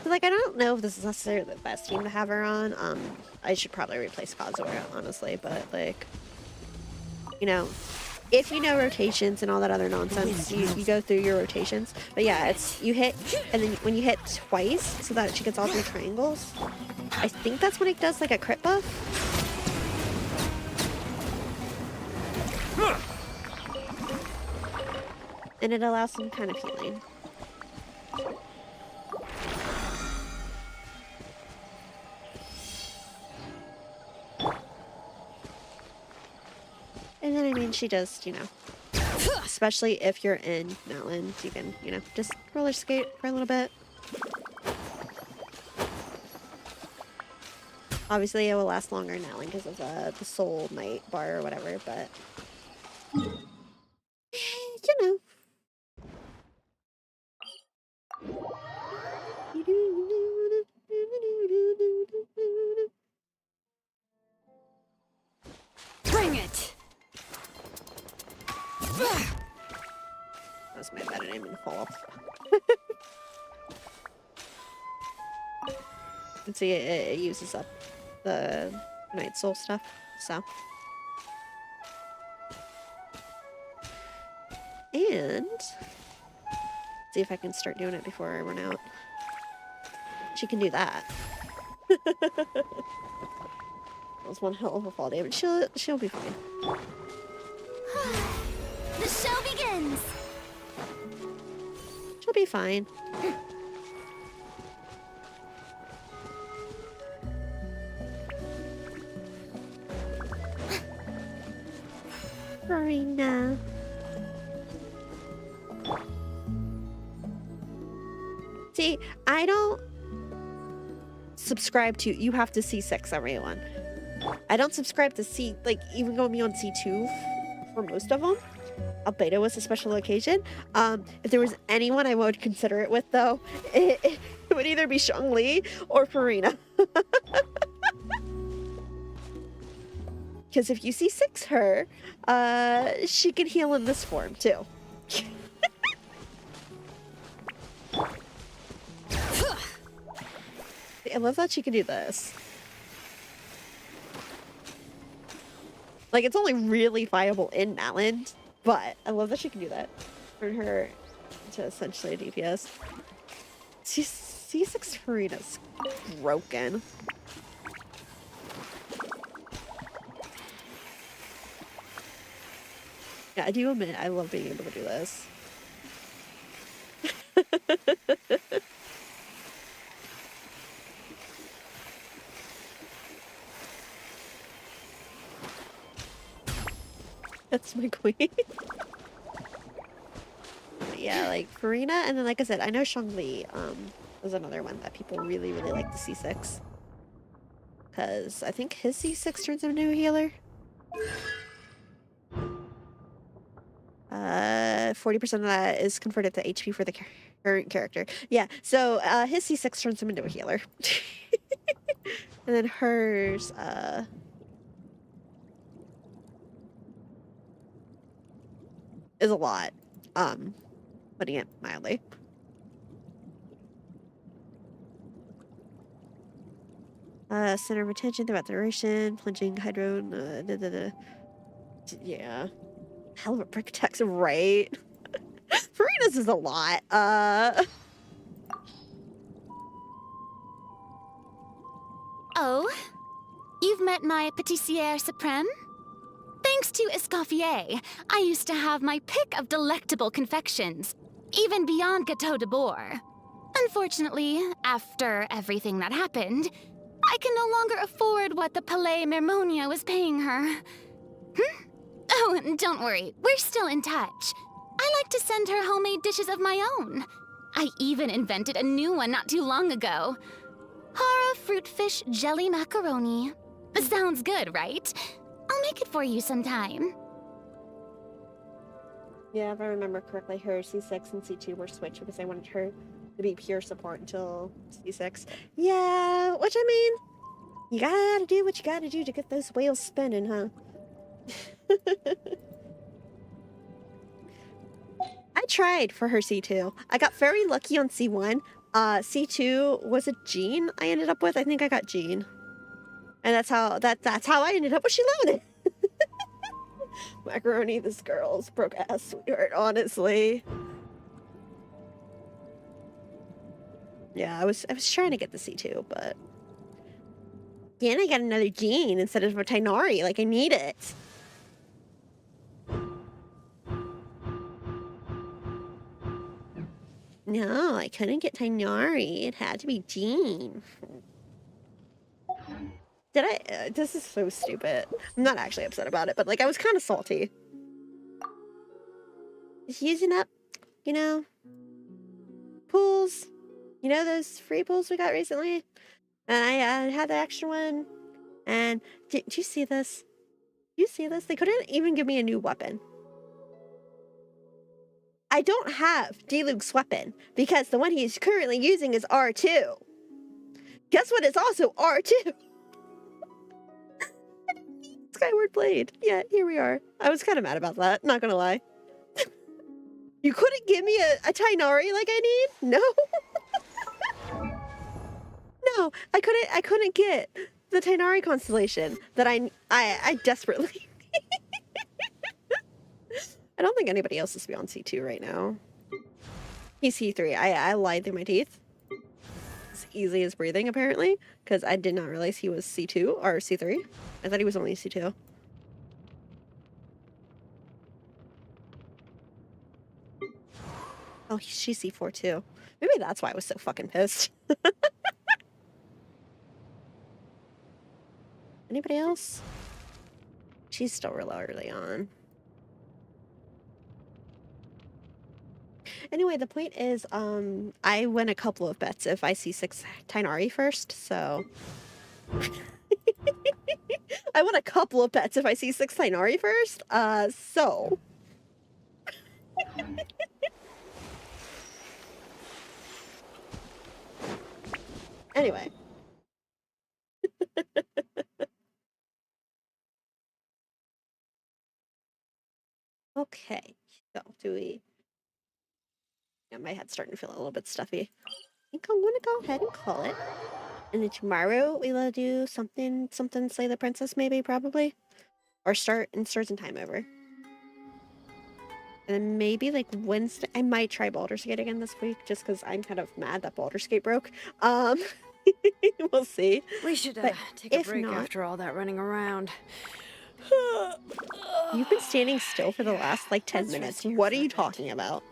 Speaker 3: Like, I don't know if this is necessarily the best team to have her on. I should probably replace Kazuha, honestly, but like, you know, if you know rotations and all that other nonsense, you go through your rotations. But yeah, it's you hit, and then when you hit twice, so that she gets all 3 triangles, I think that's when it does like a crit buff. And it allows some kind of healing. And then, I mean, she does, you know, especially if you're in Mountains, you can, you know, just roller skate for a little bit. Obviously, it will last longer in Mountain because of the Soul Night bar or whatever, but, you know.
Speaker 7: Bring it!
Speaker 3: That's my bad didn't even fall off. And see, it uses up the Night Soul stuff, so. And see if I can start doing it before I run out. She can do that. That was one hell of a fall damage. She'll be fine.
Speaker 4: The show begins.
Speaker 3: She'll be fine. Marina. See, I don't subscribe to, you have to C6 everyone. I don't subscribe to C, like, even going on C2 for most of them. Albedo was a special occasion. If there was anyone I would consider it with, though, it would either be Shangli or Farina. Because if you C6 her, she can heal in this form, too. I love that she can do this. Like, it's only really viable in Natland, but I love that she can do that. Turn her into essentially a DPS. C6 Farina's broken. Yeah, I do admit I love being able to do this. That's my queen. Yeah, like Farina, and then like I said, I know Shangli is another one that people really, really like the C6. Because I think his C6 turns him into a healer. 40% of that is converted to HP for the current character. Yeah, so his C6 turns him into a healer. And then hers, is a lot, putting it mildly. Center of attention throughout the duration, plunging hydro, yeah. Hell of a brick tax, right? Farina's is a lot.
Speaker 4: Oh, you've met my pâtissière suprême? Thanks to Escoffier, I used to have my pick of delectable confections, even beyond Gâteau de Bourg. Unfortunately, after everything that happened, I can no longer afford what the Palais Mermonia was paying her. Oh, don't worry, we're still in touch. I like to send her homemade dishes of my own. I even invented a new one not too long ago. Hara fruit fish jelly macaroni. Sounds good, right? I'll make it for you sometime.
Speaker 3: Yeah, if I remember correctly, her C6 and C2 were switched because I wanted her to be pure support until C6. Yeah, which I mean, you gotta do what you gotta do to get those wheels spinning, huh? I tried for her C2. I got very lucky on C1. C2 was a Jean I ended up with. I think I got Jean. And that's how I ended up with Shilone. Macaroni, this girl's broke ass sweetheart, honestly. Yeah, I was trying to get the C2, but then I got another Jean instead of a Tainari. Like, I need it. No, I couldn't get Tainari. It had to be Jean. Did I? This is so stupid. I'm not actually upset about it, but like I was kind of salty. Just using up, you know, pools. You know those free pools we got recently? And I had the extra one. And did you see this? Do you see this? They couldn't even give me a new weapon. I don't have D-Luke's weapon because the one he's currently using is R2. Guess what? It's also R2. Skyward Blade. Yeah, here we are. I was kind of mad about that, not gonna lie. You couldn't give me a Tainari like I need? No. No, I couldn't get the Tainari constellation that I desperately I don't think anybody else is beyond C2 right now. He's C3. I lied through my teeth. As easy as breathing, apparently, because I did not realize he was C2 or C3. I thought he was only C2. Oh, she's C4 too. Maybe that's why I was so fucking pissed. Anybody else? She's still real early on. Anyway, the point is, I win a couple of bets if I see 6 Tainari first, so... I won a couple of bets if I see 6 Tainari first, so... Anyway. Okay, so do we... Yeah, my head's starting to feel a little bit stuffy. I think I'm gonna go ahead and call it. And then tomorrow we will do something Slay the Princess, maybe, probably. Or start in Time Over. And then maybe like Wednesday, I might try Baldur's Gate again this week, just because I'm kind of mad that Baldur's Gate broke. We'll see.
Speaker 15: We should take a break after all that running around.
Speaker 3: You've been standing still for the last like 10 minutes. What are you talking about?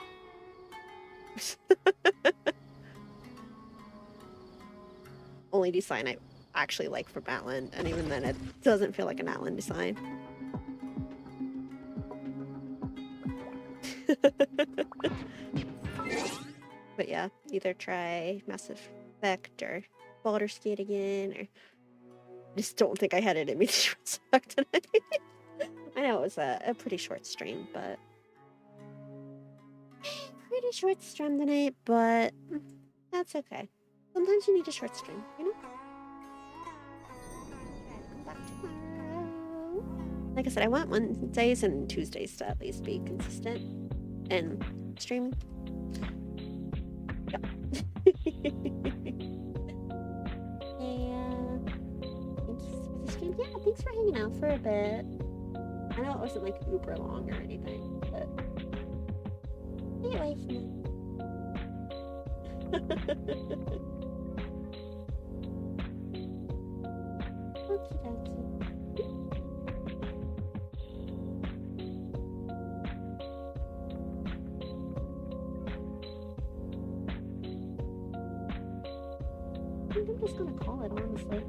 Speaker 3: Only design I actually like from Atlan, and even then it doesn't feel like an Atlan design. But yeah, either try Mass Effect or Baldur's Gate again, or I just don't think I had it in me to respect tonight. I know it was a pretty short stream, but pretty short stream tonight, but that's okay. Sometimes you need a short stream, you know? Come back tomorrow. Like I said, I want Wednesdays and Tuesdays to at least be consistent and streaming. Yeah. Yeah, thanks for hanging out for a bit. I know it wasn't like uber long or anything, but stay away from me. Okie dokie. I think I'm just gonna call it, honestly.